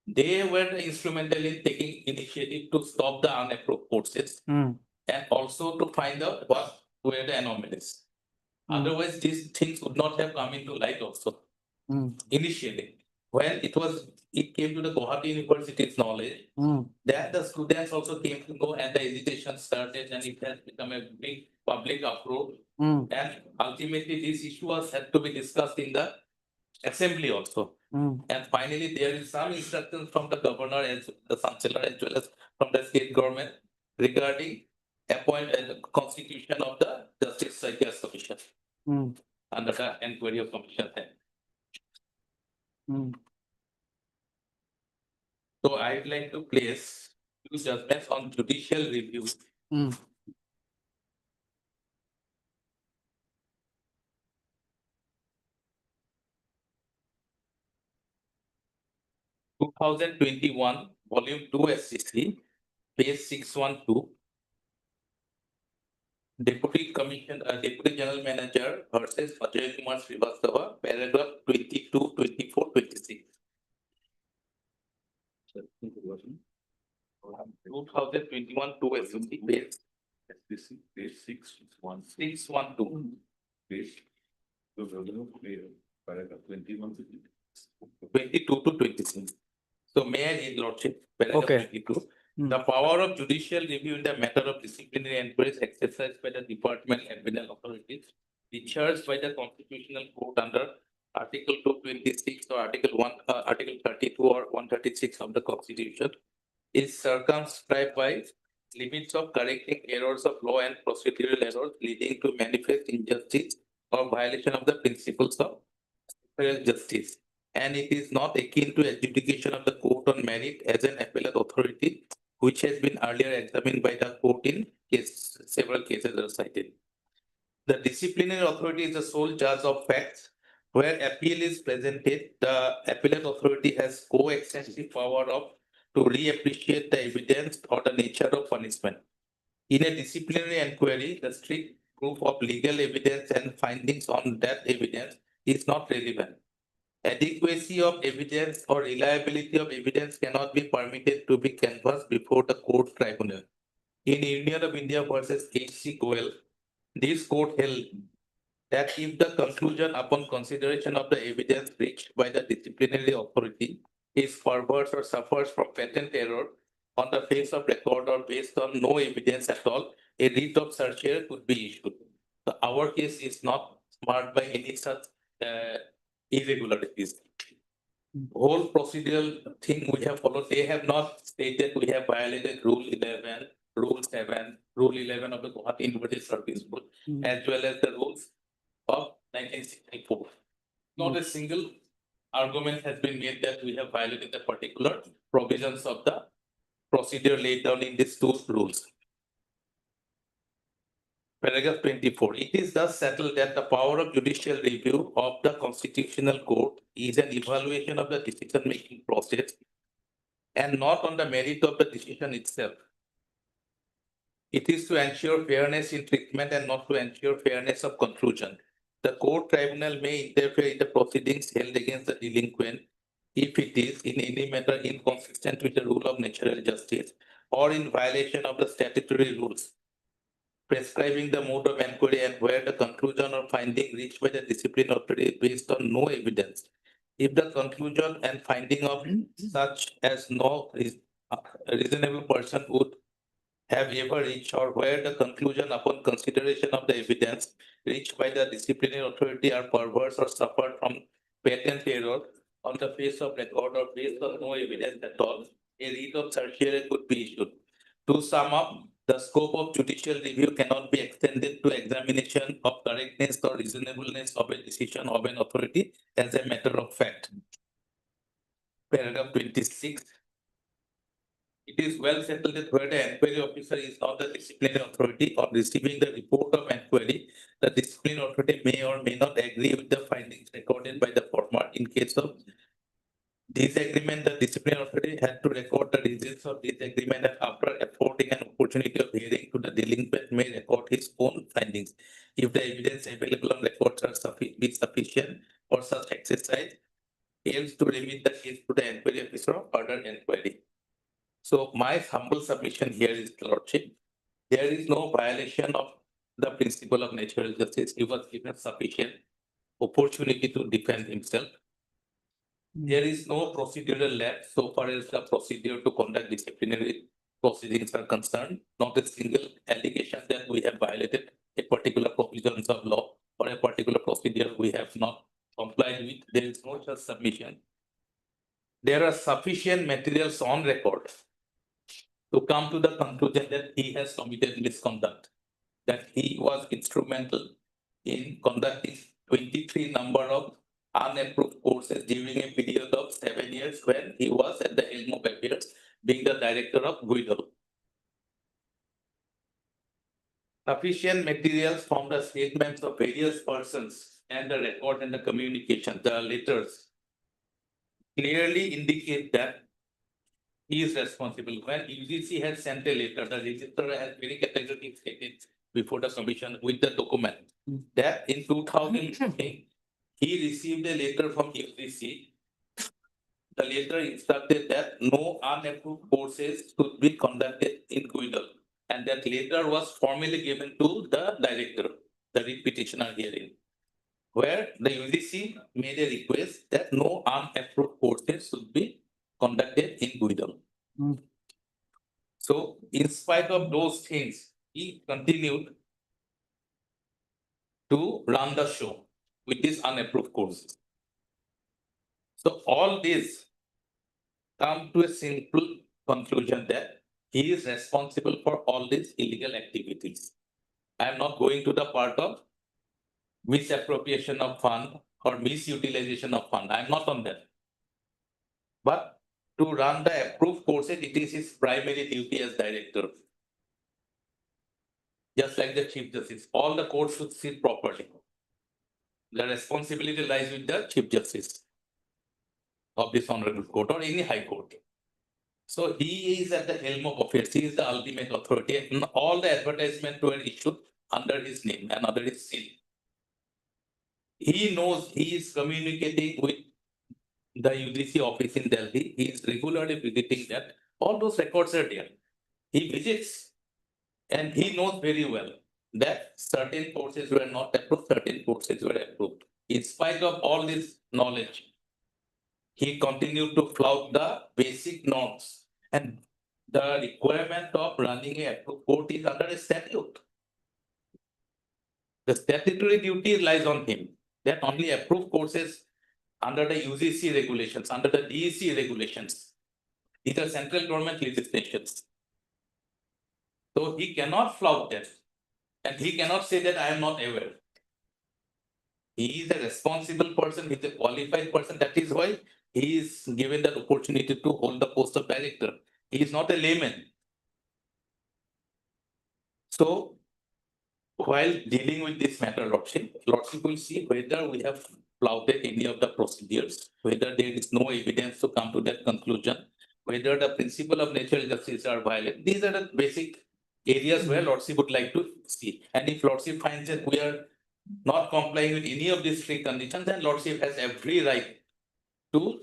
they were the instrumental in taking initiative to stop the unapproved courses Hmm. and also to find out what were the anomalies. Hmm. Otherwise, these things would not have come into light also Hmm. initially. When it came to the Guwahati University's knowledge, Hmm. that the students also came to know and the agitation started and it has become a big public uproar. Hmm. And ultimately, this issue had to be discussed in the assembly also. Hmm. And finally, there is some instructions from the governor and the chancellor as well as from the state government regarding constitution of the Justice Psychiatrist Commission Hmm. under the Inquiry of Commission Act. Hmm. So I'd like to place two judgments on judicial review. Hmm. 2021, volume 2 SCC, page 612. Deputy General Manager versus Ajay Kumar Srivastava, paragraph 22, 24, 26. 2021 2 SCC, page SPC, page 612. 612. Page. Paragraph 21. 22 to 26. So may I read, Lordship, paragraph Okay. 22. Hmm. The power of judicial review in the matter of disciplinary inquiries exercised by the department and penal authorities discharged by the constitutional court under Article 226 or Article 32 or 136 of the Constitution is circumscribed by limits of correcting errors of law and procedural errors leading to manifest injustice or violation of the principles of federal justice. And it is not akin to adjudication of the court on merit as an appellate authority, which has been earlier examined by the court in several cases are cited. The disciplinary authority is the sole judge of facts. Where appeal is presented, the appellate authority has co-extensive power of to reappreciate the evidence or the nature of punishment. In a disciplinary inquiry, the strict proof of legal evidence and findings on that evidence is not relevant. Adequacy of evidence or reliability of evidence cannot be permitted to be canvassed before the court tribunal. In Union of India versus H.C. Goel, this court held that if the conclusion upon consideration of the evidence reached by the disciplinary authority is perverse or suffers from patent error on the face of record or based on no evidence at all, a writ of certiorari could be issued. So our case is not marked by any such irregularities. Whole procedural thing we have followed, they have not stated we have violated Rule 11, Rule 7, Rule 11 of the Guwahati University Service Board, as well as the rules of 1964. Not a single argument has been made that we have violated the particular provisions of the procedure laid down in these two rules. Paragraph 24. It is thus settled that the power of judicial review of the Constitutional Court is an evaluation of the decision-making process and not on the merit of the decision itself. It is to ensure fairness in treatment and not to ensure fairness of conclusion. The court tribunal may interfere in the proceedings held against the delinquent if it is in any manner inconsistent with the rule of natural justice or in violation of the statutory rules prescribing the mode of inquiry and where the conclusion or finding reached by the discipline authority is based on no evidence. If the conclusion and finding of such as no reasonable person would have ever reached or where the conclusion upon consideration of the evidence reached by the disciplinary authority are perverse or suffered from patent error on the face of record or based on no evidence at all, a writ of certiorari could be issued. To sum up, the scope of judicial review cannot be extended to examination of correctness or reasonableness of a decision of an authority as a matter of fact. Paragraph 26. It is well settled that where the inquiry officer is not the disciplinary authority or receiving the report of inquiry, the disciplinary authority may or may not agree with the findings recorded by the former. In case of disagreement, the disciplinary authority had to record the reasons of disagreement and after affording an opportunity of hearing to the delinquent may record his own findings. If the evidence available on records are sufficient for such exercise, aims to remit the case to the inquiry officer of further inquiry. So my humble submission here is, Lordship, there is no violation of the principle of natural justice. He was given sufficient opportunity to defend himself. There is no procedural lapse so far as the procedure to conduct disciplinary proceedings are concerned. Not a single allegation that we have violated a particular provisions of law or a particular procedure we have not complied with. There is no such submission. There are sufficient materials on record to come to the conclusion that he has committed misconduct, that he was instrumental in conducting 23 number of unapproved courses during a period of 7 years when he was at the helm of affairs, being the director of GUIDL. Sufficient materials from the statements of various persons and the record and the communication, the letters, clearly indicate that he is responsible. When UGC has sent a letter, the registrar has very categorically stated before the commission with the document that in 2015, he received a letter from UGC. The letter instructed that no unapproved courses should be conducted in GUIDL. And that letter was formally given to the director, the writ petitioner herein, where the UGC made a request that no unapproved courses should be conducted in GUIDL. So in spite of those things, he continued to run the show with these unapproved courses. So all this come to a simple conclusion that he is responsible for all these illegal activities. I am not going to the part of misappropriation of fund or misutilization of fund. I am not on that. But to run the approved courses, it is his primary duty as director. Just like the Chief Justice, all the courts should sit properly. The responsibility lies with the Chief Justice of this honorable court or any high court. So he is at the helm of affairs. He is the ultimate authority, and all the advertisements were issued under his name and under his seal. He knows he is communicating with the UGC office in Delhi. He is regularly visiting that. All those records are there. He visits and he knows very well that certain courses were not approved, certain courses were approved. In spite of all this knowledge, he continued to flout the basic norms, and the requirement of running a approved court is under a statute. The statutory duty lies on him that only approved courses under the UGC regulations, under the DEC regulations. These are central government legislations. So he cannot flout that, and he cannot say that I am not aware. He is a responsible person, he is a qualified person. That is why he is given the opportunity to hold the post of director. He is not a layman. So while dealing with this matter, Lordship will see whether we have flouted any of the procedures, whether there is no evidence to come to that conclusion, whether the principle of natural justice are violated. These are the basic areas where Lordship would like to see. And if Lordship finds that we are not complying with any of these three conditions, then Lordship has every right to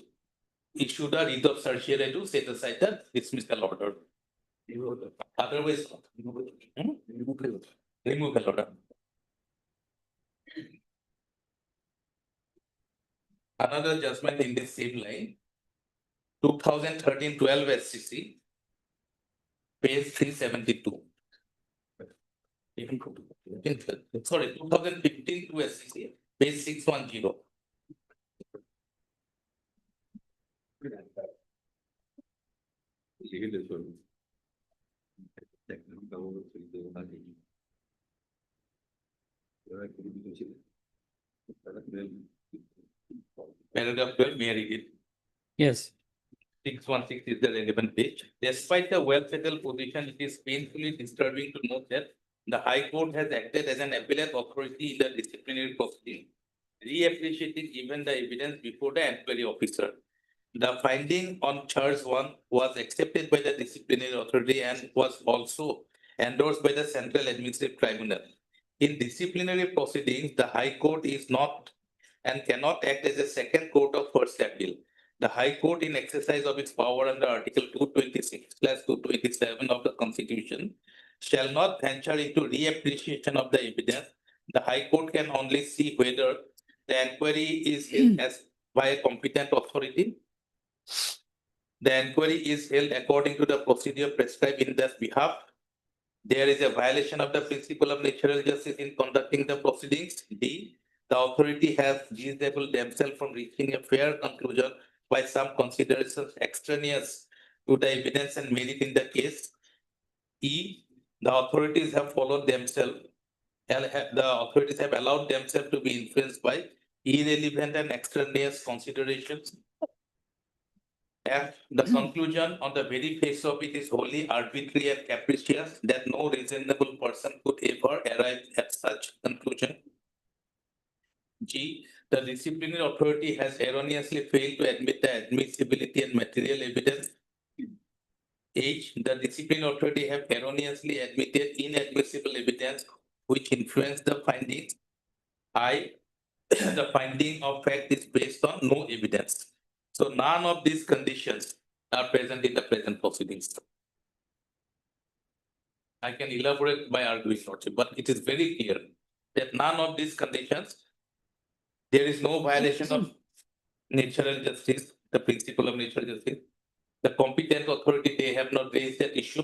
issue the writ of certiorari to set aside the dismissal order. Otherwise, removal order. Another judgment in this same line, 2013-12 SCC, page 372. Sorry, 2015 to SCC, page 610. Paragraph 12, may I read it? Yes. 616 is the relevant page. Despite the well-settled position, it is painfully disturbing to note that the High Court has acted as an appellate authority in the disciplinary proceeding, reappreciating even the evidence before the inquiry officer. The finding on charge 1 was accepted by the disciplinary authority and was also endorsed by the Central Administrative Tribunal. In disciplinary proceedings, the High Court is not and cannot act as a second court of first appeal. The High Court, in exercise of its power under Article 226/227 of the Constitution, shall not venture into reappreciation of the evidence. The High Court can only see whether the inquiry is held as by a competent authority. The inquiry is held according to the procedure prescribed in this behalf. There is a violation of the principle of natural justice in conducting the proceedings. D, the authority has disabled themselves from reaching a fair conclusion by some considerations extraneous to the evidence and merit in the case. E, the authorities have followed themselves. The authorities have allowed themselves to be influenced by irrelevant and extraneous considerations. F, the conclusion on the very face of it is wholly arbitrary and capricious, that no reasonable person could ever arrive at such conclusion. G, the disciplinary authority has erroneously failed to admit the admissibility and material evidence. H, the disciplinary authority have erroneously admitted inadmissible evidence which influenced the findings. I, the finding of fact is based on no evidence. So none of these conditions are present in the present proceedings. I can elaborate by arguing, Lordship, but it is very clear that none of these conditions, there is no violation of natural justice, the principle of natural justice. The competent authority, they have not raised that issue.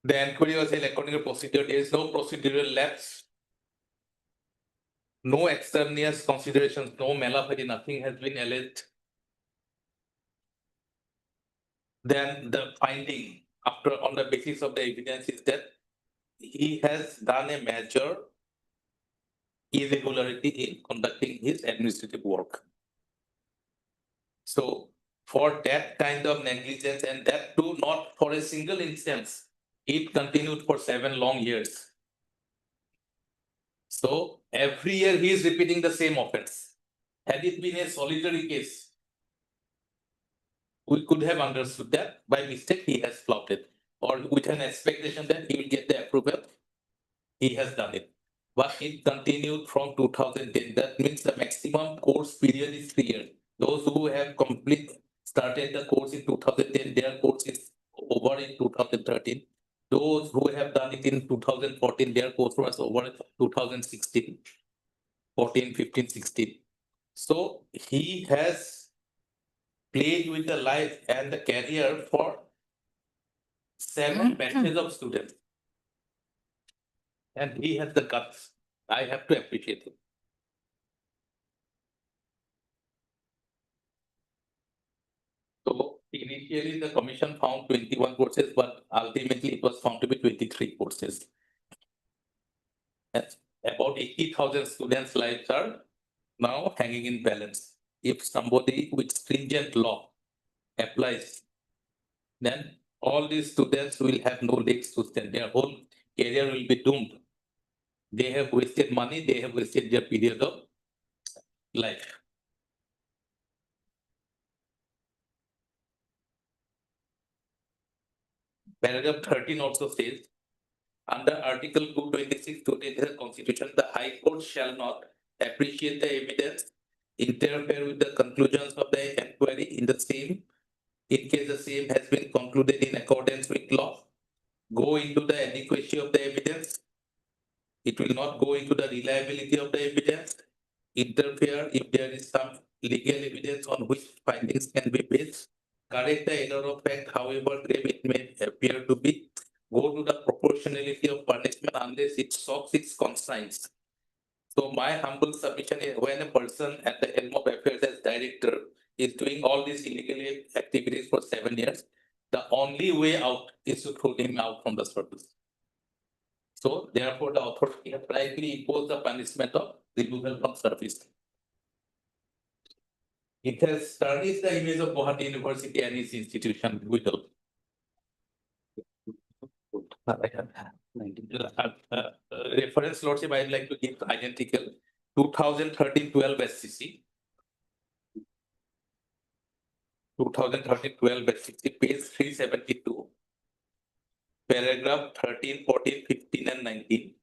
The inquiry was held according to procedure. There is no procedural lapse. No extraneous considerations, no malafide, nothing has been alleged. Then the finding after on the basis of the evidence is that he has done a major irregularity in conducting his administrative work. So for that kind of negligence, and that too not for a single instance, it continued for 7 long years. So every year he is repeating the same offense. Had it been a solitary case, we could have understood that by mistake he has flopped it, or with an expectation that he will get the approval, he has done it. But it continued from 2010. That means the maximum course period is 3 years. Those who have started the course in 2010, their course is over in 2013. Those who have done it in 2014, their course was over in 2016, 14, 15, 16. So he has played with the life and the career for 7 batches of students. And he has the guts. I have to appreciate him. So initially the commission found 21 courses, but ultimately it was found to be 23 courses. And about 80,000 students' lives are now hanging in balance. If somebody with stringent law applies, then all these students will have no legs to stand. Their whole career will be doomed. They have wasted money, they have wasted their period of life. Paragraph 13 also says, under Article 226 to the Constitution, the High Court shall not appreciate the evidence, interfere with the conclusions of the inquiry in the same, in case the same has been concluded in accordance with law, go into the adequacy of the evidence. It will not go into the reliability of the evidence, interfere if there is some legal evidence on which findings can be based, correct the error of fact, however grave it may appear to be, go to the proportionality of punishment unless it shocks its conscience. So my humble submission is, when a person at the helm of affairs as director is doing all these illegal activities for 7 years, the only way out is to throw him out from the service. So therefore, the authority has rightly imposed the punishment of removal from service. It has tarnished the image of Guwahati University and its institution widow. Reference lordship, I'd like to give identical 2013-12 SCC. 2013-12 SCC, page 372. Paragraph 13, 14, 15, and 19.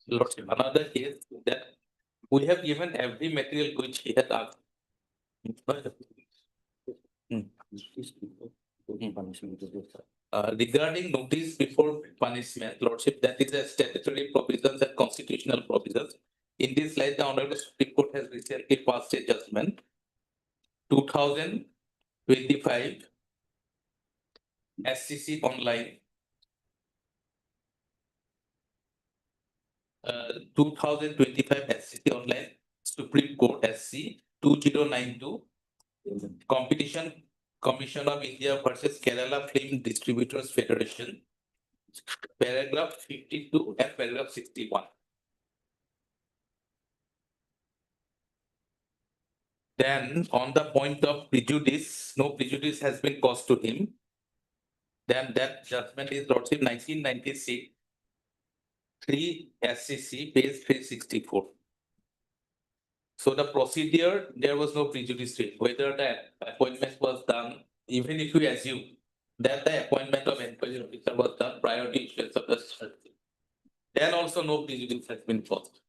Lordship, another case that we have given every material which he had asked. Regarding notice before punishment, Lordship, that is a statutory provisions and constitutional provisions. In this light, the Honorable Supreme Court has recently passed a judgment, 2025 SCC online. 2025 SCC online, Supreme Court SC 2092, Competition Commission of India versus Kerala Film Distributors Federation, paragraph 52 and paragraph 61. Then on the point of prejudice, no prejudice has been caused to him. Then that judgment is Lordship 1996, 3 SCC, page 364. So the procedure, there was no prejudice to it. Whether the appointment was done, even if we assume that the appointment of inquiry officer was done prior to issuance of the then also no prejudice has been caused.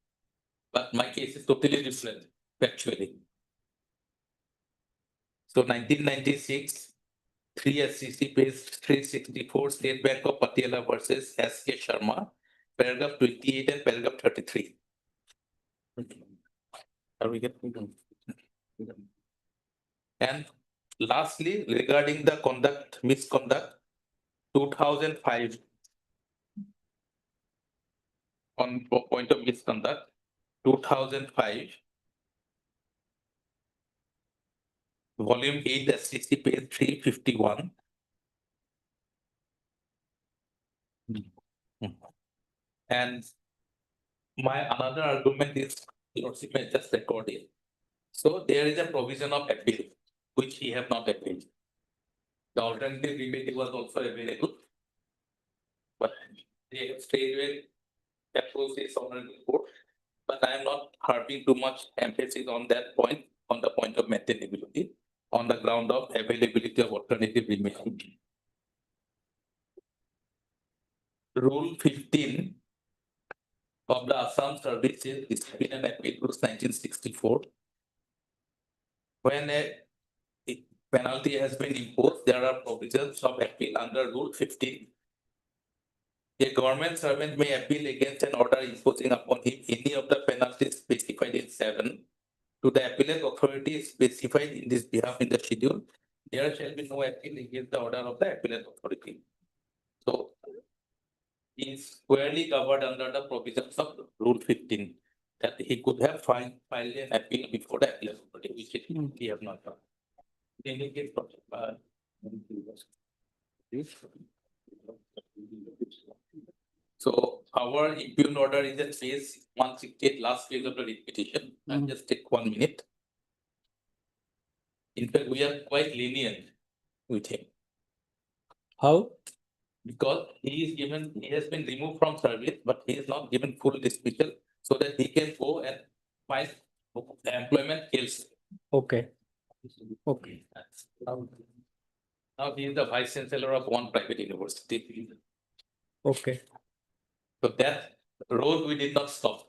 But my case is totally different, factually. So 1996, 3 SCC page 364, State Bank of Patiala versus S.K. Sharma, paragraph 28 and paragraph 33. Are we getting? And lastly, regarding the misconduct, 2005, on point of misconduct, 2005, volume 8, SCC, page 351. And my another argument is, Lordship may just record it. So there is a provision of appeal, which he have not appealed. The alternative remedy was also available. But they have straightway approached this honorable court. But I am not harping too much emphasis on that point, on the point of maintainability, on the ground of availability of alternative remedy. Rule 15 of the Assam Services Discipline and Appeal Rules 1964. When a penalty has been imposed, there are provisions of appeal under Rule 15. A government servant may appeal against an order imposing upon him any of the penalties specified in 7 to the appellate authority specified in this behalf in the schedule. There shall be no appeal against the order of the appellate authority. So he is squarely covered under the provisions of Rule 15, that he could have filed an appeal before the appellate authority, which he have not done. In any case, so our impugned order is at phase 168, last phase of the writ petition. I'll just take 1 minute. In fact, we are quite lenient with him. How? Because he has been removed from service, but he is not given full dismissal so that he can go and find employment elsewhere. Okay. Okay. Now he is the vice chancellor of one private university. Okay. So that road we did not stop.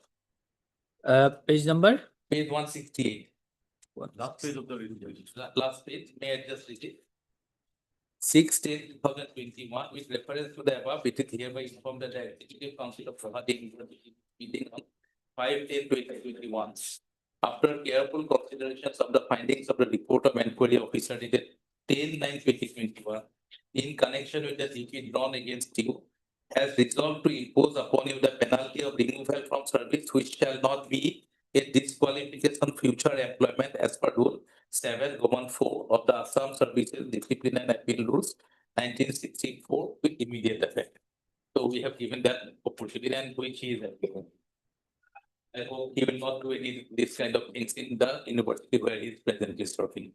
Page number? Page 168. Last page of the resolution. Last page, may I just read it? 6/10/2021, with reference to the above, it is hereby informed that the Executive Council of Guwahati meeting on 5/10/2021. After careful considerations of the findings of the report of inquiry officer dated 10/9/2021, in connection with the duty drawn against you, has resolved to impose upon you the penalty of removal from service, which shall not be a disqualification future employment as per Rule 7 Roman 4 of the Assam Services Discipline and Appeal Rules 1964 with immediate effect. So we have given that opportunity, and which he is applicable. I hope he will not do any this kind of things in the university where he is presently serving.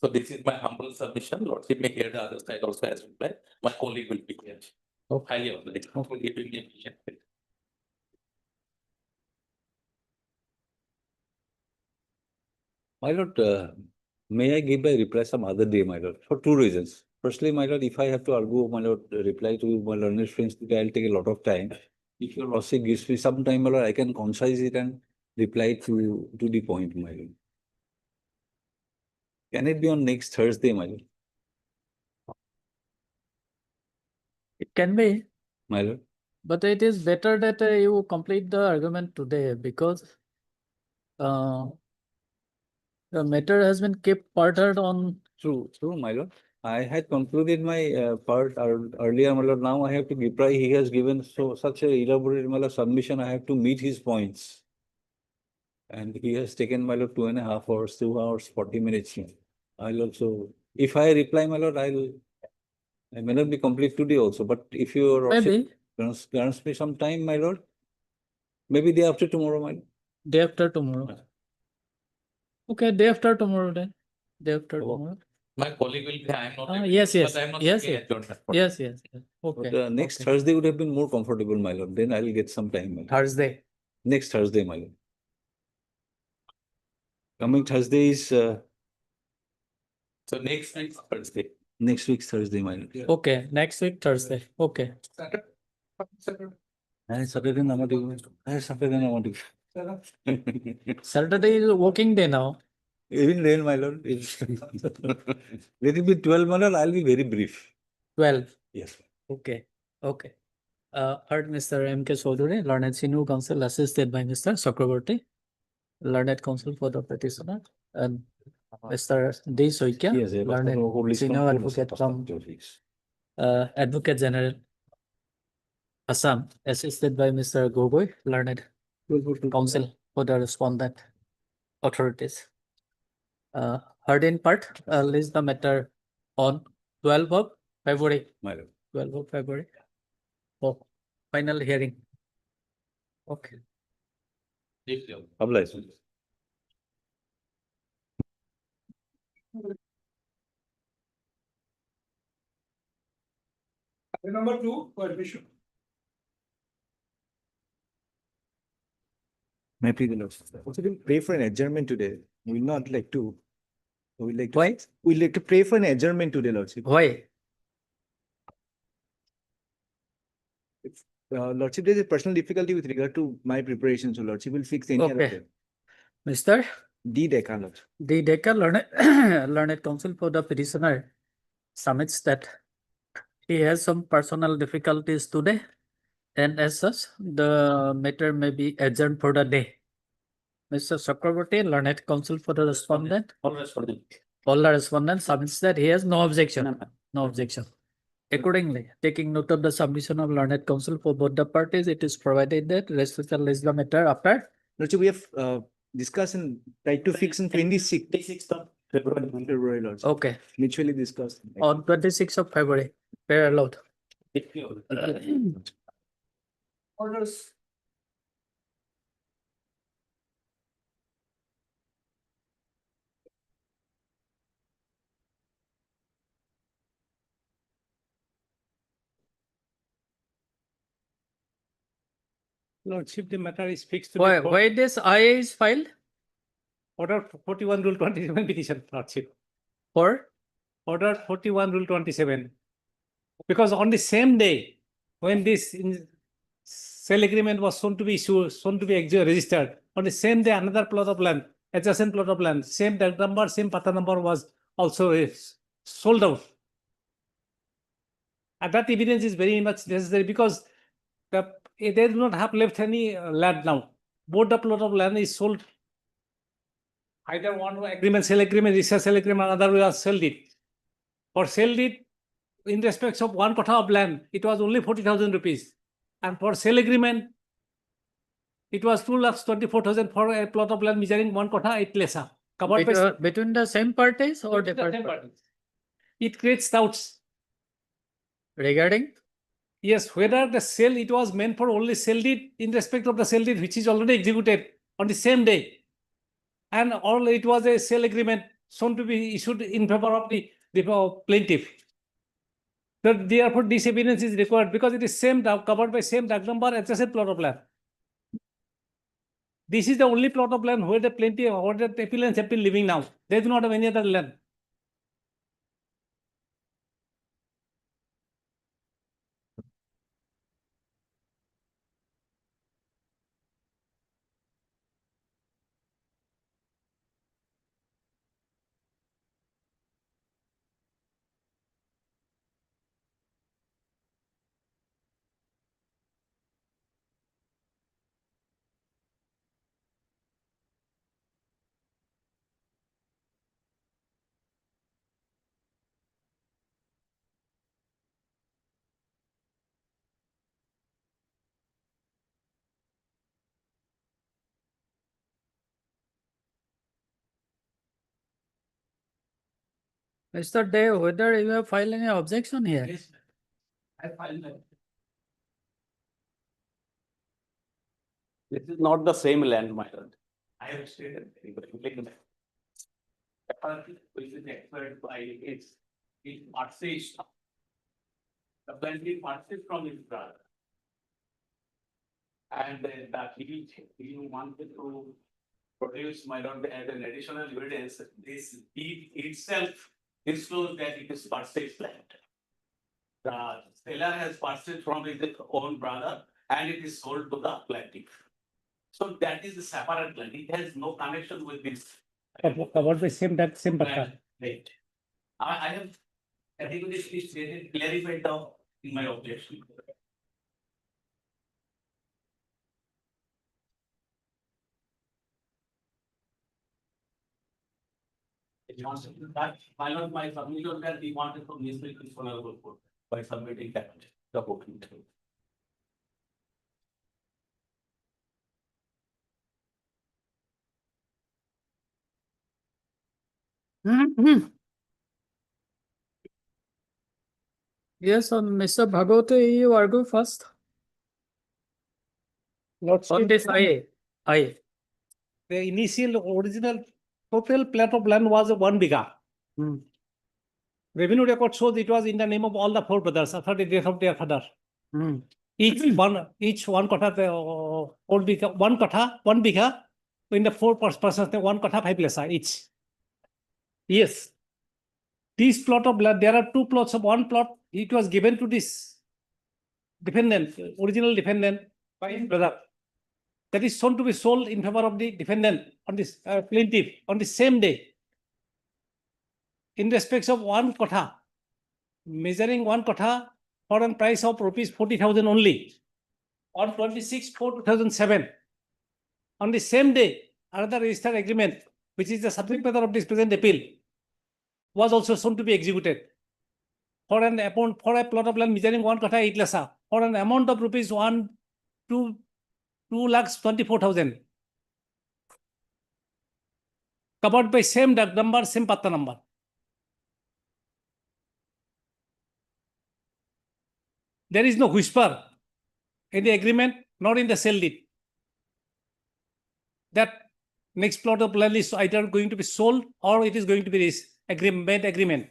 So this is my humble submission. Lordship may hear the other side also as well. My colleague will be here. Highly obliged for giving me efficient. My lord, may I give a reply some other day, my lord, for 2 reasons. Firstly, my lord, if I have to argue, my lord, reply to my learned friends, I'll take a lot of time. If your lordship gives me some time, my lord, I can concise it and reply to the point, my lord. Can it be on next Thursday, my lord? It can be, My lord? but it is better that you complete the argument today because the matter has been kept further on. True, my lord. I had concluded my part earlier, my lord. Now I have to reply. He has given such a elaborate, my lord, submission. I have to meet his points. And he has taken, my lord, 2.5 hours, 2 hours, 40 minutes. I'll also, if I reply, my lord, I may not be complete today also, but if you Maybe grants me some time, my lord, maybe day after tomorrow, my lord. day after tomorrow. Okay, day after tomorrow then. Day after Oh. tomorrow. My colleague will be, I am not. Yes, available, yes, but I am not yes, taking yes. adjournment for Yes, yes, yes. But Okay. next okay. Thursday would have been more comfortable, my lord. Then I'll get some time, my lord. Thursday. Next Thursday, my lord. Coming Thursday is So next week, Thursday. next week's Thursday, my lord. Okay, next week, Thursday. Okay. Saturday নামা দিব। Saturday নামা দিব। Saturday is a working day now. Even then, my lord, let it be 12 minutes, I'll be very brief. 12. Yes. Okay. Okay. Heard Mr. M.K. Chaudhary, learned senior counsel assisted by Mr. Chakraborty, learned counsel for the petitioner, and Mr. D. Soikia, Yes, yes. learned senior advocate from Advocate General Assam, assisted by Mr. Gogoi, learned counsel for the respondent authorities. Heard in part, list the matter on 12th of February, My lord. 12th of February. For final hearing. Okay. Oblige. Number 2, for admission. May I please, Your Lordship? Also, we'll pray for an adjournment today. We'll not like to. We'd like to. Why? We'd like to pray for an adjournment today, Lordship. Why? Lordship, there's a personal difficulty with regard to my preparation, so Lordship will fix any other Okay. day. Mr. D. Dekha, Lordship. D. Decker, learned, learned counsel for the petitioner, submits that he has some personal difficulties today, and as such, the matter may be adjourned for the day. Mr. Chakraborty, learned counsel for the respondent, all the respondents submits that he has no objection. No objection. Accordingly, taking note of the submission of learned counsel for both the parties, it is provided that rest list the matter after Lordship, we have discussed and tried to fix in 26th of February, Lordship. okay Mutually discussed. on 26th of February. Prayer allowed. Orders. Lordship, the matter is fixed to Why the court. why this IA is filed Order 41 Rule 27 petition, Lordship. for? Order 41 Rule 27. Because on the same day, when this sale agreement was shown to be issued, shown to be registered, on the same day, another plot of land, adjacent plot of land, same tag number, same pata number was also sold out. And that evidence is very much necessary because they do not have left any land now. Both the plot of land is sold. Either one agreement, sale agreement, research sale agreement, another way sold it. For sale it, in respect of one kotha of land, it was only 40,000 rupees. And for sale agreement, it was 2,24,000 for a plot of land measuring one kotha 8 lesa. Covered by Between the same parties or the different same parties? parties. It creates doubts. Regarding? Yes, whether the sale, it was meant for only sale deed in respect of the sale deed which is already executed on the same day. And all it was a sale agreement shown to be issued in favor of the plaintiff. So therefore, this evidence is required because it is same covered by same tag number adjacent plot of land. This is the only plot of land where the plaintiff or the appellants have been living now. They do not have any other land. Mr. Dev, whether you have filed any objection here? Yes, I filed that. This is not the same land, my lord. I have stated. Which is expired by its purchase. The plaintiff purchased from his brother. And that he wanted to produce, my lord, as an additional evidence, this deed itself disclosed that it is purchased land. The seller has purchased from his own brother and it is sold to the plaintiff. So that is a separate land. It has no connection with this. Covered by same that same pattern. Right. I have categorically stated, clarified down in my objection. It wants to that, why not my submission that we wanted to mislead this honorable court by submitting that document. Yes, on Mr. Bhagwati, you argue first on this I. The initial original total plot of land was 1 bigha. Revenue record shows it was in the name of all the 4 brothers after the death of their father. Each one kotha, 4 bigha, 1 kotha, 1 bigha, in the 4 persons, 1 kotha 5 lesa each. Yes. This plot of land, there are 2 plots of 1 plot, it was given to this defendant, original defendant by his brother. That is shown to be sold in favor of the defendant on this plaintiff on the same day. In respect of 1 kotha, measuring 1 kotha for a price of rupees 40,000 only on 26/4/2007. On the same day, another registered agreement, which is the subject matter of this present appeal, was also shown to be executed for a plot of land measuring 1 kotha 8 lesa for an amount of rupees 2,24,000, covered by same duct number, same patta number. There is no whisper in the agreement, nor in the sale deed, that next plot of land is either going to be sold or it is going to be this agreement.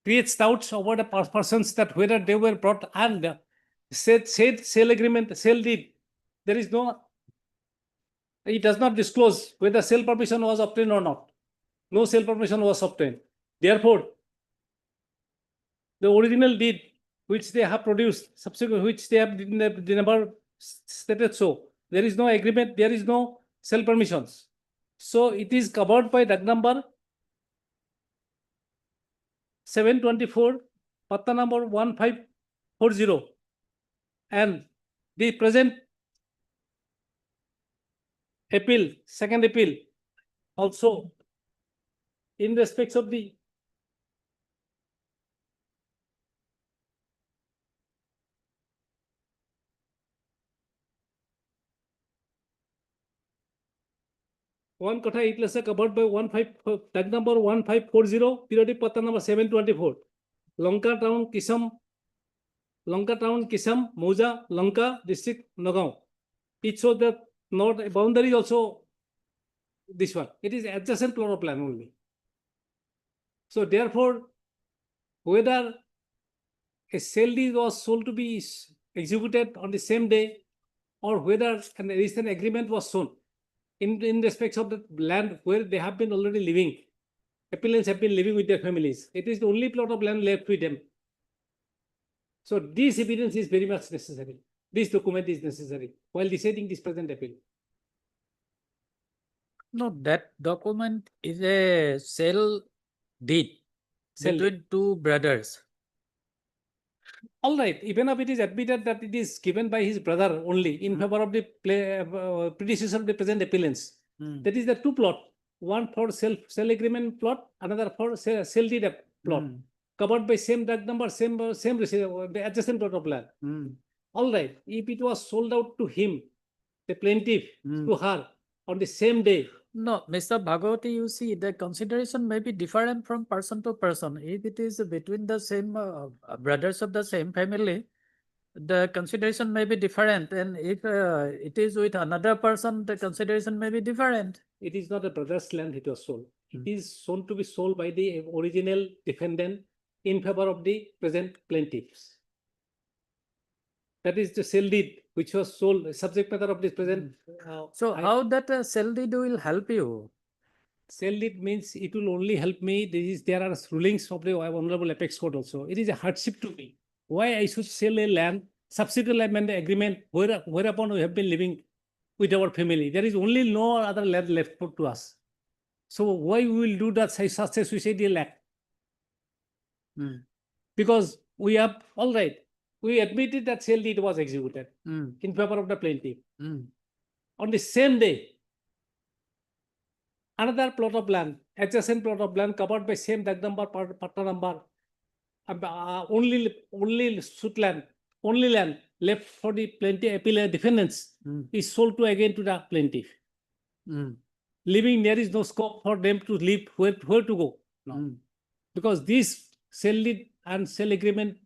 Creates doubts over the persons that whether they were brought and said sale agreement, sale deed. There is no, it does not disclose whether sale permission was obtained or not. No sale permission was obtained. Therefore, the original deed which they have produced, subsequent which they have they never stated so. There is no agreement, there is no sale permissions. So it is covered by duct number 724, patta number 1540. And the present appeal, second appeal, also in respect of the one kotha 8 lesa covered by 15 tag number 1540, periodic patta number 724. Lanka town, Kisam, Mauja, Lanka district, Nagaon. It shows that north boundary is also this one. It is adjacent plot of land only. So therefore, whether a sale deed was sold to be executed on the same day, or whether an recent agreement was shown in respect of the land where they have been already living, appellants have been living with their families. It is the only plot of land left with them. So this evidence is very much necessary. This document is necessary while deciding this present appeal. No, that document is a sale deed Sale between 2 brothers. All right, even if it is admitted that it is given by his brother only in favor of the predecessor of the present appellants, that is the 2 plot, one for sale agreement plot, another for sale deed plot, covered by same duct number, same the adjacent plot of land. All right, if it was sold out to him, the plaintiff, to her on the same day. No, Mr. Bhagwati, you see, the consideration may be different from person to person. If it is between the same brothers of the same family, the consideration may be different. And if it is with another person, the consideration may be different. It is not a brother's land it was sold. It is shown to be sold by the original defendant in favor of the present plaintiffs. That is the sale deed which was sold, subject matter of this present. So how that sale deed will help you? Sale deed means it will only help me. There are rulings of the Honorable Apex Court also. It is a hardship to me. Why I should sell a land subsequent amendment agreement whereupon we have been living with our family. There is only no other land left to us. So why we will do that such a suicidal act? Because we have, all right, we admitted that sale deed was executed in favor of the plaintiff. On the same day, another plot of land, adjacent plot of land covered by same tag number, partner number, only suit land, only land left for the plaintiff appellant defendants is sold to again to the plaintiff. Leaving there is no scope for them to leave where to go now. Because this sale deed and sale agreement,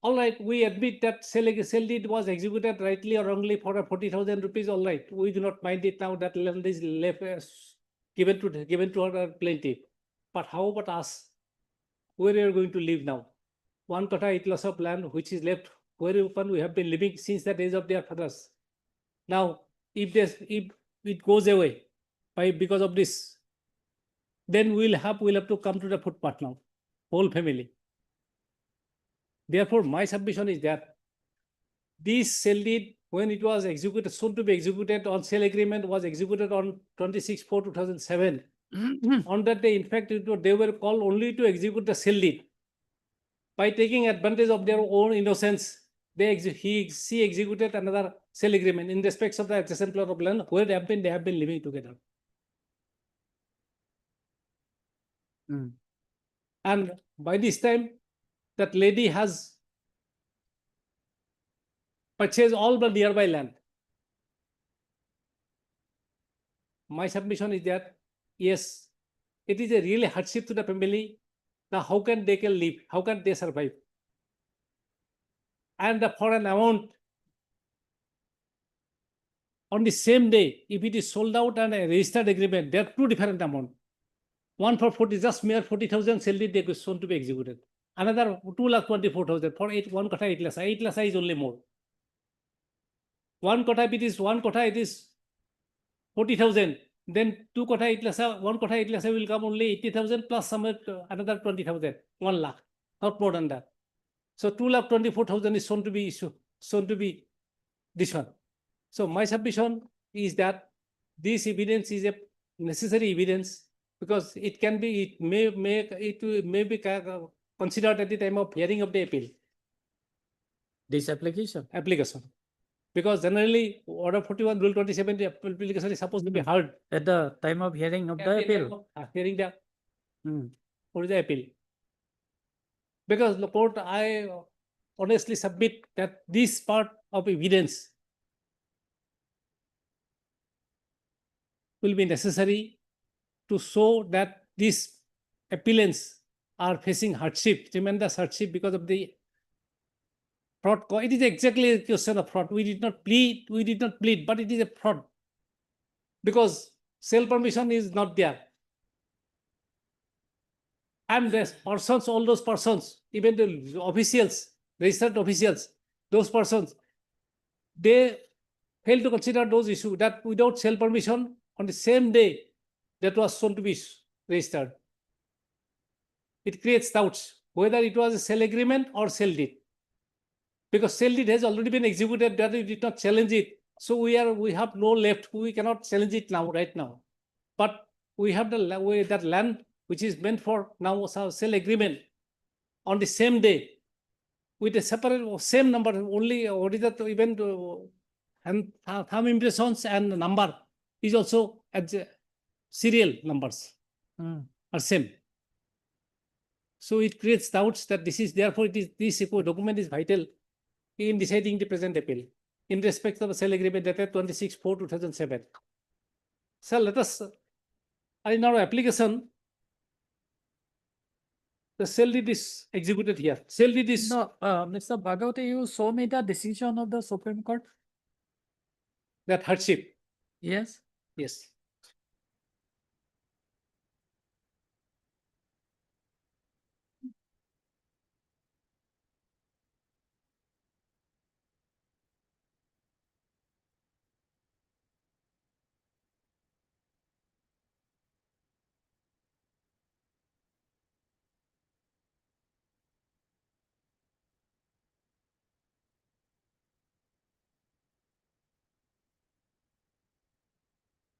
all right, we admit that sale deed was executed rightly or wrongly for 40,000 rupees, all right. We do not mind it now that land is left given to our plaintiff. But how about us? Where are we going to live now? 1 kata 8 loss of land which is left where we have been living since the days of their fathers. Now, if it goes away because of this, then we'll have to come to the footpath now, whole family. Therefore, my submission is that this sale deed, when it was executed, soon to be executed on sale agreement, was executed on 26/4/2007. On that day, in fact, they were called only to execute the sale deed. By taking advantage of their own innocence, she executed another sale agreement in respect of the adjacent plot of land where they have been living together. And by this time, that lady has purchased all the nearby land. My submission is that, yes, it is a really hardship to the family. Now, how can they live? How can they survive? And for an amount, on the same day, if it is sold out and a registered agreement, there are two different amounts. One for 40, just mere 40,000 sale deed they soon to be executed. Another 2,24,000 for 1 kata 8 lasa. 8 lasa is only more. 1 kata, if it is 1 kata, it is 40,000. Then 2 kata 8 lasa, 1 kata 8 lasa will come only 80,000 plus somewhere another 20,000, 1 lakh, not more than that. So 2,24,000 is soon to be this one. So my submission is that this evidence is a necessary evidence because it may be considered at the time of hearing of the appeal. This application. Because generally, Order 41, Rule 27, the application is supposed to be heard At the time of hearing of the appeal. Hearing the for the appeal. Because the court, I honestly submit that this part of evidence will be necessary to show that these appellants are facing hardship, tremendous hardship because of the fraud. It is exactly a question of fraud. We did not plead, but it is a fraud. Because sale permission is not there. And the persons, all those persons, even the officials, registered officials, those persons, they fail to consider those issues that without sale permission on the same day that was shown to be registered. It creates doubts whether it was a sale agreement or sale deed. Because sale deed has already been executed, that we did not challenge it. So we have no left, we cannot challenge it now, right now. But we have that land which is meant for now sale agreement on the same day with a separate same number, only what is that even and thumb impressions and number is also as serial numbers are same. So it creates doubts that this document is vital in deciding the present appeal in respect of a sale agreement dated 26/4/2007. So let us, in our application, the sale deed is executed here. Sale deed is No, Mr. Bhagavati, you show me the decision of the Supreme Court. that hardship. Yes. Yes.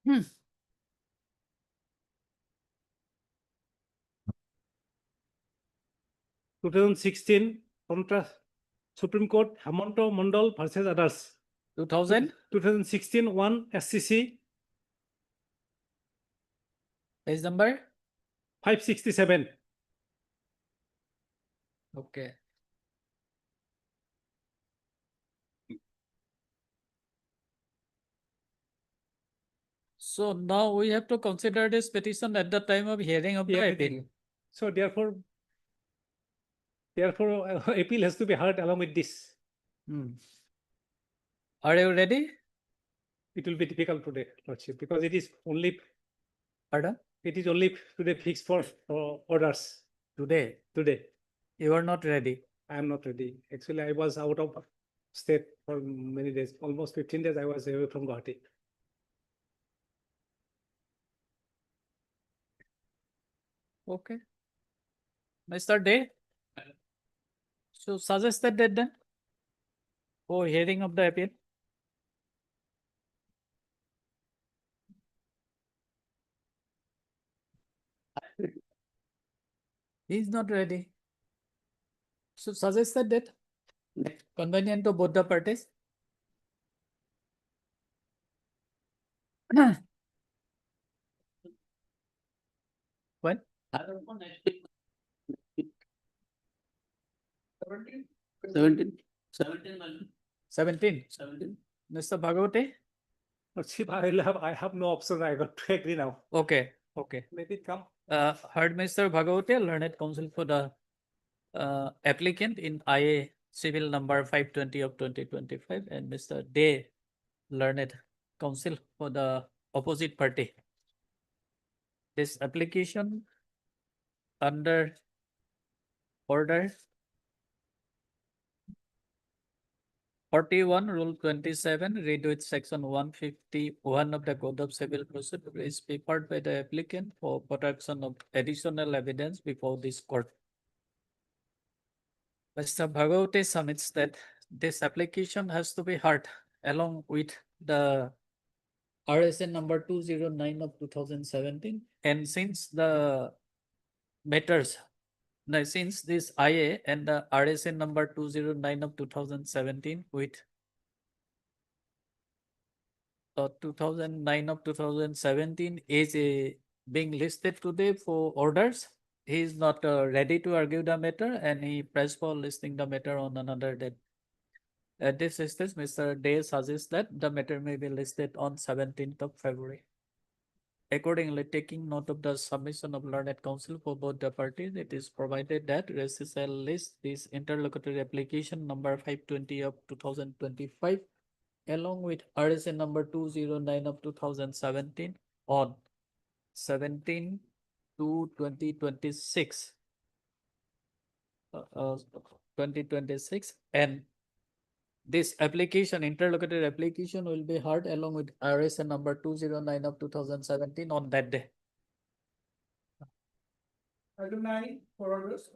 Two thousand sixteen, contra Supreme Court, Hamonto Mondal versus others. 2000, 2016, one SCC, page number? 567. Okay. So now we have to consider this petition at the time of hearing of the appeal. Everything. So therefore, appeal has to be heard along with this. Are you ready? It will be difficult today, Lordship, because it is only Pardon? today fixed for orders Today, today. you are not ready. I am not ready. Actually, I was out of state for many days, almost 15 days. I was away from Guwahati. Okay. Mr. Day? So suggested that then? For hearing of the appeal? He is not ready. So suggested that convenient to both the parties? When? I don't know, next week. 17. 17. Mr. Bhagavate? Lordship, I have no option. I got to agree now. Okay, okay. Let it come. Heard Mr. Bhagavate, learned counsel for the applicant in IA civil number 520 of 2025, and Mr. Day, learned counsel for the opposite party. This application under order 41, Rule 27, read with section 151 of the Code of Civil Procedure is prepared by the applicant for production of additional evidence before this court. Mr. Bhagavate submits that this application has to be heard along with the RSN number 209 of 2017. And since the matters, since this IA and the RSN number 209 of 2017 with 2009 of 2017 is being listed today for orders, he is not ready to argue the matter, and he pressed for listing the matter on another date. At this instance, Mr. Day suggests that the matter may be listed on 17th of February. Accordingly, taking note of the submission of learned counsel for both the parties, it is provided that RECISL list this interlocutory application number 520 of 2025 along with RSN number 209 of 2017 on 17 to 2026. 2026, and this application, interlocutory application, will be heard along with RSN number 209 of 2017 on that day. Item 9 for orders.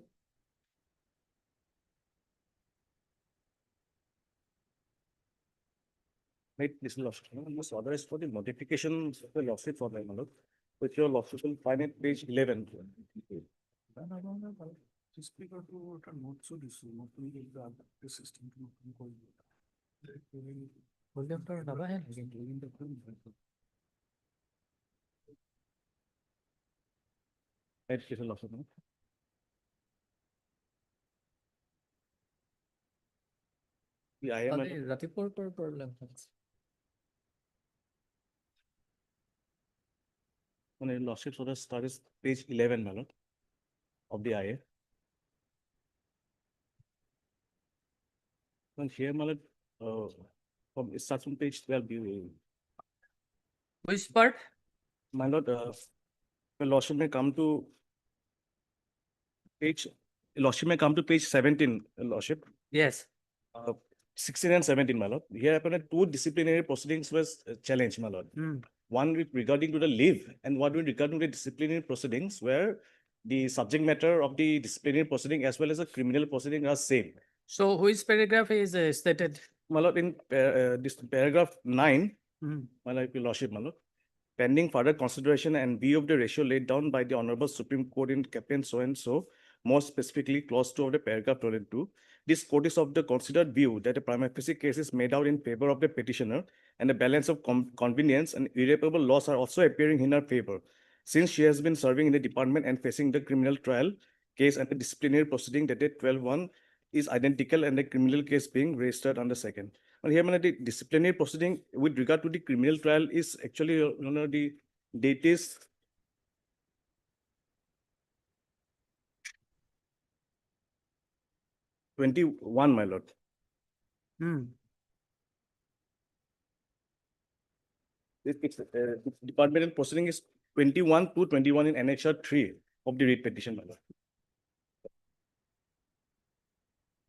Right, this lawsuit, this order is for the modification of the lawsuit for the which your lawsuit will find at page 11. Speaker to order not so this not to the system to call. Volume to daba hai. Right, this lawsuit. The I am. Ratipur per problem. When a lawsuit order starts page 11, my lord, of the IA. And here, my lord, from it starts from page 12. Which part? My lord, the lawsuit may come to page. Lawsuit may come to page 17. Lawsuit. Yes. 16 and 17, my lord. Here, apparently, two disciplinary proceedings was challenged, my lord. One with regarding to the leave and one with regarding to the disciplinary proceedings where the subject matter of the disciplinary proceeding as well as the criminal proceeding are same. So which paragraph is stated? My lord, in this paragraph 9, my lord, your lordship, my lord, pending further consideration and view of the ratio laid down by the Honorable Supreme Court in Captain so and so, more specifically clause 2 of the paragraph 22, this court is of the considered view that a prima facie case is made out in favor of the petitioner and a balance of convenience and irreparable loss are also appearing in her favor, since she has been serving in the department and facing the criminal trial case and the disciplinary proceeding dated 12/1 is identical and the criminal case being registered on the second. But here, the disciplinary proceeding with regard to the criminal trial is actually, the date is 21, my lord. Departmental proceeding is 21 to 21 in Annexure 3 of the writ petition, my lord.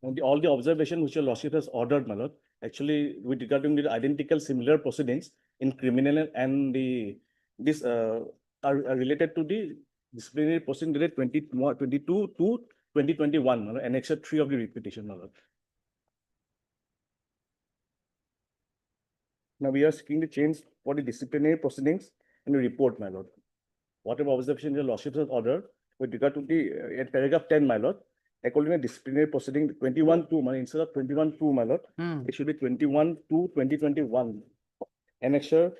And all the observation which your lordship has ordered, my lord, actually with regard to the identical similar proceedings in criminal and this are related to the disciplinary proceeding dated 2022 to 2021, my lord, Annexure 3 of the writ petition, my lord. Now we are seeking the change for the disciplinary proceedings in the report, my lord. Whatever observation your lordship has ordered with regard to the at paragraph 10, my lord, according to disciplinary proceeding 21-2, my instead of 21-2, my lord, it should be 21-2021. Annexure,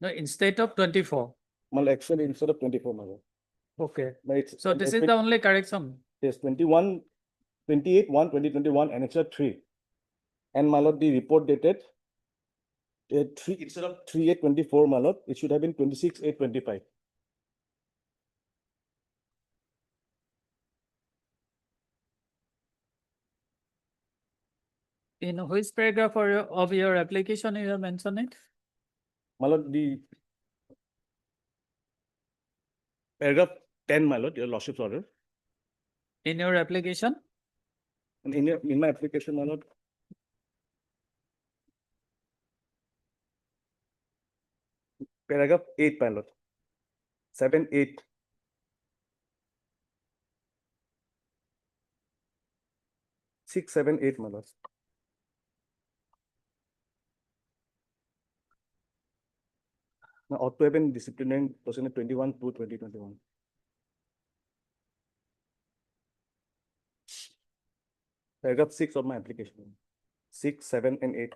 No, instead of 24. well, actually instead of 24, my lord. Okay. But it's- So this is the only correction. Yes, 28/1/2021, Annexure 3. And my lord, the report dated 3 instead of 3/8/24, my lord, it should have been 26/8/25. In which paragraph of your application you have mentioned it? My lord, the paragraph 10, my lord, your lordship's order. In your application? And in my application, my lord. Paragraph 8, my lord. 7, 8. Six, 7, 8, my lord. Now, ought to have been disciplinary proceeding 21/2/2021. Paragraph 6 of my application. 6, 7, and 8.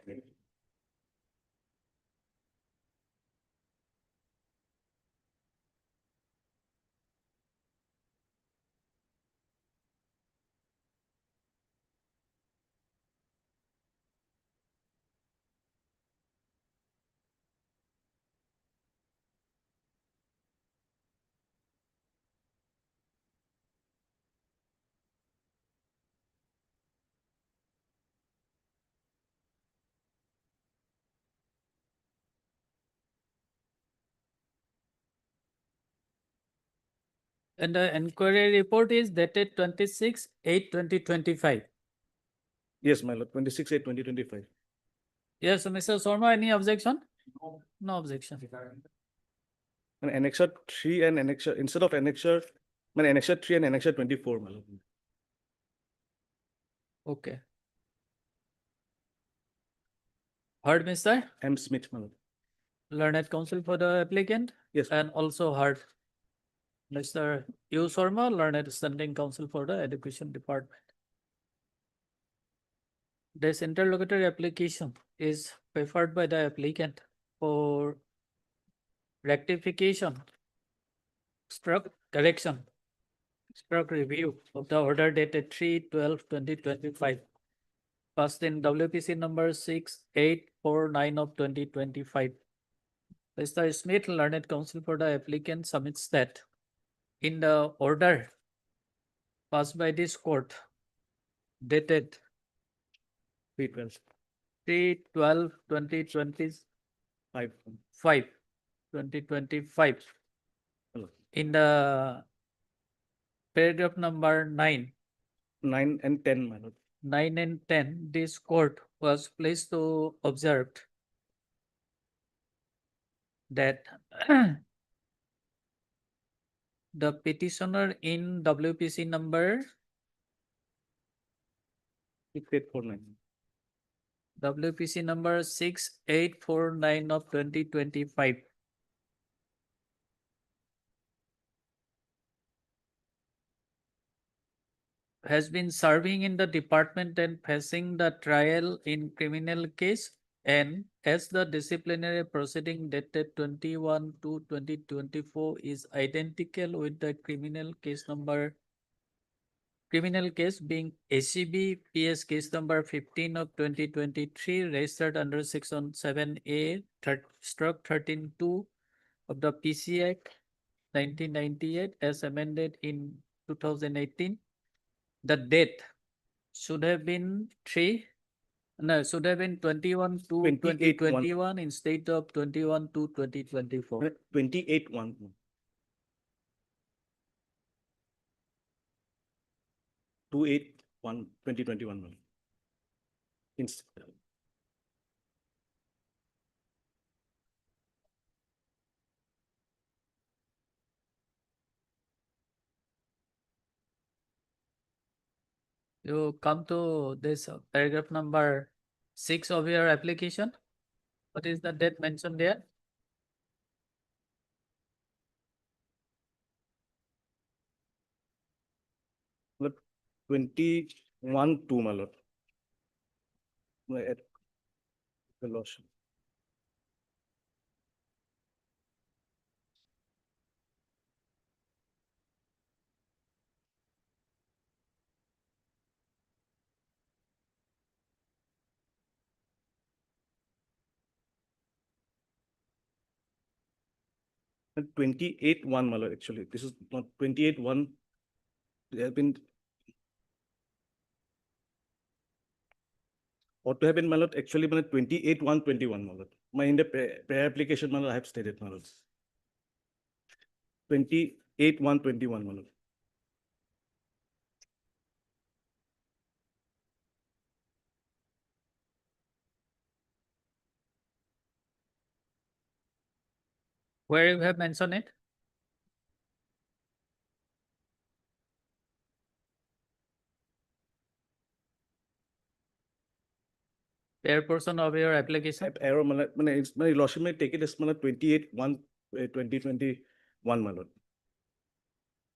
And the inquiry report is dated 26/8/2025. Yes, my lord, 26/8/2025. Yes, Mr. Sharma, any objection? No objection. And Annexure 3 and Annexure, instead of Annexure, Annexure 3 and Annexure 24, my lord. Okay. Heard, Mr. M. Smith, my lord. Learned counsel for the applicant Yes, and also heard Mr. U. Sharma, learned standing counsel for the education department. This interlocutory application is preferred by the applicant for rectification, stroke correction, stroke review of the order dated 3/12/2025, passed in WPC number 6849 of 2025. Mr. Smith, learned counsel for the applicant, submits that in the order passed by this court dated 3/12. 3/12/2025, 2025. Hello. In the paragraph number 9, 9 and 10, my lord. 9 and 10, this court was pleased to observe that the petitioner in WPC number 6849. WPC number 6849 of 2025 has been serving in the department and facing the trial in criminal case. And as the disciplinary proceeding dated 21/2/2024 is identical with the criminal case being ACB PS case number 15 of 2023 registered under section 7A stroke 13(2) of the PC Act 1998 as amended in 2018. The date should have been 21/2/2021 instead of 21/2/2024. 28/1. 2/8/1, 2021. Malad. You come to this paragraph number 6 of your application. What is the date mentioned there? Malad, 21/2, Malad. The loss. And 28/1, Malad, actually. This is not 28/1. There have been. Ought to have been, Malad, actually, 28/1/21, Malad. My in the prayer application, Malad, I have stated, Malad. 28/1/21, Malad. Where you have mentioned it? Where portion of your application? Arrow, Malad, it's my lordship may take it as, Malad, 28/1/2021, Malad.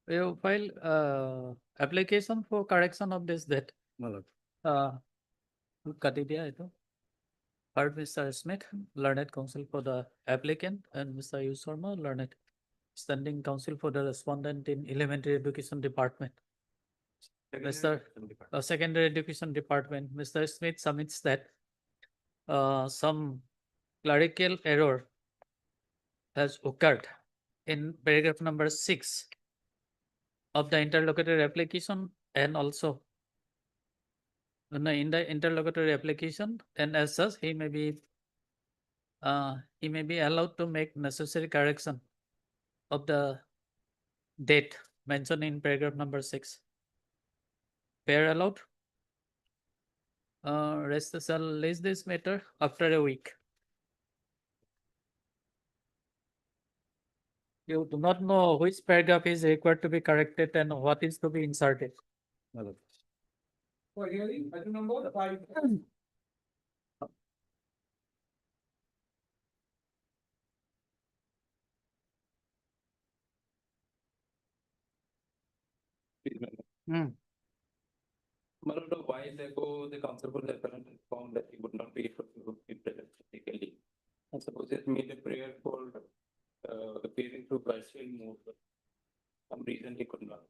You file application for correction of this date. Malad. কাটি দিয়া এইটো. Heard Mr. Smith, learned counsel for the applicant, and Mr. U. Sharma, learned standing counsel for the respondent in elementary education department. Secondary education department. Mr. Smith submits that some clerical error has occurred in paragraph number 6 of the interlocutory application and also in the interlocutory application, and as such he may be allowed to make necessary correction of the date mentioned in paragraph number 6. Fair allowed? Rest shall list this matter after a week. You do not know which paragraph is required to be corrected and what is to be inserted. Malad. For hearing, I remember 5. Malad, a while ago, the counsel for the appellant informed that he would not be able to be present physically. I suppose it made a prayer for appearing through virtual mode. For some reason he could not.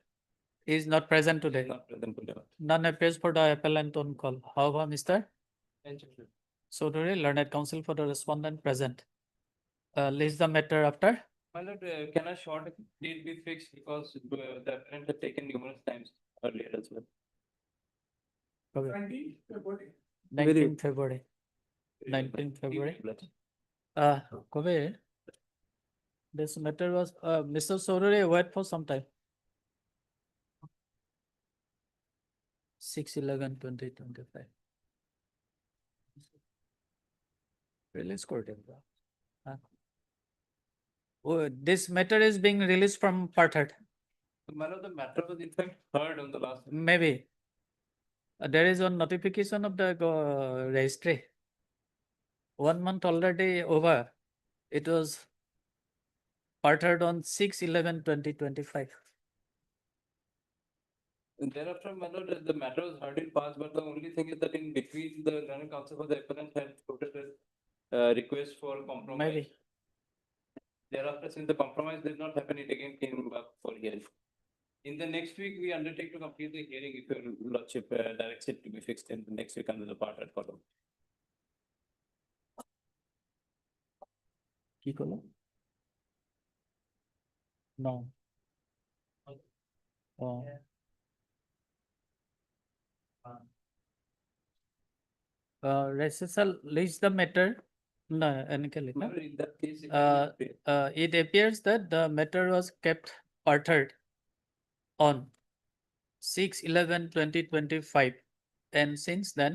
He is not present today. Not present today. None appears for the appellant on call. However, Mr. Soduri, learned counsel for the respondent present. List the matter after. Malad, can a short date be fixed because the appellant had taken numerous times earlier as well. 20 February. 19th February. 19th February. Kobe, this matter was, Mr. Soduri, wait for some time. 6/11/2025. Release court. Oh, this matter is being released from Parthard. Malad, the matter was in fact heard on the last. Maybe. There is one notification of the registry. 1 month already over. It was Parthard on 6/11/2025. Thereafter, my lord, the matter was heard in past, but the only thing is that in between, the learned counsel for the appellant had floated a request for compromise. Maybe. Thereafter, since the compromise did not happen, it again came back for hearing. In the next week, we undertake to complete the hearing if your lordship directs it to be fixed in the next week under the part at column. কি করলো? No. Oh. Recessal leaves the matter. No, Anikali, no? Remember, in that case, It appears that the matter was kept altered on 6/11/2025, and since then,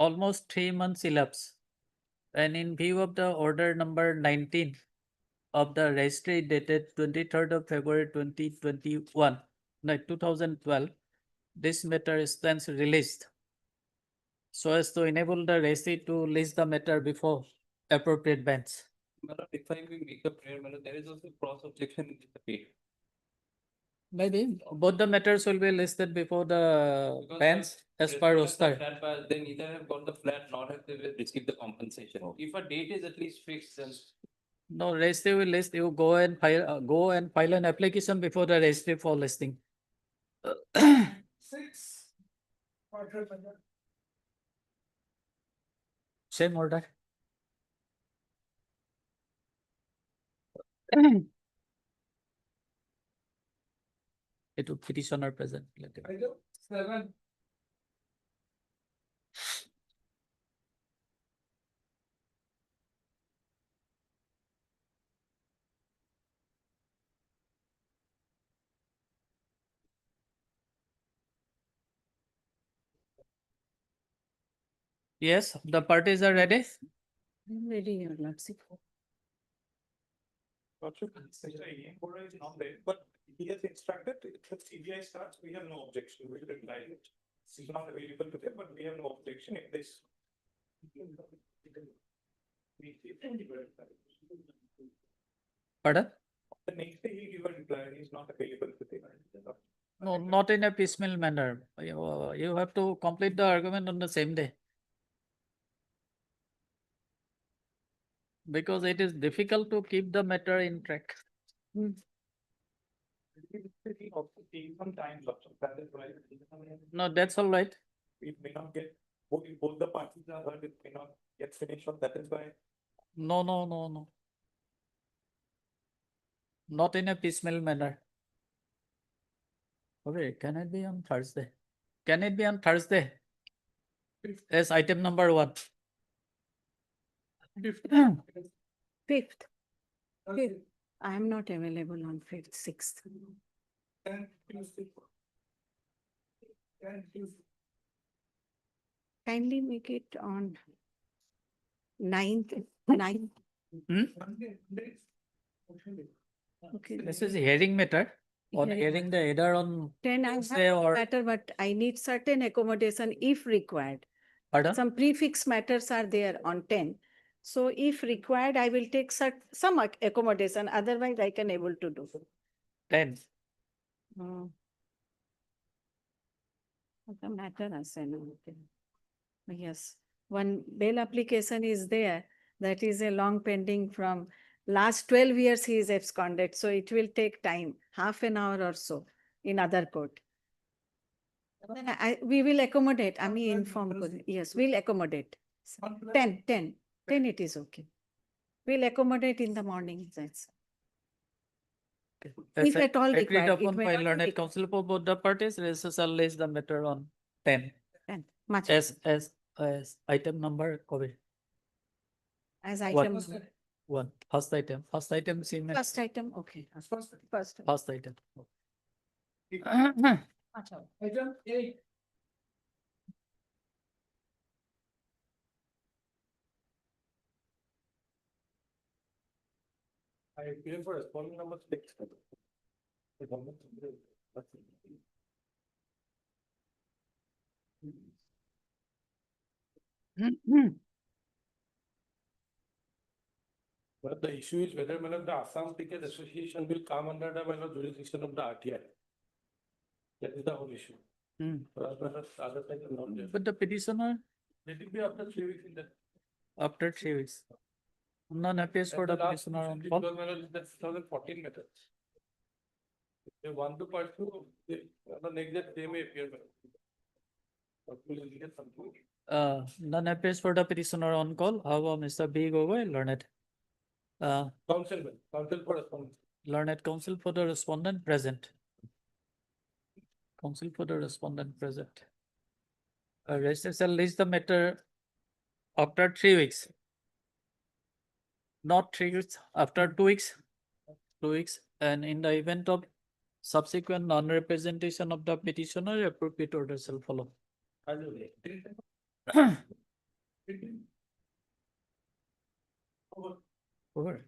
almost 3 months elapsed. And in view of the order number 19 of the registry dated 23rd of February 2021, 2012, this matter is thence released so as to enable the registry to list the matter before appropriate bench. my lord, if I may make a prayer, my lord, there is also cross objection in the appeal. Maybe both the matters will be listed before the Because bench as per Respondents roster. of flat file, they neither have got the flat nor have they will receive the compensation. If a date is at least fixed, then No, registry will list, you go and file an application before the registry for listing. Six. Order by the Same order. It would petitioner present. let it- item 7. Yes, the parties are ready. I'm ready, your lordship. Lordship, Mr. Ian Bora is not there, but he has instructed if the CBI starts, we have no objection, we will reply it. He's not available today, but we have no objection if this. Pardon? The next day he'll give a reply, he's not available today. No, not in a piecemeal manner. You have to complete the argument on the same day. Because it is difficult to keep the matter in track. He also takes some time, Lordship, that is why. No, that's all right. It may not get, both the parties are heard, it may not get finished, or that is why. No, no, no, no. Not in a piecemeal manner. Okay, can it be on Thursday? Can it be on Thursday? As item number 1. Fifth. I am not available on fifth, sixth. Then Tuesday. Then Tuesday. Kindly make it on ninth. Monday. Okay. This is a hearing matter. On Hearing hearing the either on 10 I Wednesday have or matter, but I need certain accommodation if required. pardon? Some prefix matters are there on 10. So if required, I will take some accommodation, otherwise I can able to do. 10. The matter আছে না ওতে। Yes, one bail application is there, that is a long pending from last 12 years he is absconded, so it will take time, half an hour or so in other court. Then we will accommodate, আমি inform করি, yes, we'll accommodate. 10 it is okay. We'll accommodate in the morning, that's. As If at all agreed required, it upon may by not be learned required. counsel for both the parties, recessal lays the matter on 10 10, much as item number কবে? as What? item, 1. First item seen first item, okay. First. first item. Item 8. I appeal for respondent number 6. But the issue is whether the Assam Cricket Association will come under the jurisdiction of the RTI. That is the whole issue. Hmm. Other side is not there. But the petitioner, Let it be after 3 weeks in that. after 3 weeks. None appears for the And last petitioner on issue, call. because that's 2014 methods. If they want to pursue, the next day they may appear. But we will get something. None appears for the petitioner on call. How about Mr. B. Gogoi, learned? Council for response. Learned counsel for the respondent present. Counsel for the respondent present. Rest shall list the matter after 3 weeks. Not 3 weeks, after 2 weeks. 2 weeks, and in the event of subsequent non-representation of the petitioner, appropriate order shall follow. Over.